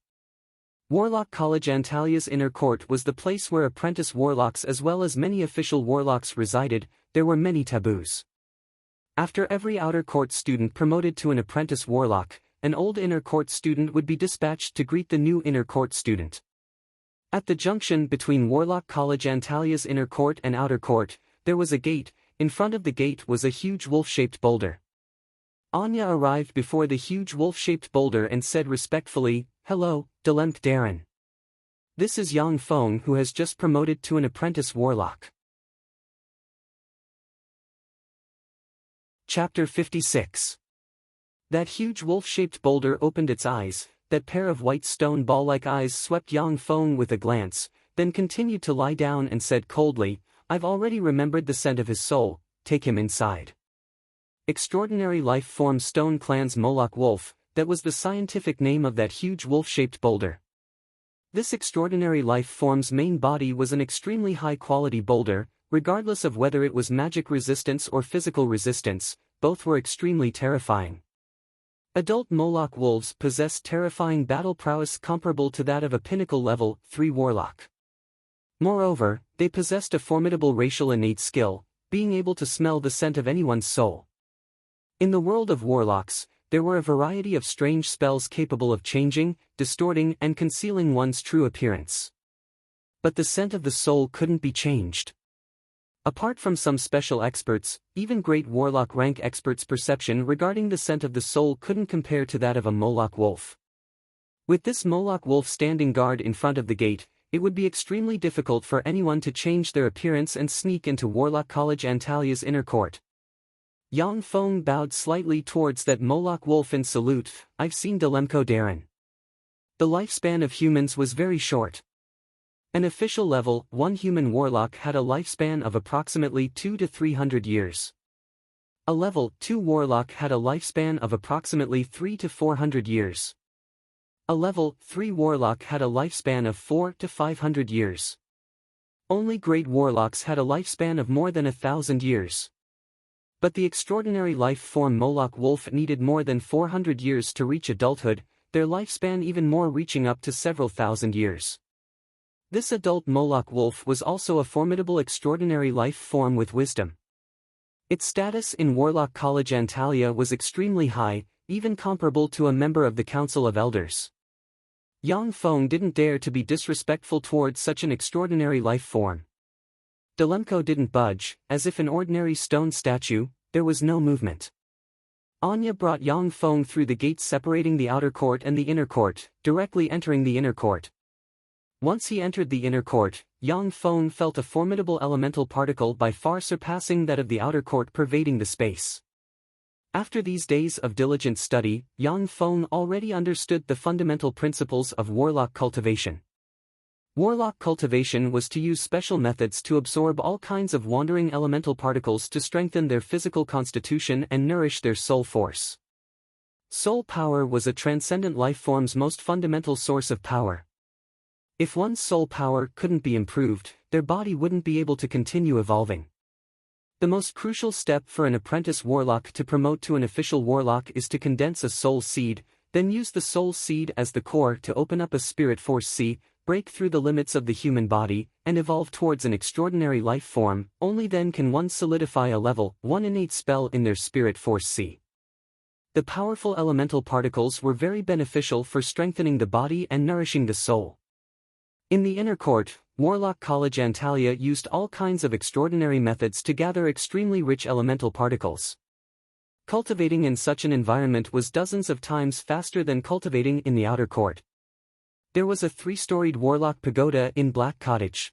Warlock College Antalya's inner court was the place where apprentice warlocks as well as many official warlocks resided. There were many taboos. After every outer court student promoted to an apprentice warlock, an old inner court student would be dispatched to greet the new inner court student. At the junction between Warlock College Antalya's inner court and outer court, there was a gate. In front of the gate was a huge wolf-shaped boulder. Anya arrived before the huge wolf-shaped boulder and said respectfully, "Hello, Dalemk Darren. This is Yang Feng who has just promoted to an apprentice warlock." Chapter 56. That huge wolf-shaped boulder opened its eyes. That pair of white stone ball-like eyes swept Yang Feng with a glance, then continued to lie down and said coldly, "I've already remembered the scent of his soul, take him inside." Extraordinary life form Stone Clan's Moloch Wolf, that was the scientific name of that huge wolf-shaped boulder. This extraordinary life form's main body was an extremely high-quality boulder, regardless of whether it was magic resistance or physical resistance, both were extremely terrifying. Adult Moloch wolves possessed terrifying battle prowess comparable to that of a pinnacle level 3 warlock. Moreover, they possessed a formidable racial innate skill, being able to smell the scent of anyone's soul. In the world of warlocks, there were a variety of strange spells capable of changing, distorting and concealing one's true appearance. But the scent of the soul couldn't be changed. Apart from some special experts, even great warlock rank experts' perception regarding the scent of the soul couldn't compare to that of a Moloch wolf. With this Moloch wolf standing guard in front of the gate, it would be extremely difficult for anyone to change their appearance and sneak into Warlock College Antalya's inner court. Yang Feng bowed slightly towards that Moloch wolf in salute. "I've seen Dalemko Darren. The lifespan of humans was very short. An official level 1 human warlock had a lifespan of approximately 200 to 300 years. A level 2 warlock had a lifespan of approximately 300 to 400 years. A level 3 warlock had a lifespan of 400 to 500 years. Only great warlocks had a lifespan of more than 1,000 years. But the extraordinary life form Moloch wolf needed more than 400 years to reach adulthood, their lifespan even more reaching up to several thousand years. This adult Moloch wolf was also a formidable extraordinary life form with wisdom. Its status in Warlock College Antalya was extremely high, even comparable to a member of the Council of Elders. Yang Feng didn't dare to be disrespectful towards such an extraordinary life form. Dalemko didn't budge, as if an ordinary stone statue, there was no movement. Anya brought Yang Feng through the gates separating the outer court and the inner court, directly entering the inner court. Once he entered the inner court, Yang Feng felt a formidable elemental particle by far surpassing that of the outer court pervading the space. After these days of diligent study, Yang Feng already understood the fundamental principles of warlock cultivation. Warlock cultivation was to use special methods to absorb all kinds of wandering elemental particles to strengthen their physical constitution and nourish their soul force. Soul power was a transcendent life form's most fundamental source of power. If one's soul power couldn't be improved, their body wouldn't be able to continue evolving. The most crucial step for an apprentice warlock to promote to an official warlock is to condense a soul seed, Then use the soul seed as the core to open up a spirit force C, break through the limits of the human body, and evolve towards an extraordinary life form. Only then can one solidify a level 1 innate spell in their spirit force C. The powerful elemental particles were very beneficial for strengthening the body and nourishing the soul. In the inner court, Warlock College Antalya used all kinds of extraordinary methods to gather extremely rich elemental particles. Cultivating in such an environment was dozens of times faster than cultivating in the outer court. There was a 3-storied Warlock Pagoda in Black Cottage.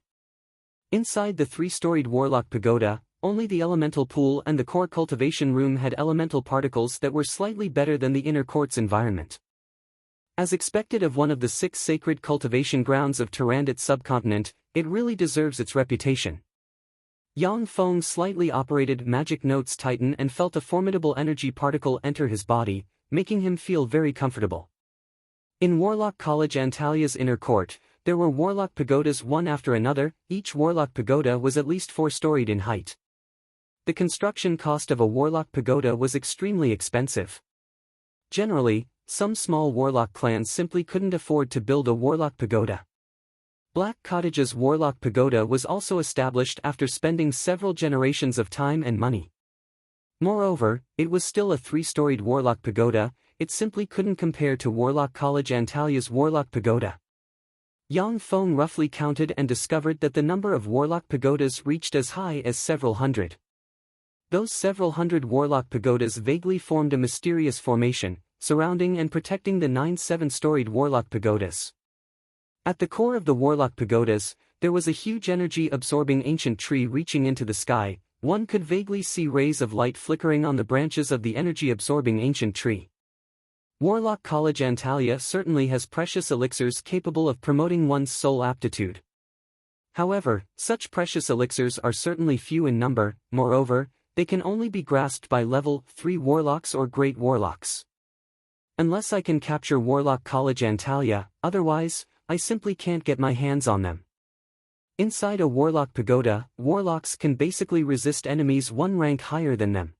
Inside the 3-storied Warlock Pagoda, only the elemental pool and the core cultivation room had elemental particles that were slightly better than the inner court's environment. As expected of one of the 6 sacred cultivation grounds of Tarandit subcontinent, it really deserves its reputation. Yang Feng slightly operated magic notes tighten and felt a formidable energy particle enter his body, making him feel very comfortable. In Warlock College Antalya's inner court, there were Warlock Pagodas one after another. Each Warlock Pagoda was at least 4-storied in height. The construction cost of a Warlock Pagoda was extremely expensive. Generally, some small Warlock clans simply couldn't afford to build a Warlock Pagoda. Black Cottage's Warlock Pagoda was also established after spending several generations of time and money. Moreover, it was still a 3-storied Warlock Pagoda. It simply couldn't compare to Warlock College Antalya's Warlock Pagoda. Yang Feng roughly counted and discovered that the number of Warlock Pagodas reached as high as several hundred. Those several hundred Warlock Pagodas vaguely formed a mysterious formation, surrounding and protecting the 9 7-storied Warlock Pagodas. At the core of the Warlock Pagodas, there was a huge energy-absorbing ancient tree reaching into the sky. One could vaguely see rays of light flickering on the branches of the energy-absorbing ancient tree. Warlock College Antalya certainly has precious elixirs capable of promoting one's soul aptitude. However, such precious elixirs are certainly few in number. Moreover, they can only be grasped by level 3 Warlocks or Great Warlocks. Unless I can capture Warlock College Antalya, otherwise, I simply can't get my hands on them. Inside a Warlock Pagoda, Warlocks can basically resist enemies 1 rank higher than them.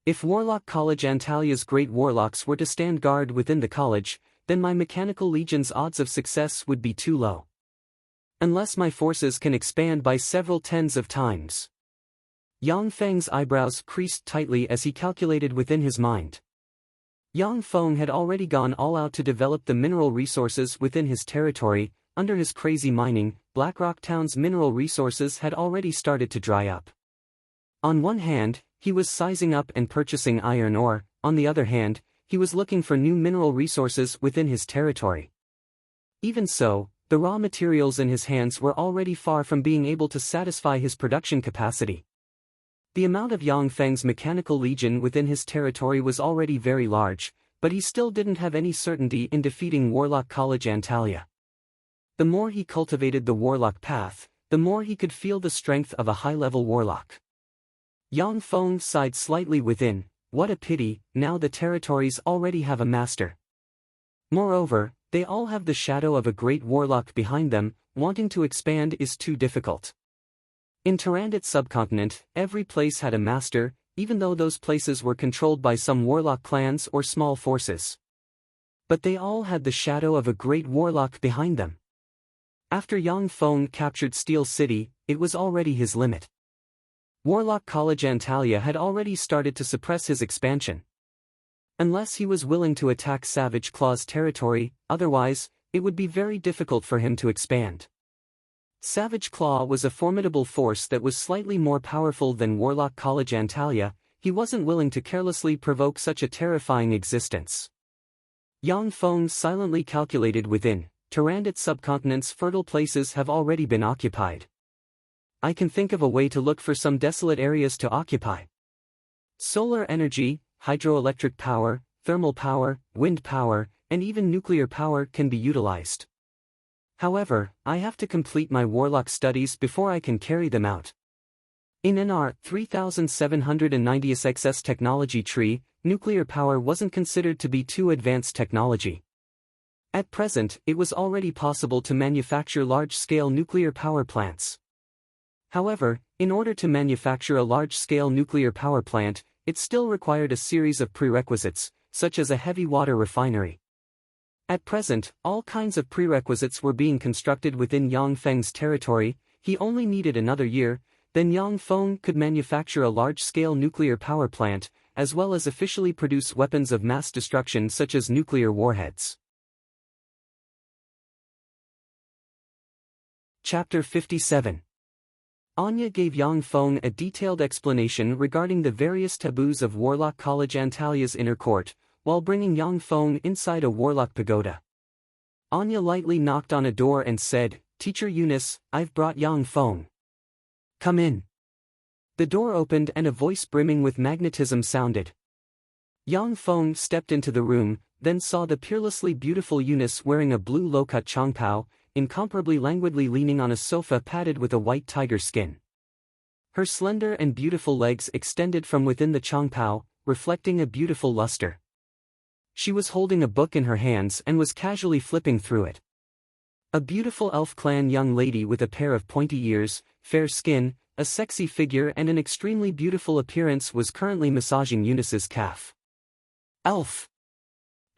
If Warlock College Antalya's Great Warlocks were to stand guard within the college, then my Mechanical Legion's odds of success would be too low. Unless my forces can expand by several tens of times. Yang Feng's eyebrows creased tightly as he calculated within his mind. Yang Feng had already gone all out to develop the mineral resources within his territory. Under his crazy mining, Blackrock Town's mineral resources had already started to dry up. On one hand, he was sizing up and purchasing iron ore. On the other hand, he was looking for new mineral resources within his territory. Even so, the raw materials in his hands were already far from being able to satisfy his production capacity. The amount of Yang Feng's Mechanical Legion within his territory was already very large, but he still didn't have any certainty in defeating Warlock College Antalya. The more he cultivated the Warlock path, the more he could feel the strength of a high-level Warlock. Yang Feng sighed slightly within. What a pity, now the territories already have a master. Moreover, they all have the shadow of a great Warlock behind them. Wanting to expand is too difficult. In Tarandit subcontinent, every place had a master, even though those places were controlled by some Warlock clans or small forces. But they all had the shadow of a great Warlock behind them. After Yang Feng captured Steel City, it was already his limit. Warlock College Antalya had already started to suppress his expansion. Unless he was willing to attack Savage Claw's territory, otherwise, it would be very difficult for him to expand. Savage Claw was a formidable force that was slightly more powerful than Warlock College Antalya. He wasn't willing to carelessly provoke such a terrifying existence. Yang Feng silently calculated within. Tarandit subcontinent's fertile places have already been occupied. I can think of a way to look for some desolate areas to occupy. Solar energy, hydroelectric power, thermal power, wind power, and even nuclear power can be utilized. However, I have to complete my Warlock studies before I can carry them out. In NR 3790SXS technology tree, nuclear power wasn't considered to be too advanced technology. At present, it was already possible to manufacture large-scale nuclear power plants. However, in order to manufacture a large-scale nuclear power plant, it still required a series of prerequisites. such as a heavy water refinery. At present, all kinds of prerequisites were being constructed within Yang Feng's territory. He only needed another year, then Yang Feng could manufacture a large-scale nuclear power plant, as well as officially produce weapons of mass destruction such as nuclear warheads. Chapter 57. Anya gave Yang Feng a detailed explanation regarding the various taboos of Warlock College Antalia's inner court, while bringing Yang Feng inside a Warlock pagoda. Anya lightly knocked on a door and said, "Teacher Eunice, I've brought Yang Feng. Come in." The door opened and a voice brimming with magnetism sounded. Yang Feng stepped into the room, then saw the peerlessly beautiful Eunice wearing a blue low-cut changpao, incomparably languidly leaning on a sofa padded with a white tiger skin. Her slender and beautiful legs extended from within the changpao, reflecting a beautiful luster. She was holding a book in her hands and was casually flipping through it. A beautiful elf-clan young lady with a pair of pointy ears, fair skin, a sexy figure and an extremely beautiful appearance was currently massaging Eunice's calf. Elf!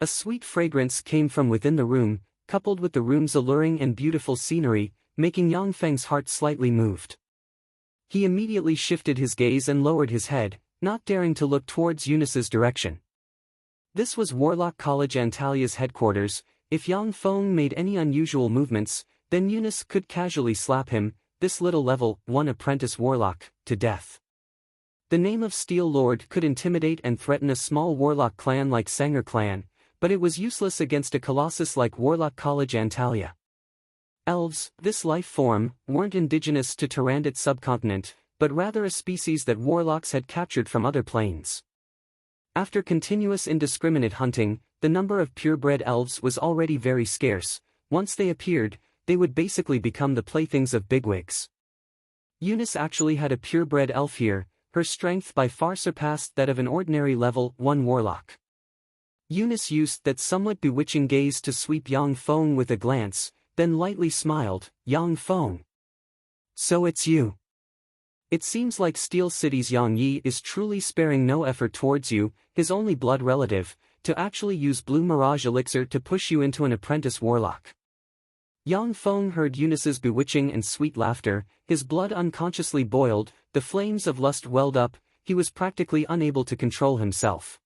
A sweet fragrance came from within the room, coupled with the room's alluring and beautiful scenery, making Yang Feng's heart slightly moved. He immediately shifted his gaze and lowered his head, not daring to look towards Eunice's direction. This was Warlock College Antalia's headquarters. If Yang Feng made any unusual movements, then Eunice could casually slap him, this little level 1 apprentice warlock, to death. The name of Steel Lord could intimidate and threaten a small warlock clan like Sanger clan, but it was useless against a colossus like Warlock College Antalya. Elves, this life form, weren't indigenous to Tyrannid subcontinent, but rather a species that warlocks had captured from other planes. After continuous indiscriminate hunting, the number of purebred elves was already very scarce. Once they appeared, they would basically become the playthings of bigwigs. Eunice actually had a purebred elf here. Her strength by far surpassed that of an ordinary level 1 warlock. Eunice used that somewhat bewitching gaze to sweep Yang Feng with a glance, then lightly smiled. "Yang Feng. So it's you. It seems like Steel City's Yang Yi is truly sparing no effort towards you, his only blood relative, to actually use Blue Mirage Elixir to push you into an apprentice warlock." Yang Feng heard Eunice's bewitching and sweet laughter, his blood unconsciously boiled, the flames of lust welled up, he was practically unable to control himself.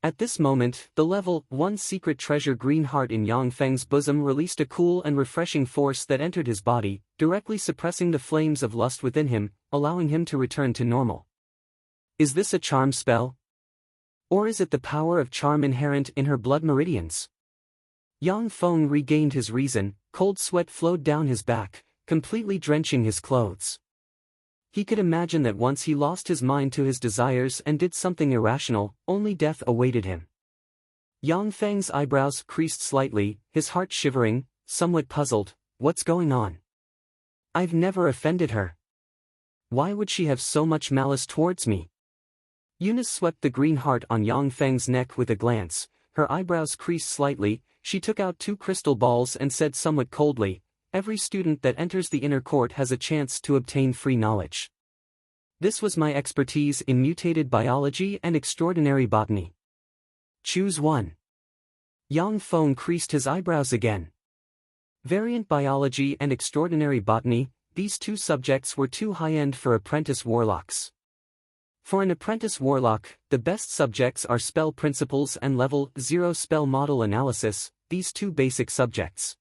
At this moment, the level 1 secret treasure green heart in Yang Feng's bosom released a cool and refreshing force that entered his body, directly suppressing the flames of lust within him, allowing him to return to normal. Is this a charm spell? Or is it the power of charm inherent in her blood meridians? Yang Feng regained his reason, cold sweat flowed down his back, completely drenching his clothes. He could imagine that once he lost his mind to his desires and did something irrational, only death awaited him. Yang Feng's eyebrows creased slightly, his heart shivering, somewhat puzzled. What's going on? I've never offended her. Why would she have so much malice towards me? Eunice swept the green heart on Yang Feng's neck with a glance, her eyebrows creased slightly, she took out 2 crystal balls and said somewhat coldly, "Every student that enters the inner court has a chance to obtain free knowledge. This was my expertise in mutated biology and extraordinary botany. Choose one." Yang Feng creased his eyebrows again. Variant biology and extraordinary botany, these 2 subjects were too high-end for apprentice warlocks. For an apprentice warlock, the best subjects are spell principles and level 0 spell model analysis, these 2 basic subjects.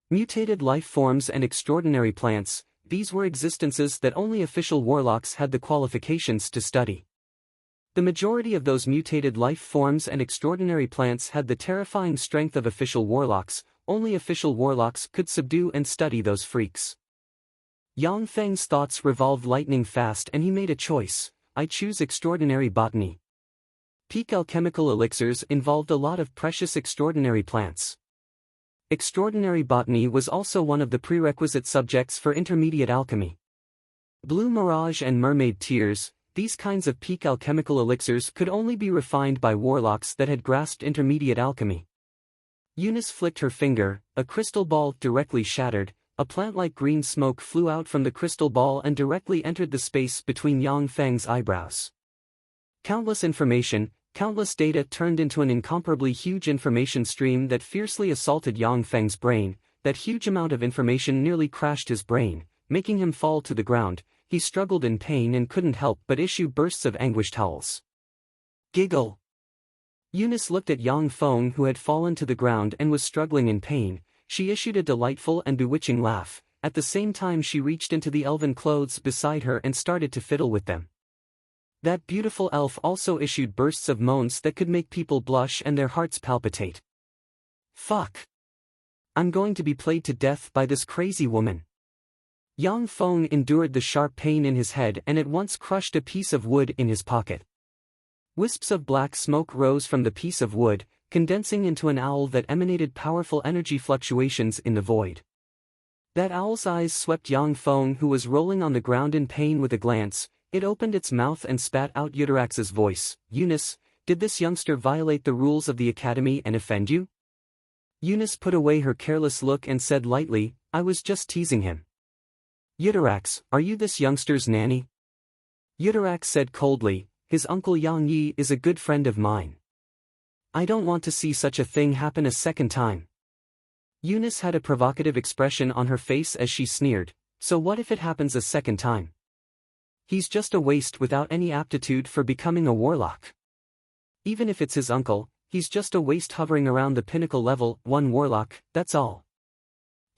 Mutated life forms and extraordinary plants, these were existences that only official warlocks had the qualifications to study. The majority of those mutated life forms and extraordinary plants had the terrifying strength of official warlocks, only official warlocks could subdue and study those freaks. Yang Feng's thoughts revolved lightning fast and he made a choice. I choose extraordinary botany. Peak alchemical elixirs involved a lot of precious extraordinary plants. Extraordinary botany was also one of the prerequisite subjects for intermediate alchemy. Blue Mirage and Mermaid Tears, these kinds of peak alchemical elixirs could only be refined by warlocks that had grasped intermediate alchemy. Eunice flicked her finger, a crystal ball directly shattered, a plant-like green smoke flew out from the crystal ball and directly entered the space between Yang Feng's eyebrows. Countless information, Countless data turned into an incomparably huge information stream that fiercely assaulted Yang Feng's brain. That huge amount of information nearly crashed his brain, making him fall to the ground. He struggled in pain and couldn't help but issue bursts of anguished howls. Giggle. Eunice looked at Yang Feng, who had fallen to the ground and was struggling in pain. She issued a delightful and bewitching laugh. At the same time she reached into the elven clothes beside her and started to fiddle with them. That beautiful elf also issued bursts of moans that could make people blush and their hearts palpitate. Fuck. I'm going to be played to death by this crazy woman. Yang Feng endured the sharp pain in his head and at once crushed a piece of wood in his pocket. Wisps of black smoke rose from the piece of wood, condensing into an owl that emanated powerful energy fluctuations in the void. That owl's eyes swept Yang Feng, who was rolling on the ground in pain, with a glance. It opened its mouth and spat out Eutarax's voice. Eunice, did this youngster violate the rules of the academy and offend you? Eunice put away her careless look and said lightly, I was just teasing him. Eutarax, are you this youngster's nanny? Eutarax said coldly, his uncle Yang Yi is a good friend of mine. I don't want to see such a thing happen a second time. Eunice had a provocative expression on her face as she sneered, so what if it happens a second time? He's just a waste without any aptitude for becoming a warlock. Even if it's his uncle, he's just a waste hovering around the pinnacle level, one warlock, that's all.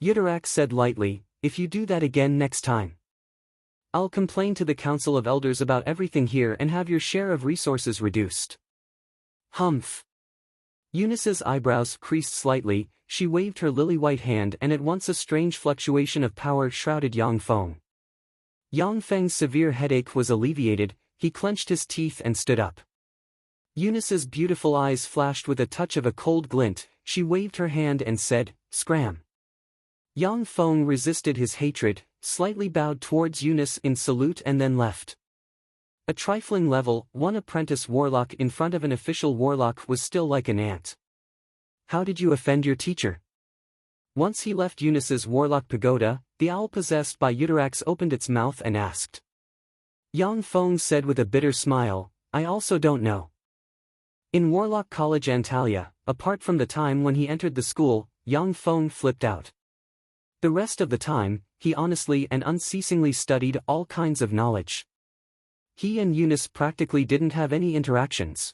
Eutarax said lightly, if you do that again next time, I'll complain to the Council of Elders about everything here and have your share of resources reduced. Humph. Eunice's eyebrows creased slightly. She waved her lily-white hand and at once a strange fluctuation of power shrouded Yang Feng. Yang Feng's severe headache was alleviated. He clenched his teeth and stood up. Eunice's beautiful eyes flashed with a touch of a cold glint. She waved her hand and said, Scram. Yang Feng resisted his hatred, slightly bowed towards Eunice in salute and then left. A trifling level, one apprentice warlock in front of an official warlock was still like an ant. How did you offend your teacher? Once he left Eunice's warlock pagoda, the owl possessed by Eutarax opened its mouth and asked. Yang Feng said with a bitter smile, I also don't know. In Warlock College Antalya, apart from the time when he entered the school, Yang Feng flipped out. The rest of the time, he honestly and unceasingly studied all kinds of knowledge. He and Eunice practically didn't have any interactions.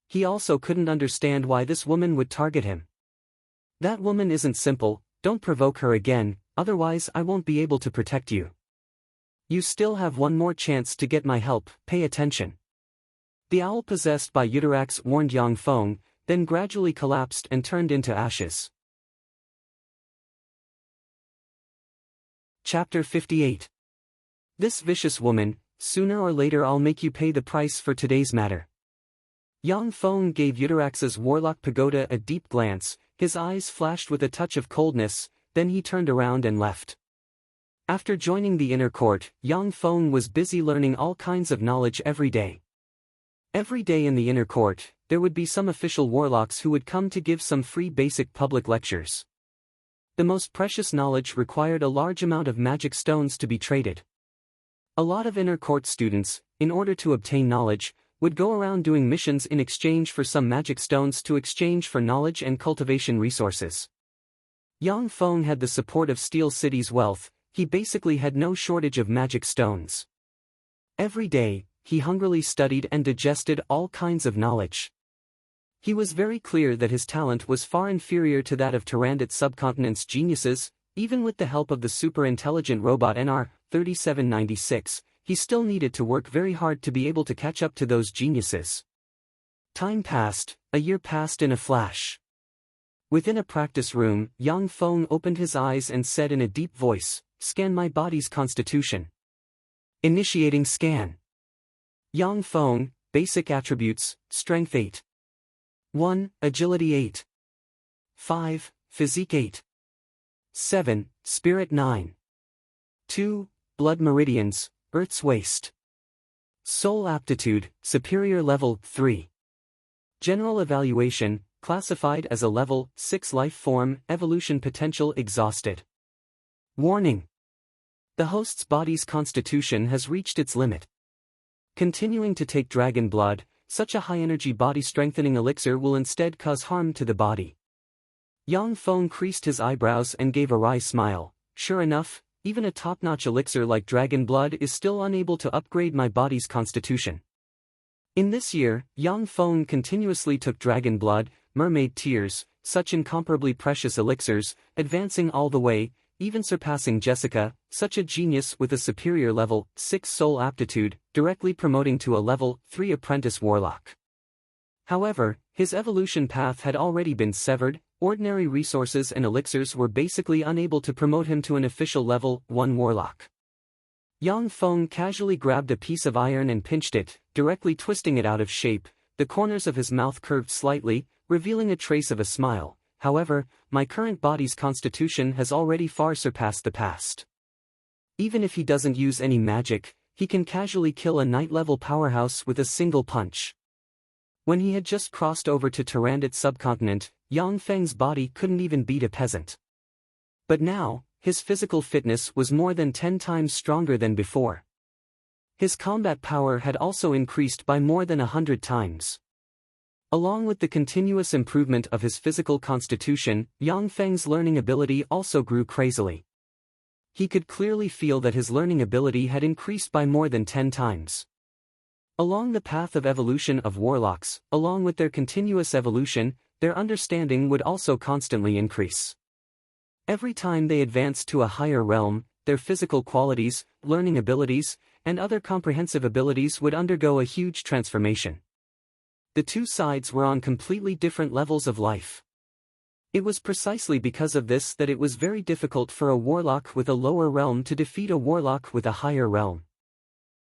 He also couldn't understand why this woman would target him. That woman isn't simple, don't provoke her again, otherwise I won't be able to protect you. You still have one more chance to get my help, pay attention. The owl possessed by Eutarax warned Yang Feng, then gradually collapsed and turned into ashes. Chapter 58. This vicious woman, sooner or later I'll make you pay the price for today's matter. Yang Feng gave Eutarax's warlock pagoda a deep glance, his eyes flashed with a touch of coldness, then he turned around and left. After joining the inner court, Yang Feng was busy learning all kinds of knowledge every day. Every day in the inner court, there would be some official warlocks who would come to give some free basic public lectures. The most precious knowledge required a large amount of magic stones to be traded. A lot of inner court students, in order to obtain knowledge, would go around doing missions in exchange for some magic stones to exchange for knowledge and cultivation resources. Yang Feng had the support of Steel City's wealth. He basically had no shortage of magic stones. Every day, he hungrily studied and digested all kinds of knowledge. He was very clear that his talent was far inferior to that of Tyrandit subcontinent's geniuses. Even with the help of the super-intelligent robot NR-3796, he still needed to work very hard to be able to catch up to those geniuses. Time passed, a year passed in a flash. Within a practice room, Yang Feng opened his eyes and said in a deep voice, Scan my body's constitution. Initiating scan. Yang Feng, basic attributes, strength 8. 1. Agility 8. 5. Physique 8. 7. Spirit 9. 2. Blood meridians, Earth's waste. Soul aptitude, superior level 3. General evaluation, classified as a level 6 life form, evolution potential exhausted. Warning. The host's body's constitution has reached its limit. Continuing to take dragon blood, such a high-energy body-strengthening elixir will instead cause harm to the body. Yang Feng creased his eyebrows and gave a wry smile. Sure enough, even a top-notch elixir like dragon blood is still unable to upgrade my body's constitution. In this year, Yang Feng continuously took dragon blood, mermaid tears, such incomparably precious elixirs, advancing all the way, even surpassing Jessica, such a genius with a superior level 6 soul aptitude, directly promoting to a level 3 apprentice warlock. However, his evolution path had already been severed. Ordinary resources and elixirs were basically unable to promote him to an official level 1 warlock. Yang Feng casually grabbed a piece of iron and pinched it, directly twisting it out of shape. The corners of his mouth curved slightly, revealing a trace of a smile. However, my current body's constitution has already far surpassed the past. Even if he doesn't use any magic, he can casually kill a night-level powerhouse with a single punch. When he had just crossed over to Tyrannid subcontinent, Yang Feng's body couldn't even beat a peasant. But now, his physical fitness was more than 10 times stronger than before. His combat power had also increased by more than 100 times. Along with the continuous improvement of his physical constitution, Yang Feng's learning ability also grew crazily. He could clearly feel that his learning ability had increased by more than 10 times. Along the path of evolution of warlocks, along with their continuous evolution, their understanding would also constantly increase. Every time they advanced to a higher realm, their physical qualities, learning abilities, and other comprehensive abilities would undergo a huge transformation. The two sides were on completely different levels of life. It was precisely because of this that it was very difficult for a warlock with a lower realm to defeat a warlock with a higher realm.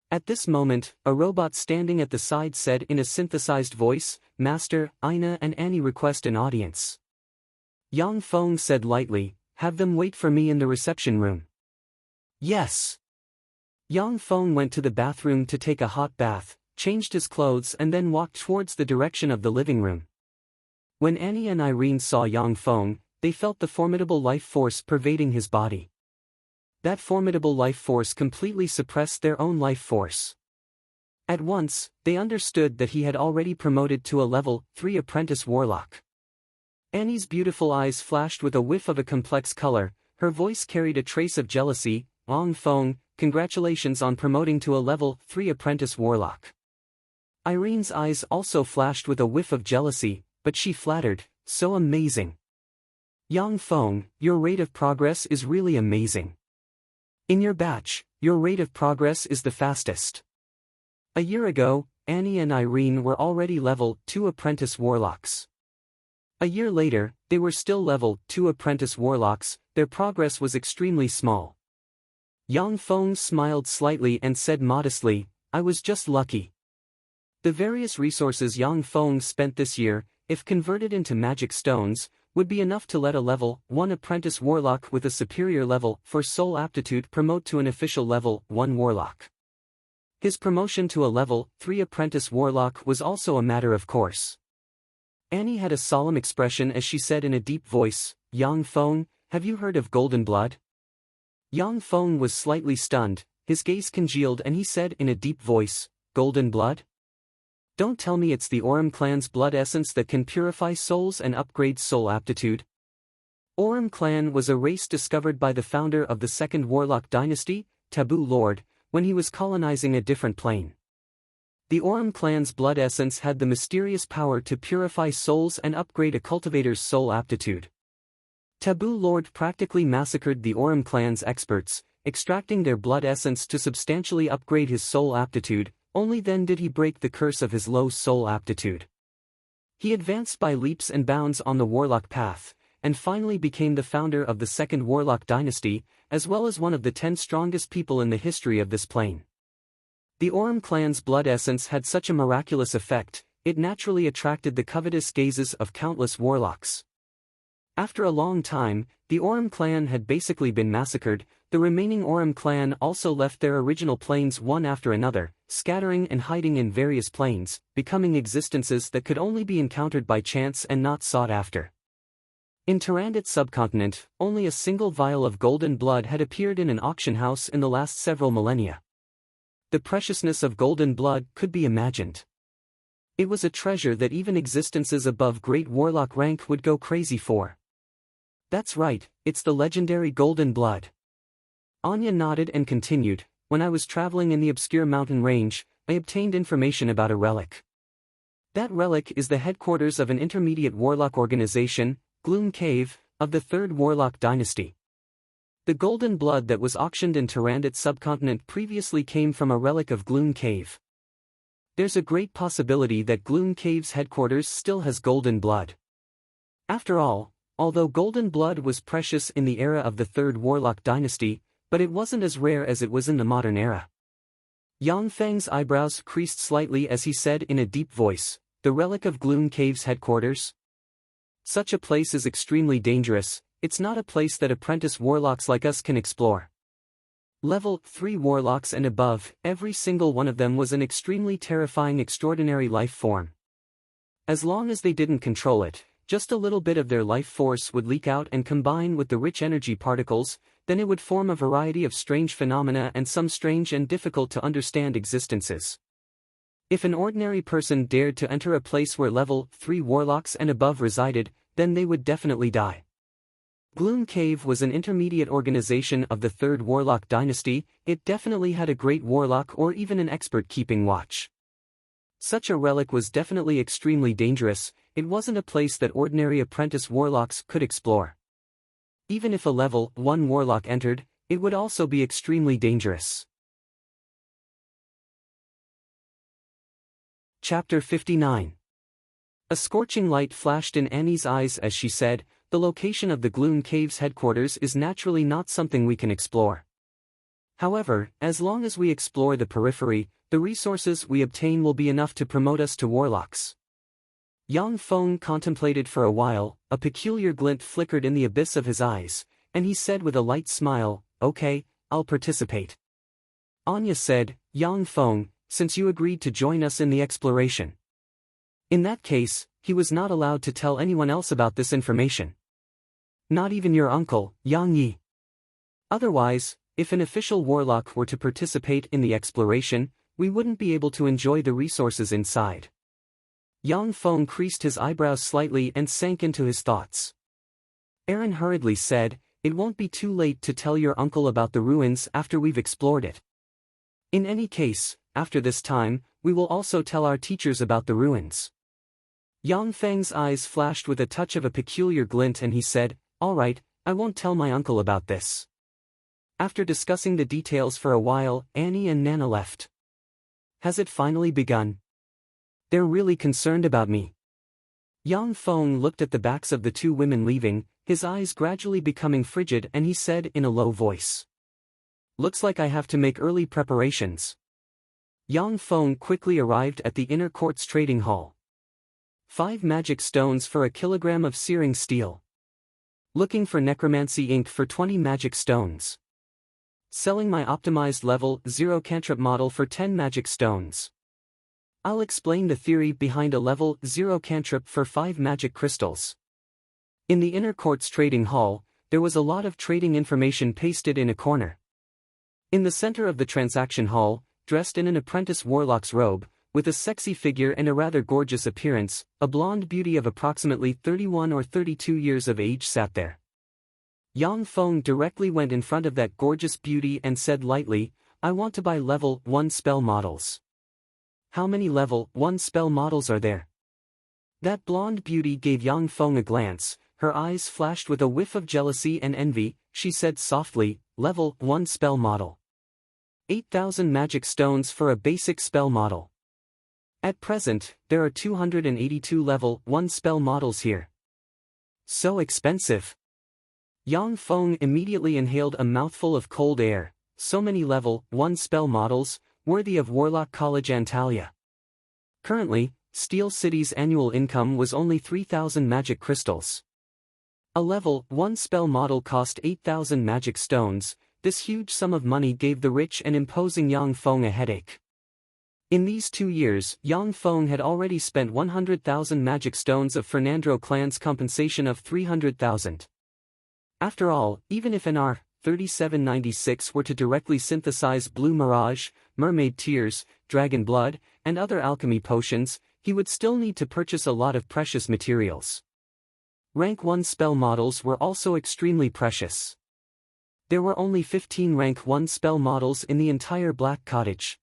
At this moment, a robot standing at the side said in a synthesized voice, "Master, Ina and Annie request an audience." Yang Feng said lightly, "Have them wait for me in the reception room." "Yes." Yang Feng went to the bathroom to take a hot bath, changed his clothes and then walked towards the direction of the living room. When Annie and Irene saw Yang Feng, they felt the formidable life force pervading his body. That formidable life force completely suppressed their own life force. At once, they understood that he had already promoted to a level 3 apprentice warlock. Annie's beautiful eyes flashed with a whiff of a complex color, her voice carried a trace of jealousy. "Yang Feng, congratulations on promoting to a level 3 apprentice warlock." Irene's eyes also flashed with a whiff of jealousy, but she flattered, "So amazing. Yang Feng, your rate of progress is really amazing. In your batch, your rate of progress is the fastest." A year ago, Annie and Irene were already level 2 apprentice warlocks. A year later, they were still level 2 apprentice warlocks. Their progress was extremely small. Yang Feng smiled slightly and said modestly, "I was just lucky." The various resources Yang Feng spent this year, if converted into magic stones, would be enough to let a level 1 apprentice warlock with a superior level 4 soul aptitude promote to an official level 1 warlock. His promotion to a level 3 apprentice warlock was also a matter of course. Annie had a solemn expression as she said in a deep voice, "Yang Feng, have you heard of golden blood?" Yang Feng was slightly stunned, his gaze congealed and he said in a deep voice, "Golden blood? Don't tell me it's the Orim clan's blood essence that can purify souls and upgrade soul aptitude." Orim clan was a race discovered by the founder of the second warlock dynasty, Taboo Lord, when he was colonizing a different plane. The Orim clan's blood essence had the mysterious power to purify souls and upgrade a cultivator's soul aptitude. Taboo Lord practically massacred the Orim clan's experts, extracting their blood essence to substantially upgrade his soul aptitude. Only then did he break the curse of his low soul aptitude. He advanced by leaps and bounds on the warlock path, and finally became the founder of the second warlock dynasty, as well as one of the 10 strongest people in the history of this plane. The Orim clan's blood essence had such a miraculous effect, it naturally attracted the covetous gazes of countless warlocks. After a long time, the Orim clan had basically been massacred. The remaining Orim clan also left their original planes one after another, scattering and hiding in various planes, becoming existences that could only be encountered by chance and not sought after. In Tyrannid subcontinent, only a single vial of golden blood had appeared in an auction house in the last several millennia. The preciousness of golden blood could be imagined. It was a treasure that even existences above Great Warlock rank would go crazy for. That's right, it's the legendary Golden Blood. Anya nodded and continued, when I was traveling in the obscure mountain range, I obtained information about a relic. That relic is the headquarters of an intermediate warlock organization, Gloom Cave, of the Third Warlock Dynasty. The golden blood that was auctioned in Tyrannid subcontinent previously came from a relic of Gloom Cave. There's a great possibility that Gloom Cave's headquarters still has golden blood. After all, although golden blood was precious in the era of the Third Warlock Dynasty, but it wasn't as rare as it was in the modern era. Yang Feng's eyebrows creased slightly as he said in a deep voice, the relic of Gloom Cave's headquarters? Such a place is extremely dangerous, it's not a place that apprentice warlocks like us can explore. Level 3 warlocks and above, every single one of them was an extremely terrifying extraordinary life form. As long as they didn't control it, just a little bit of their life force would leak out and combine with the rich energy particles, then it would form a variety of strange phenomena and some strange and difficult to understand existences. If an ordinary person dared to enter a place where level 3 warlocks and above resided, then they would definitely die. Gloom Cave was an intermediate organization of the Third Warlock Dynasty, it definitely had a great warlock or even an expert keeping watch. Such a relic was definitely extremely dangerous, it wasn't a place that ordinary apprentice warlocks could explore. Even if a level 1 warlock entered, it would also be extremely dangerous. Chapter 59. A scorching light flashed in Annie's eyes as she said, the location of the Gloom Cave's headquarters is naturally not something we can explore. However, as long as we explore the periphery, the resources we obtain will be enough to promote us to warlocks. Yang Feng contemplated for a while, a peculiar glint flickered in the abyss of his eyes, and he said with a light smile, okay, I'll participate. Anya said, Yang Feng, since you agreed to join us in the exploration. In that case, he was not allowed to tell anyone else about this information. Not even your uncle, Yang Yi. Otherwise, if an official warlock were to participate in the exploration, we wouldn't be able to enjoy the resources inside. Yang Feng creased his eyebrows slightly and sank into his thoughts. Aaron hurriedly said, it won't be too late to tell your uncle about the ruins after we've explored it. In any case, after this time, we will also tell our teachers about the ruins. Yang Feng's eyes flashed with a touch of a peculiar glint and he said, all right, I won't tell my uncle about this. After discussing the details for a while, Annie and Nana left. Has it finally begun? They're really concerned about me. Yang Feng looked at the backs of the two women leaving, his eyes gradually becoming frigid and he said in a low voice. Looks like I have to make early preparations. Yang Feng quickly arrived at the inner courts trading hall. 5 magic stones for a kilogram of searing steel. Looking for necromancy ink for 20 magic stones. Selling my optimized level 0 cantrip model for 10 magic stones. I'll explain the theory behind a level 0 cantrip for 5 magic crystals. In the inner courts trading hall, there was a lot of trading information pasted in a corner. In the center of the transaction hall, dressed in an apprentice warlock's robe, with a sexy figure and a rather gorgeous appearance, a blonde beauty of approximately 31 or 32 years of age sat there. Yang Feng directly went in front of that gorgeous beauty and said lightly, I want to buy level 1 spell models. How many level 1 spell models are there? That blonde beauty gave Yang Feng a glance, her eyes flashed with a whiff of jealousy and envy, she said softly, level 1 spell model. 8,000 magic stones for a basic spell model. At present, there are 282 level 1 spell models here. So expensive. Yang Feng immediately inhaled a mouthful of cold air, so many level 1 spell models, worthy of Warlock College Antalya. Currently, Steel City's annual income was only 3,000 magic crystals. A level 1 spell model cost 8,000 magic stones, this huge sum of money gave the rich and imposing Yang Feng a headache. In these 2 years, Yang Feng had already spent 100,000 magic stones of Fernandro clan's compensation of 300,000. After all, even if NR 3796 were to directly synthesize Blue Mirage, Mermaid Tears, Dragon Blood, and other alchemy potions, He would still need to purchase a lot of precious materials. Rank 1 spell models were also extremely precious. There were only 15 Rank 1 spell models in the entire Black Cottage.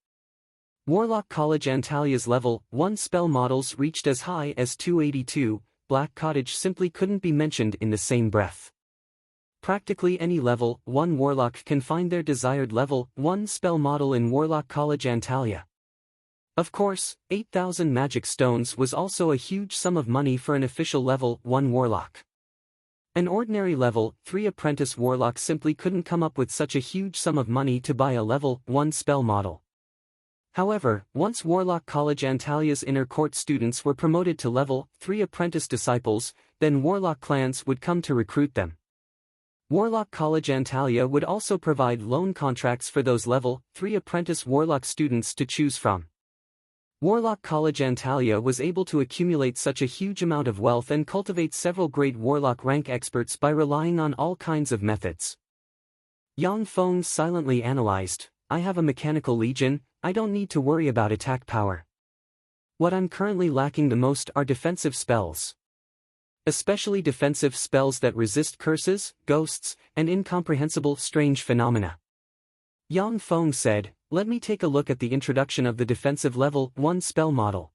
Warlock College Antalia's level 1 spell models reached as high as 282, Black Cottage simply couldn't be mentioned in the same breath. Practically any level 1 Warlock can find their desired level 1 spell model in Warlock College Antalya. Of course, 8,000 magic stones was also a huge sum of money for an official level 1 Warlock. An ordinary level 3 apprentice Warlock simply couldn't come up with such a huge sum of money to buy a level 1 spell model. However, once Warlock College Antalya's inner court students were promoted to level 3 apprentice disciples, then Warlock clans would come to recruit them. Warlock College Antalya would also provide loan contracts for those level 3 apprentice Warlock students to choose from. Warlock College Antalya was able to accumulate such a huge amount of wealth and cultivate several great Warlock rank experts by relying on all kinds of methods. Yang Feng silently analyzed, I have a mechanical legion, I don't need to worry about attack power. What I'm currently lacking the most are defensive spells. Especially defensive spells that resist curses, ghosts, and incomprehensible strange phenomena. Yang Feng said, let me take a look at the introduction of the defensive level 1 spell model.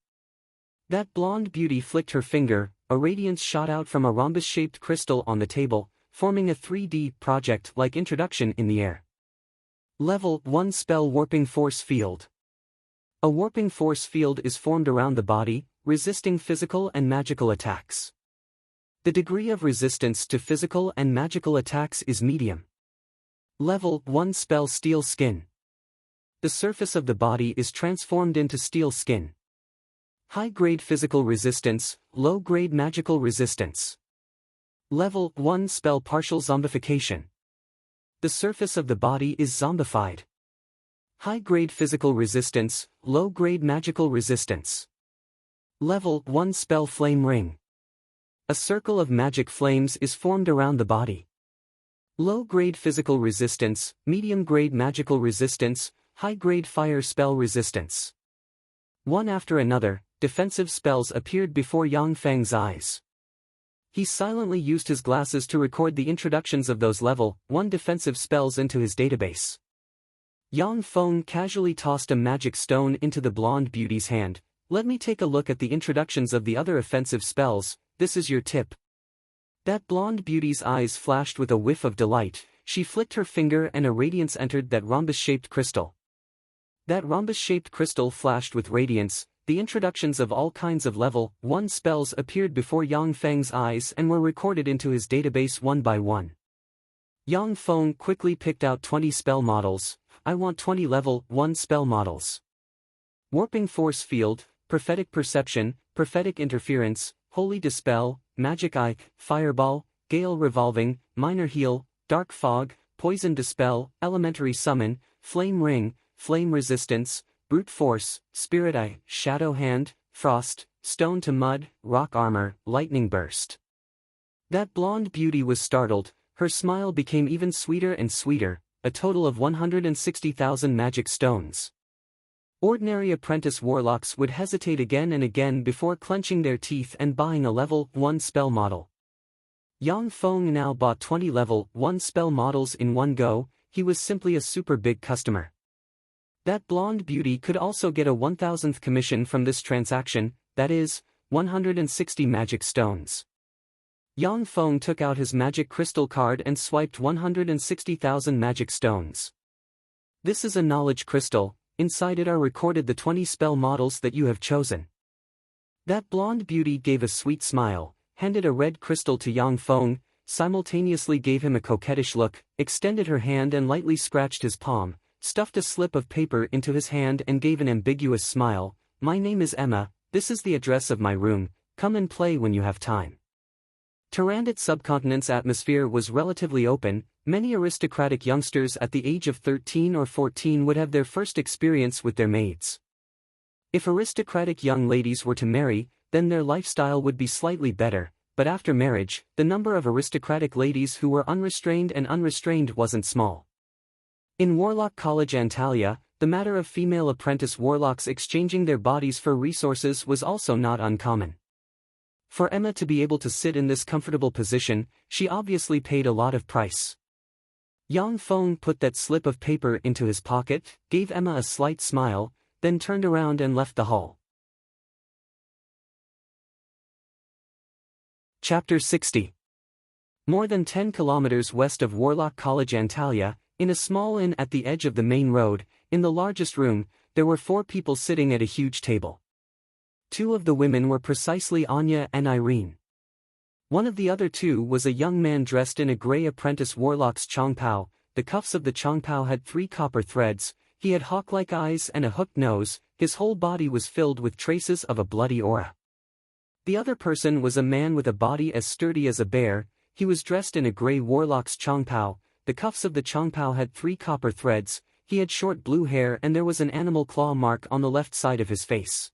That blonde beauty flicked her finger, a radiance shot out from a rhombus-shaped crystal on the table, forming a 3D project-like introduction in the air. Level 1 spell Warping Force Field. A warping force field is formed around the body, resisting physical and magical attacks. The degree of resistance to physical and magical attacks is medium. Level 1 spell Steel Skin. The surface of the body is transformed into steel skin. High-grade physical resistance, low-grade magical resistance. Level 1 spell Partial Zombification. The surface of the body is zombified. High-grade physical resistance, low-grade magical resistance. Level 1 spell Flame Ring. A circle of magic flames is formed around the body. Low-grade physical resistance, medium-grade magical resistance, high-grade fire spell resistance. One after another, defensive spells appeared before Yang Feng's eyes. He silently used his glasses to record the introductions of those level 1 defensive spells into his database. Yang Feng casually tossed a magic stone into the blonde beauty's hand. Let me take a look at the introductions of the other offensive spells, this is your tip. That blonde beauty's eyes flashed with a whiff of delight, she flicked her finger and a radiance entered that rhombus-shaped crystal. That rhombus-shaped crystal flashed with radiance, the introductions of all kinds of level 1 spells appeared before Yang Feng's eyes and were recorded into his database one by one. Yang Feng quickly picked out 20 spell models, I want 20 level 1 spell models. Warping Force Field, Prophetic Perception, Prophetic Interference, Holy Dispel, Magic Eye, Fireball, Gale Revolving, Minor Heal, Dark Fog, Poison Dispel, Elementary Summon, Flame Ring, Flame Resistance, Brute Force, Spirit Eye, Shadow Hand, Frost, Stone to Mud, Rock Armor, Lightning Burst. That blonde beauty was startled, her smile became even sweeter and sweeter, a total of 160,000 magic stones. Ordinary apprentice warlocks would hesitate again and again before clenching their teeth and buying a level 1 spell model. Yang Feng now bought 20 level 1 spell models in one go, he was simply a super big customer. That blonde beauty could also get a 1,000th commission from this transaction, that is, 160 magic stones. Yang Feng took out his magic crystal card and swiped 160,000 magic stones. This is a knowledge crystal, inside it are recorded the 20 spell models that you have chosen. That blonde beauty gave a sweet smile, handed a red crystal to Yang Feng, simultaneously gave him a coquettish look, extended her hand and lightly scratched his palm, stuffed a slip of paper into his hand and gave an ambiguous smile, my name is Emma, this is the address of my room, come and play when you have time. Tyrannid subcontinent's atmosphere was relatively open, many aristocratic youngsters at the age of 13 or 14 would have their first experience with their maids. If aristocratic young ladies were to marry, then their lifestyle would be slightly better, but after marriage, the number of aristocratic ladies who were unrestrained and unrestrained wasn't small. In Warlock College Antalya, the matter of female apprentice warlocks exchanging their bodies for resources was also not uncommon. For Emma to be able to sit in this comfortable position, she obviously paid a lot of price. Yang Feng put that slip of paper into his pocket, gave Emma a slight smile, then turned around and left the hall. Chapter 60. More than 10 kilometers west of Warlock College Antalya, in a small inn at the edge of the main road, in the largest room, there were 4 people sitting at a huge table. 2 of the women were precisely Anya and Irene. One of the other 2 was a young man dressed in a grey apprentice warlock's chongpao. The cuffs of the chongpao had 3 copper threads, he had hawk-like eyes and a hooked nose, his whole body was filled with traces of a bloody aura. The other person was a man with a body as sturdy as a bear, he was dressed in a grey warlock's chongpao, the cuffs of the chongpao had 3 copper threads, he had short blue hair and there was an animal claw mark on the left side of his face.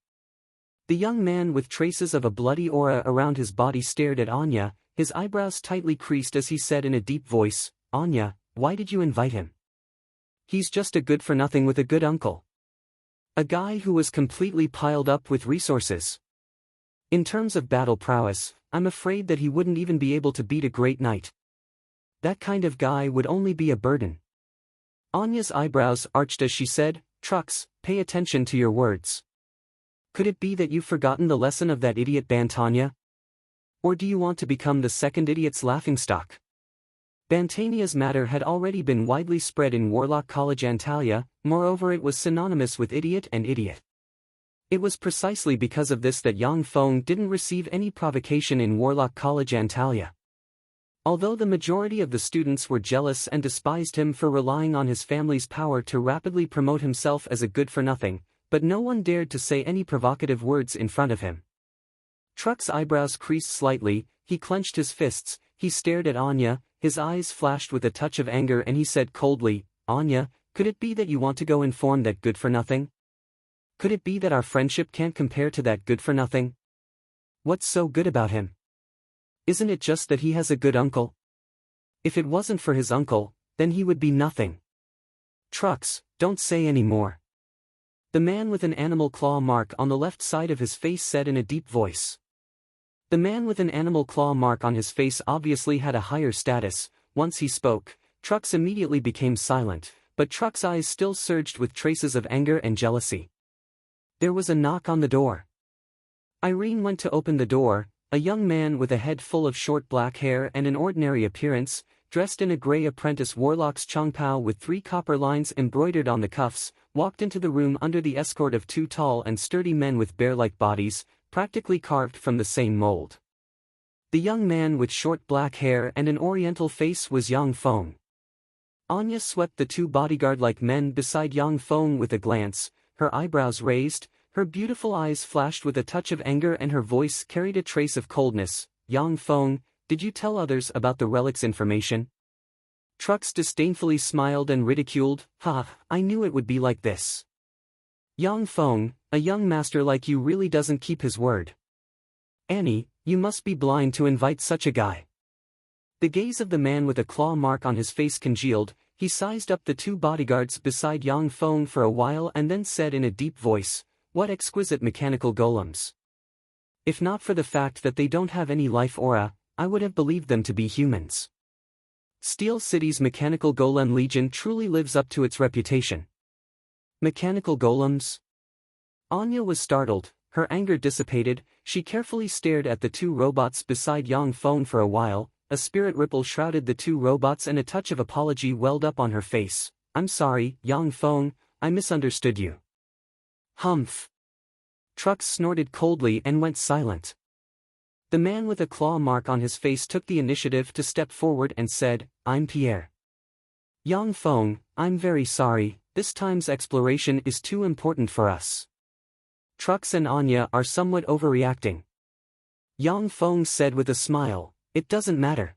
The young man with traces of a bloody aura around his body stared at Anya, his eyebrows tightly creased as he said in a deep voice, "Anya, why did you invite him? He's just a good-for-nothing with a good uncle. A guy who was completely piled up with resources. In terms of battle prowess, I'm afraid that he wouldn't even be able to beat a great knight. That kind of guy would only be a burden." Anya's eyebrows arched as she said, "Trux, pay attention to your words. Could it be that you've forgotten the lesson of that idiot Bantanya? Or do you want to become the second idiot's laughingstock?" Bantanya's matter had already been widely spread in Warlock College Antalya, moreover it was synonymous with idiot and idiot. It was precisely because of this that Yang Feng didn't receive any provocation in Warlock College Antalya. Although the majority of the students were jealous and despised him for relying on his family's power to rapidly promote himself as a good-for-nothing, but no one dared to say any provocative words in front of him. Trux's eyebrows creased slightly, he clenched his fists, he stared at Anya, his eyes flashed with a touch of anger and he said coldly, "Anya, could it be that you want to go inform that good-for-nothing? Could it be that our friendship can't compare to that good-for-nothing? What's so good about him? Isn't it just that he has a good uncle? If it wasn't for his uncle, then he would be nothing. Trux, don't say any more." The man with an animal claw mark on the left side of his face said in a deep voice. The man with an animal claw mark on his face obviously had a higher status. Once he spoke, Trux immediately became silent, but Trux's eyes still surged with traces of anger and jealousy. There was a knock on the door. Irene went to open the door. A young man with a head full of short black hair and an ordinary appearance, dressed in a grey apprentice warlock's chongpao with 3 copper lines embroidered on the cuffs, walked into the room under the escort of 2 tall and sturdy men with bear-like bodies, practically carved from the same mold. The young man with short black hair and an oriental face was Yang Feng. Anya swept the 2 bodyguard-like men beside Yang Feng with a glance, her eyebrows raised, her beautiful eyes flashed with a touch of anger and her voice carried a trace of coldness. "Yang Feng, did you tell others about the relic's information?" Trux disdainfully smiled and ridiculed, "Ha, I knew it would be like this. Yang Feng, a young master like you really doesn't keep his word. Annie, you must be blind to invite such a guy." The gaze of the man with a claw mark on his face congealed, he sized up the 2 bodyguards beside Yang Feng for a while and then said in a deep voice, "What exquisite mechanical golems. If not for the fact that they don't have any life aura, I would have believed them to be humans. Steel City's Mechanical Golem Legion truly lives up to its reputation." Mechanical golems? Anya was startled, her anger dissipated, she carefully stared at the 2 robots beside Yang Feng for a while, a spirit ripple shrouded the 2 robots and a touch of apology welled up on her face. "I'm sorry, Yang Feng, I misunderstood you." "Humph." Trux snorted coldly and went silent. The man with a claw mark on his face took the initiative to step forward and said, "I'm Pierre." "Yang Feng, I'm very sorry, this time's exploration is too important for us. Trux and Anya are somewhat overreacting." Yang Feng said with a smile, "It doesn't matter.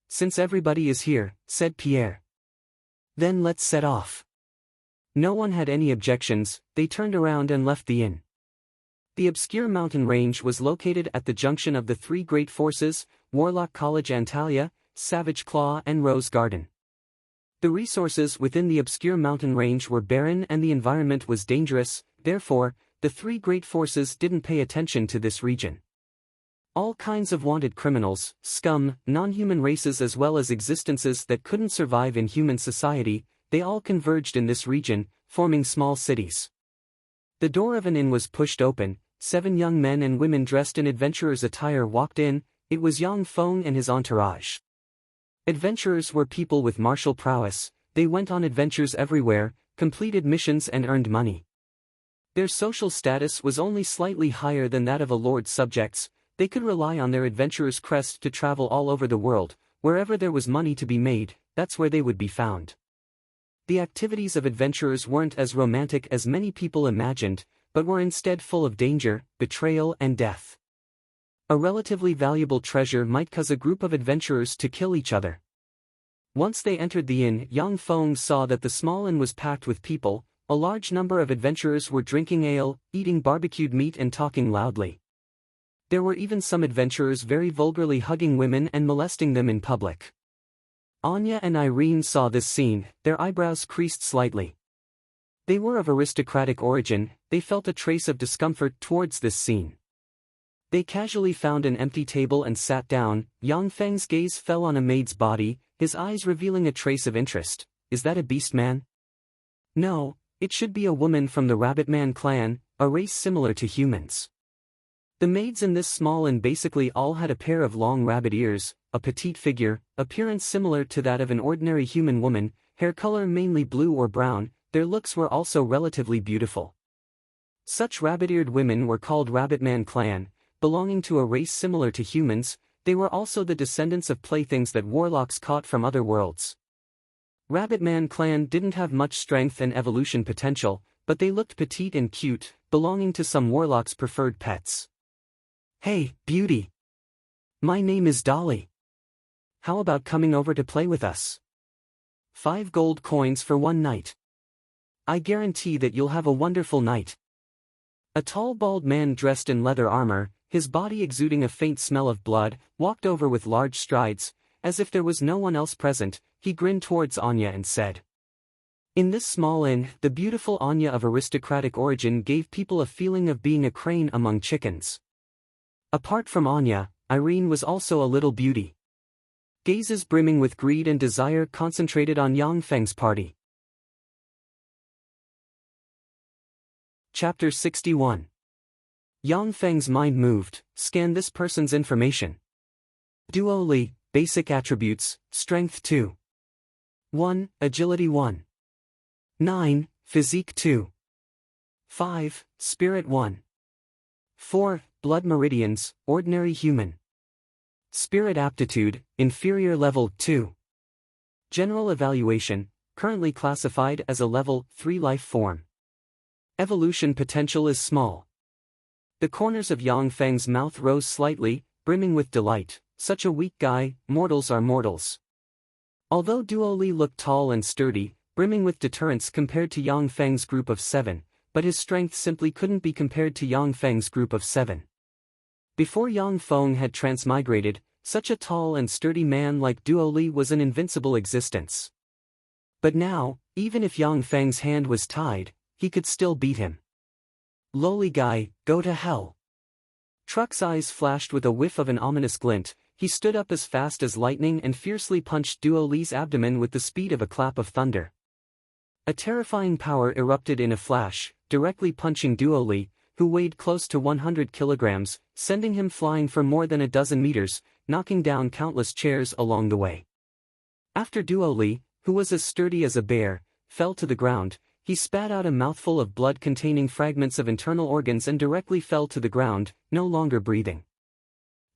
Since everybody is here," said Pierre. "Then let's set off." No one had any objections, they turned around and left the inn. The obscure mountain range was located at the junction of the 3 great forces, Warlock College Antalya, Savage Claw and Rose Garden. The resources within the obscure mountain range were barren and the environment was dangerous, therefore, the three great forces didn't pay attention to this region. All kinds of wanted criminals, scum, non-human races as well as existences that couldn't survive in human society, they all converged in this region, forming small cities. The door of an inn was pushed open, 7 young men and women dressed in adventurers' attire walked in. It was Yang Feng and his entourage. Adventurers were people with martial prowess, they went on adventures everywhere, completed missions and earned money. Their social status was only slightly higher than that of a lord's subjects. They could rely on their adventurer's crest to travel all over the world. Wherever there was money to be made, that's where they would be found. The activities of adventurers weren't as romantic as many people imagined, but were instead full of danger, betrayal and death. A relatively valuable treasure might cause a group of adventurers to kill each other. Once they entered the inn, Yang Feng saw that the small inn was packed with people. A large number of adventurers were drinking ale, eating barbecued meat and talking loudly. There were even some adventurers very vulgarly hugging women and molesting them in public. Anya and Irene saw this scene, their eyebrows creased slightly. They were of aristocratic origin, they felt a trace of discomfort towards this scene. They casually found an empty table and sat down. Yang Feng's gaze fell on a maid's body, his eyes revealing a trace of interest. Is that a beast man? No, it should be a woman from the Rabbitman clan, a race similar to humans. The maids in this small inn basically all had a pair of long rabbit ears, a petite figure, appearance similar to that of an ordinary human woman, hair color mainly blue or brown. Their looks were also relatively beautiful. Such rabbit-eared women were called Rabbitman clan. Belonging to a race similar to humans, they were also the descendants of playthings that warlocks caught from other worlds. Rabbitman clan didn't have much strength and evolution potential, but they looked petite and cute, belonging to some warlocks' preferred pets. Hey, beauty! My name is Dolly. How about coming over to play with us? 5 gold coins for 1 night. I guarantee that you'll have a wonderful night. A tall bald man dressed in leather armor, his body exuding a faint smell of blood, walked over with large strides. As if there was no one else present, he grinned towards Anya and said. In this small inn, the beautiful Anya of aristocratic origin gave people a feeling of being a crane among chickens. Apart from Anya, Irene was also a little beauty. Gazes brimming with greed and desire concentrated on Yang Feng's party. Chapter 61. Yang Feng's mind moved. Scan this person's information. Duo Li, basic attributes, strength 2. 1, agility 1. 9, physique 2. 5, spirit 1. 4, blood meridians, ordinary human. Spirit aptitude, inferior level 2. General evaluation, currently classified as a level 3 life form. Evolution potential is small. The corners of Yang Feng's mouth rose slightly, brimming with delight. Such a weak guy, mortals are mortals. Although Duo Li looked tall and sturdy, brimming with deterrence compared to Yang Feng's group of 7, but his strength simply couldn't be compared to Yang Feng's group of 7. Before Yang Feng had transmigrated, such a tall and sturdy man like Duo Li was an invincible existence. But now, even if Yang Feng's hand was tied, he could still beat him. Lowly guy, go to hell. Truck's eyes flashed with a whiff of an ominous glint. He stood up as fast as lightning and fiercely punched Duo Li's abdomen with the speed of a clap of thunder. A terrifying power erupted in a flash, directly punching Duo Li, who weighed close to 100 kilograms, sending him flying for more than a dozen meters, knocking down countless chairs along the way. After Duo Li, who was as sturdy as a bear, fell to the ground, he spat out a mouthful of blood containing fragments of internal organs and directly fell to the ground, no longer breathing.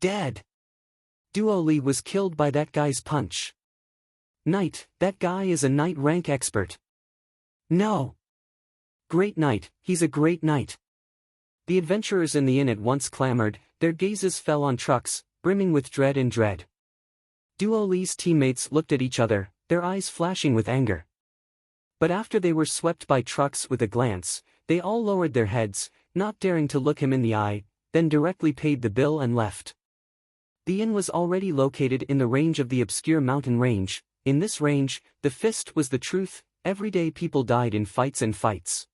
Dead! Duo Li was killed by that guy's punch. Knight, that guy is a knight rank expert. No! Great knight, he's a great knight. The adventurers in the inn at once clamored, their gazes fell on Trucks, brimming with dread and dread. Duo Li's teammates looked at each other, their eyes flashing with anger. But after they were swept by Trucks with a glance, they all lowered their heads, not daring to look him in the eye, then directly paid the bill and left. The inn was already located in the range of the obscure mountain range. in this range, the fist was the truth. Everyday people died in fights and fights.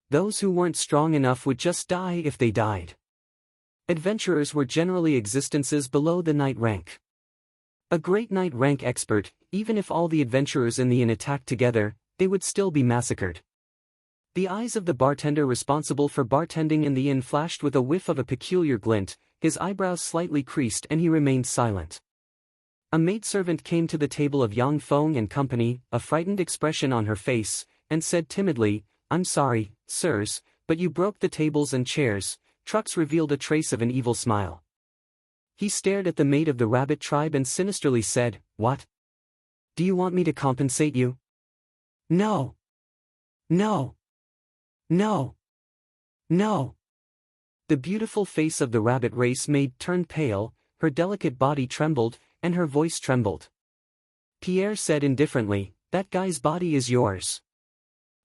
Those who weren't strong enough would just die if they died. Adventurers were generally existences below the knight rank. A great knight rank expert, even if all the adventurers in the inn attacked together, they would still be massacred. The eyes of the bartender responsible for bartending in the inn flashed with a whiff of a peculiar glint, his eyebrows slightly creased and he remained silent. A maidservant came to the table of Yang Feng and company, a frightened expression on her face, and said timidly, "I'm sorry, sirs, but you broke the tables and chairs." Trux revealed a trace of an evil smile. He stared at the maid of the rabbit tribe and sinisterly said, "What? Do you want me to compensate you?" "No. No. No. No." The beautiful face of the rabbit race maid turned pale, her delicate body trembled, and her voice trembled. Pierre said indifferently, "That guy's body is yours.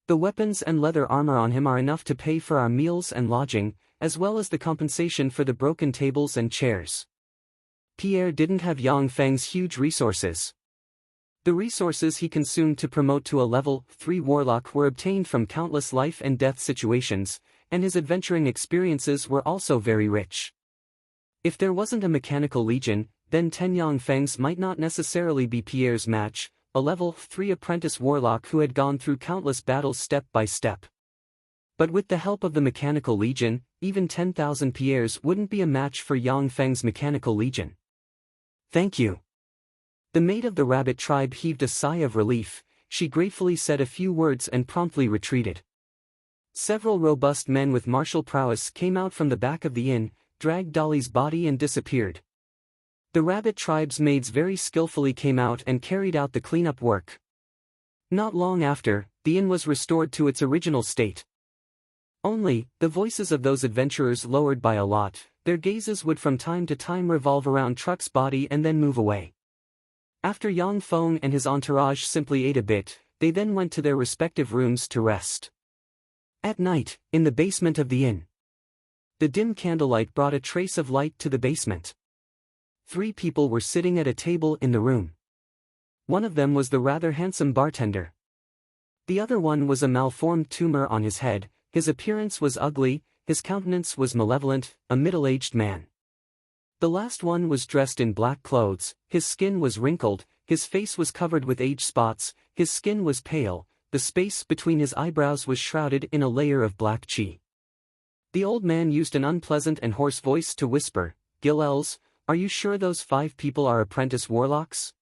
The weapons and leather armor on him are enough to pay for our meals and lodging, as well as the compensation for the broken tables and chairs." Pierre didn't have Yang Feng's huge resources. The resources he consumed to promote to a level 3 warlock were obtained from countless life and death situations, and his adventuring experiences were also very rich. If there wasn't a mechanical legion, then 10 Yang Fengs might not necessarily be Pierre's match, a level 3 apprentice warlock who had gone through countless battles step by step. But with the help of the mechanical legion, even 10,000 Pierres wouldn't be a match for Yang Feng's mechanical legion. "Thank you." The maid of the rabbit tribe heaved a sigh of relief. She gratefully said a few words and promptly retreated. Several robust men with martial prowess came out from the back of the inn, dragged Dolly's body and disappeared. The rabbit tribe's maids very skillfully came out and carried out the cleanup work. Not long after, the inn was restored to its original state. Only, the voices of those adventurers lowered by a lot, their gazes would from time to time revolve around Truck's body and then move away. After Yang Feng and his entourage simply ate a bit, they then went to their respective rooms to rest. At night, in the basement of the inn, the dim candlelight brought a trace of light to the basement. 3 people were sitting at a table in the room. One of them was the rather handsome bartender. The other one was a malformed tumor on his head, his appearance was ugly, his countenance was malevolent, a middle-aged man. The last one was dressed in black clothes, his skin was wrinkled, his face was covered with age spots, his skin was pale, the space between his eyebrows was shrouded in a layer of black chi. The old man used an unpleasant and hoarse voice to whisper, "Gilels, are you sure those 5 people are apprentice warlocks?"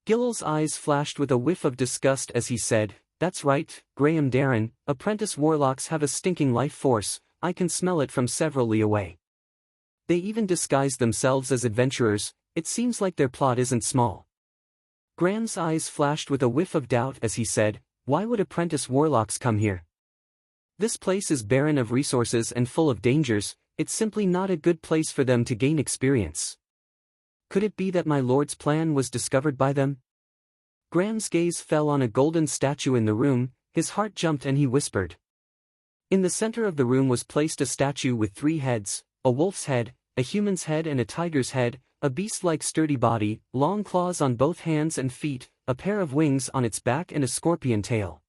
Gilels' eyes flashed with a whiff of disgust as he said, "That's right, Graham Darren, apprentice warlocks have a stinking life force, I can smell it from several li away. They even disguise themselves as adventurers, it seems like their plot isn't small." Graham's eyes flashed with a whiff of doubt as he said, "Why would apprentice warlocks come here? This place is barren of resources and full of dangers, it's simply not a good place for them to gain experience. Could it be that my lord's plan was discovered by them?" Graham's gaze fell on a golden statue in the room, his heart jumped and he whispered. In the center of the room was placed a statue with 3 heads, a wolf's head, a human's head and a tiger's head, a beast-like sturdy body, long claws on both hands and feet, a pair of wings on its back and a scorpion tail.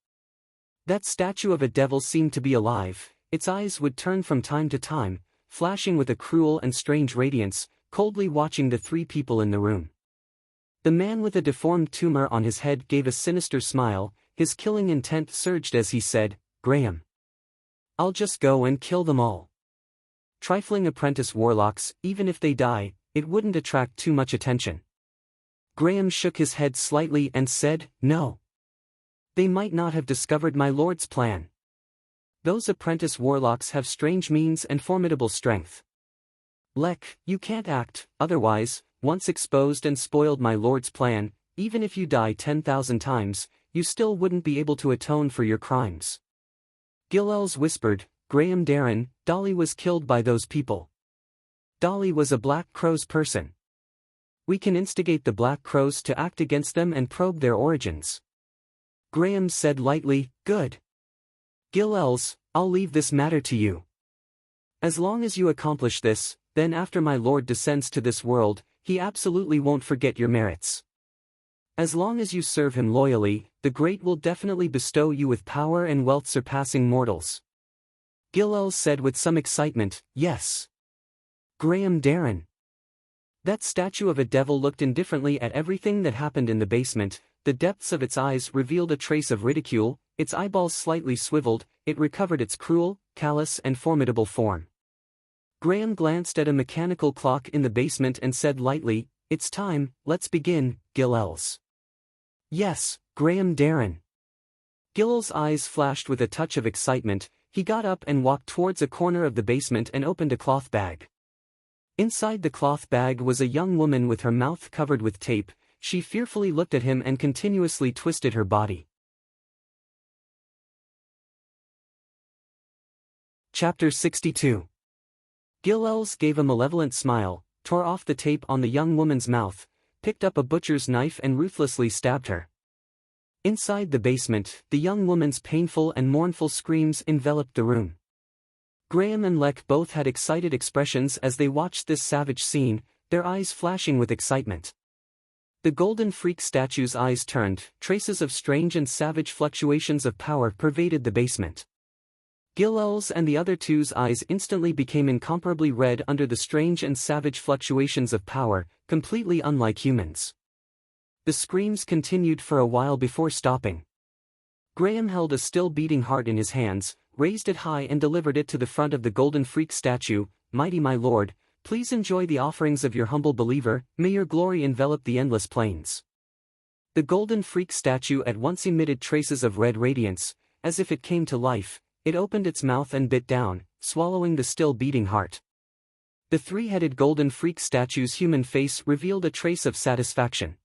That statue of a devil seemed to be alive, its eyes would turn from time to time, flashing with a cruel and strange radiance, coldly watching the 3 people in the room. The man with a deformed tumor on his head gave a sinister smile, his killing intent surged as he said, "Graham, I'll just go and kill them all. Trifling apprentice warlocks, even if they die, it wouldn't attract too much attention." Graham shook his head slightly and said, "No. They might not have discovered my lord's plan. Those apprentice warlocks have strange means and formidable strength. Lek, you can't act, otherwise, once exposed and spoiled my lord's plan, even if you die 10,000 times, you still wouldn't be able to atone for your crimes." Gilels whispered, "Graham Darren, Dolly was killed by those people. Dolly was a Black Crow's person. We can instigate the Black Crows to act against them and probe their origins." Graham said lightly, "Good. Gilels, I'll leave this matter to you. As long as you accomplish this, then after my lord descends to this world, he absolutely won't forget your merits. As long as you serve him loyally, the Great will definitely bestow you with power and wealth surpassing mortals. Gil said with some excitement, yes. Graham Darren. That statue of a devil looked indifferently at everything that happened in the basement. The depths of its eyes revealed a trace of ridicule, its eyeballs slightly swiveled, it recovered its cruel, callous and formidable form. Graham glanced at a mechanical clock in the basement and said lightly, "It's time, let's begin, Gilels." "Yes, Graham Darren." Gilels' eyes flashed with a touch of excitement. He got up and walked towards a corner of the basement and opened a cloth bag. Inside the cloth bag was a young woman with her mouth covered with tape. She fearfully looked at him and continuously twisted her body. Chapter 62. Gilels gave a malevolent smile, tore off the tape on the young woman's mouth, picked up a butcher's knife and ruthlessly stabbed her. Inside the basement, the young woman's painful and mournful screams enveloped the room. Graham and Lek both had excited expressions as they watched this savage scene, their eyes flashing with excitement. The golden freak statue's eyes turned, traces of strange and savage fluctuations of power pervaded the basement. Gilels and the other two's eyes instantly became incomparably red under the strange and savage fluctuations of power, completely unlike humans. The screams continued for a while before stopping. Graham held a still beating heart in his hands, raised it high and delivered it to the front of the golden freak statue. "Mighty my lord, please enjoy the offerings of your humble believer, may your glory envelop the endless plains." The golden freak statue at once emitted traces of red radiance. As if it came to life, it opened its mouth and bit down, swallowing the still beating heart. The three-headed golden freak statue's human face revealed a trace of satisfaction.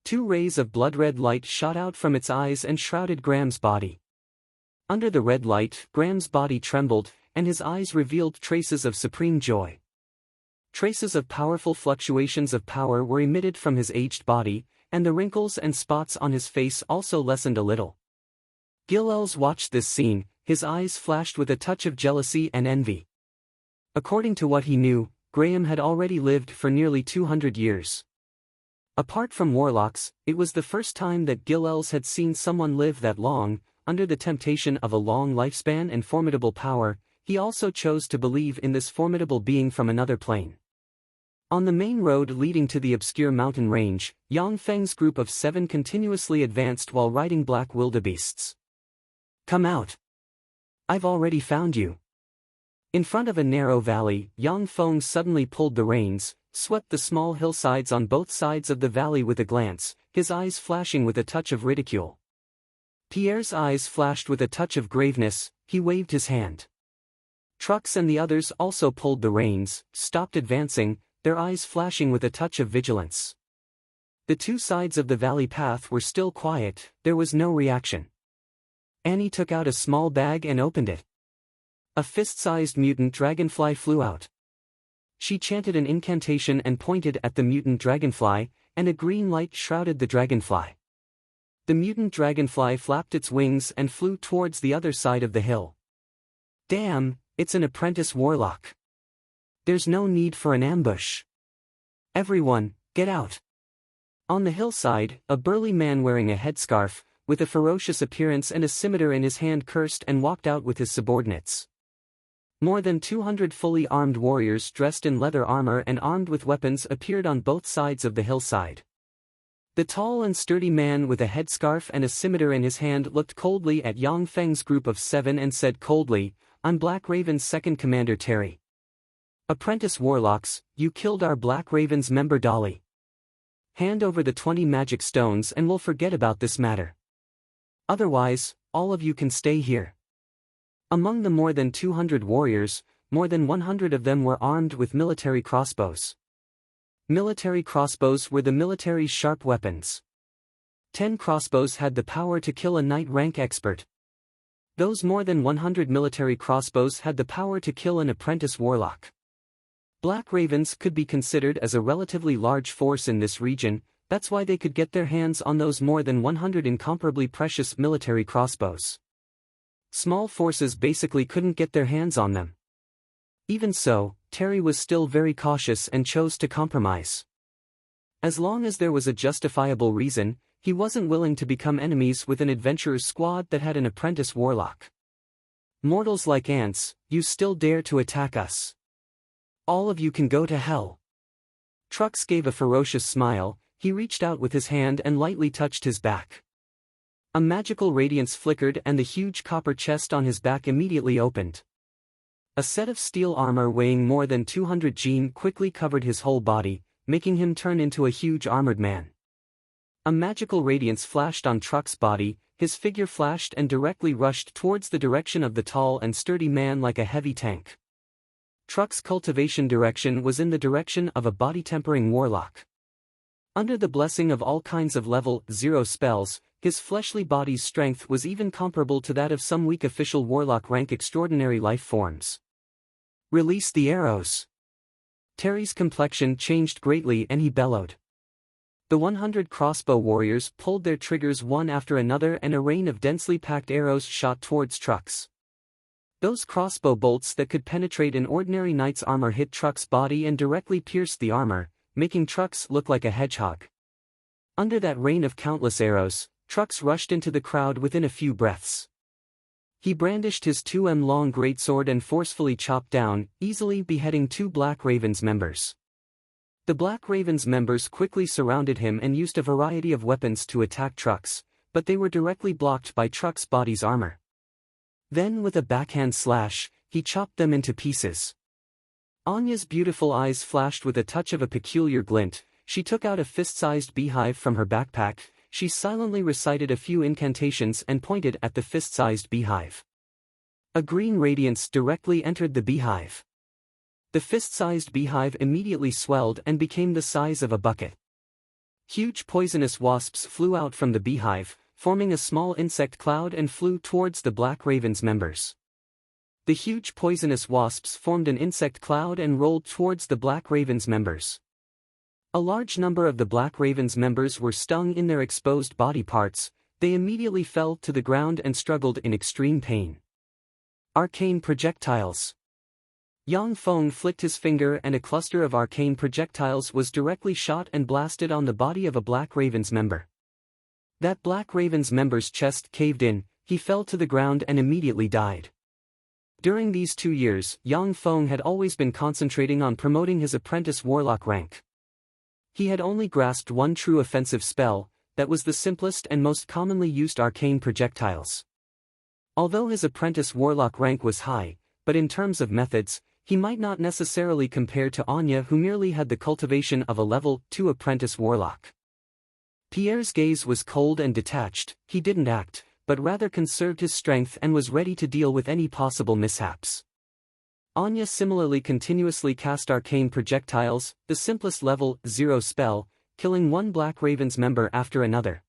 2 rays of blood-red light shot out from its eyes and shrouded Graham's body. Under the red light, Graham's body trembled, and his eyes revealed traces of supreme joy. Traces of powerful fluctuations of power were emitted from his aged body, and the wrinkles and spots on his face also lessened a little. Gilels watched this scene, his eyes flashed with a touch of jealousy and envy. According to what he knew, Graham had already lived for nearly 200 years. Apart from warlocks, it was the first time that Gilels had seen someone live that long. Under the temptation of a long lifespan and formidable power, he also chose to believe in this formidable being from another plane. On the main road leading to the obscure mountain range, Yang Feng's group of 7 continuously advanced while riding black wildebeests. "Come out. I've already found you." In front of a narrow valley, Yang Feng suddenly pulled the reins, swept the small hillsides on both sides of the valley with a glance, his eyes flashing with a touch of ridicule. Pierre's eyes flashed with a touch of graveness. He waved his hand. Trucks and the others also pulled the reins, stopped advancing, their eyes flashing with a touch of vigilance. The 2 sides of the valley path were still quiet, there was no reaction. Annie took out a small bag and opened it. A fist-sized mutant dragonfly flew out. She chanted an incantation and pointed at the mutant dragonfly, and a green light shrouded the dragonfly. The mutant dragonfly flapped its wings and flew towards the other side of the hill. "Damn, it's an apprentice warlock. There's no need for an ambush. Everyone, get out." On the hillside, a burly man wearing a headscarf, with a ferocious appearance and a scimitar in his hand cursed and walked out with his subordinates. More than 200 fully armed warriors dressed in leather armor and armed with weapons appeared on both sides of the hillside. The tall and sturdy man with a headscarf and a scimitar in his hand looked coldly at Yang Feng's group of 7 and said coldly, "I'm Black Raven's second commander Terry. Apprentice warlocks, you killed our Black Raven's member Dolly. Hand over the 20 magic stones and we'll forget about this matter. Otherwise, all of you can stay here." Among the more than 200 warriors, more than 100 of them were armed with military crossbows. Military crossbows were the military's sharp weapons. 10 crossbows had the power to kill a knight rank expert. Those more than 100 military crossbows had the power to kill an apprentice warlock. Black Ravens could be considered as a relatively large force in this region, that's why they could get their hands on those more than 100 incomparably precious military crossbows. Small forces basically couldn't get their hands on them. Even so, Terry was still very cautious and chose to compromise. As long as there was a justifiable reason, he wasn't willing to become enemies with an adventurer's squad that had an apprentice warlock. Mortals like ants, you still dare to attack us? All of you can go to hell. Trux gave a ferocious smile. He reached out with his hand and lightly touched his back. A magical radiance flickered and the huge copper chest on his back immediately opened. A set of steel armor weighing more than 200 gene quickly covered his whole body, making him turn into a huge armored man. A magical radiance flashed on Trux's body, his figure flashed and directly rushed towards the direction of the tall and sturdy man like a heavy tank. Trux's cultivation direction was in the direction of a body-tempering warlock. Under the blessing of all kinds of level 0 spells, his fleshly body's strength was even comparable to that of some weak official warlock rank extraordinary life forms. Release the arrows. Terry's complexion changed greatly and he bellowed. The 100 crossbow warriors pulled their triggers one after another and a rain of densely packed arrows shot towards Trux. Those crossbow bolts that could penetrate an ordinary knight's armor hit Trux's body and directly pierced the armor, making Trux look like a hedgehog. Under that rain of countless arrows, Trux rushed into the crowd within a few breaths. He brandished his 2m long greatsword and forcefully chopped down, easily beheading 2 Black Ravens members. The Black Ravens members quickly surrounded him and used a variety of weapons to attack Trux, but they were directly blocked by Trux's body's armor. Then with a backhand slash, he chopped them into pieces. Anya's beautiful eyes flashed with a touch of a peculiar glint. She took out a fist-sized beehive from her backpack. She silently recited a few incantations and pointed at the fist-sized beehive. A green radiance directly entered the beehive. The fist-sized beehive immediately swelled and became the size of a bucket. Huge poisonous wasps flew out from the beehive, forming a small insect cloud and flew towards the Black Ravens members. The huge poisonous wasps formed an insect cloud and rolled towards the Black Ravens members. A large number of the Black Ravens members were stung in their exposed body parts. They immediately fell to the ground and struggled in extreme pain. Arcane projectiles. Yang Feng flicked his finger and a cluster of arcane projectiles was directly shot and blasted on the body of a Black Ravens member. That Black Ravens member's chest caved in, he fell to the ground and immediately died. During these 2 years, Yang Feng had always been concentrating on promoting his apprentice warlock rank. He had only grasped one true offensive spell, that was the simplest and most commonly used arcane projectiles. Although his apprentice warlock rank was high, but in terms of methods, he might not necessarily compare to Anya who merely had the cultivation of a level 2 apprentice warlock. Pierre's gaze was cold and detached. He didn't act, but rather conserved his strength and was ready to deal with any possible mishaps. Anya similarly continuously cast arcane projectiles, the simplest level 0 spell, killing one Black Ravens member after another.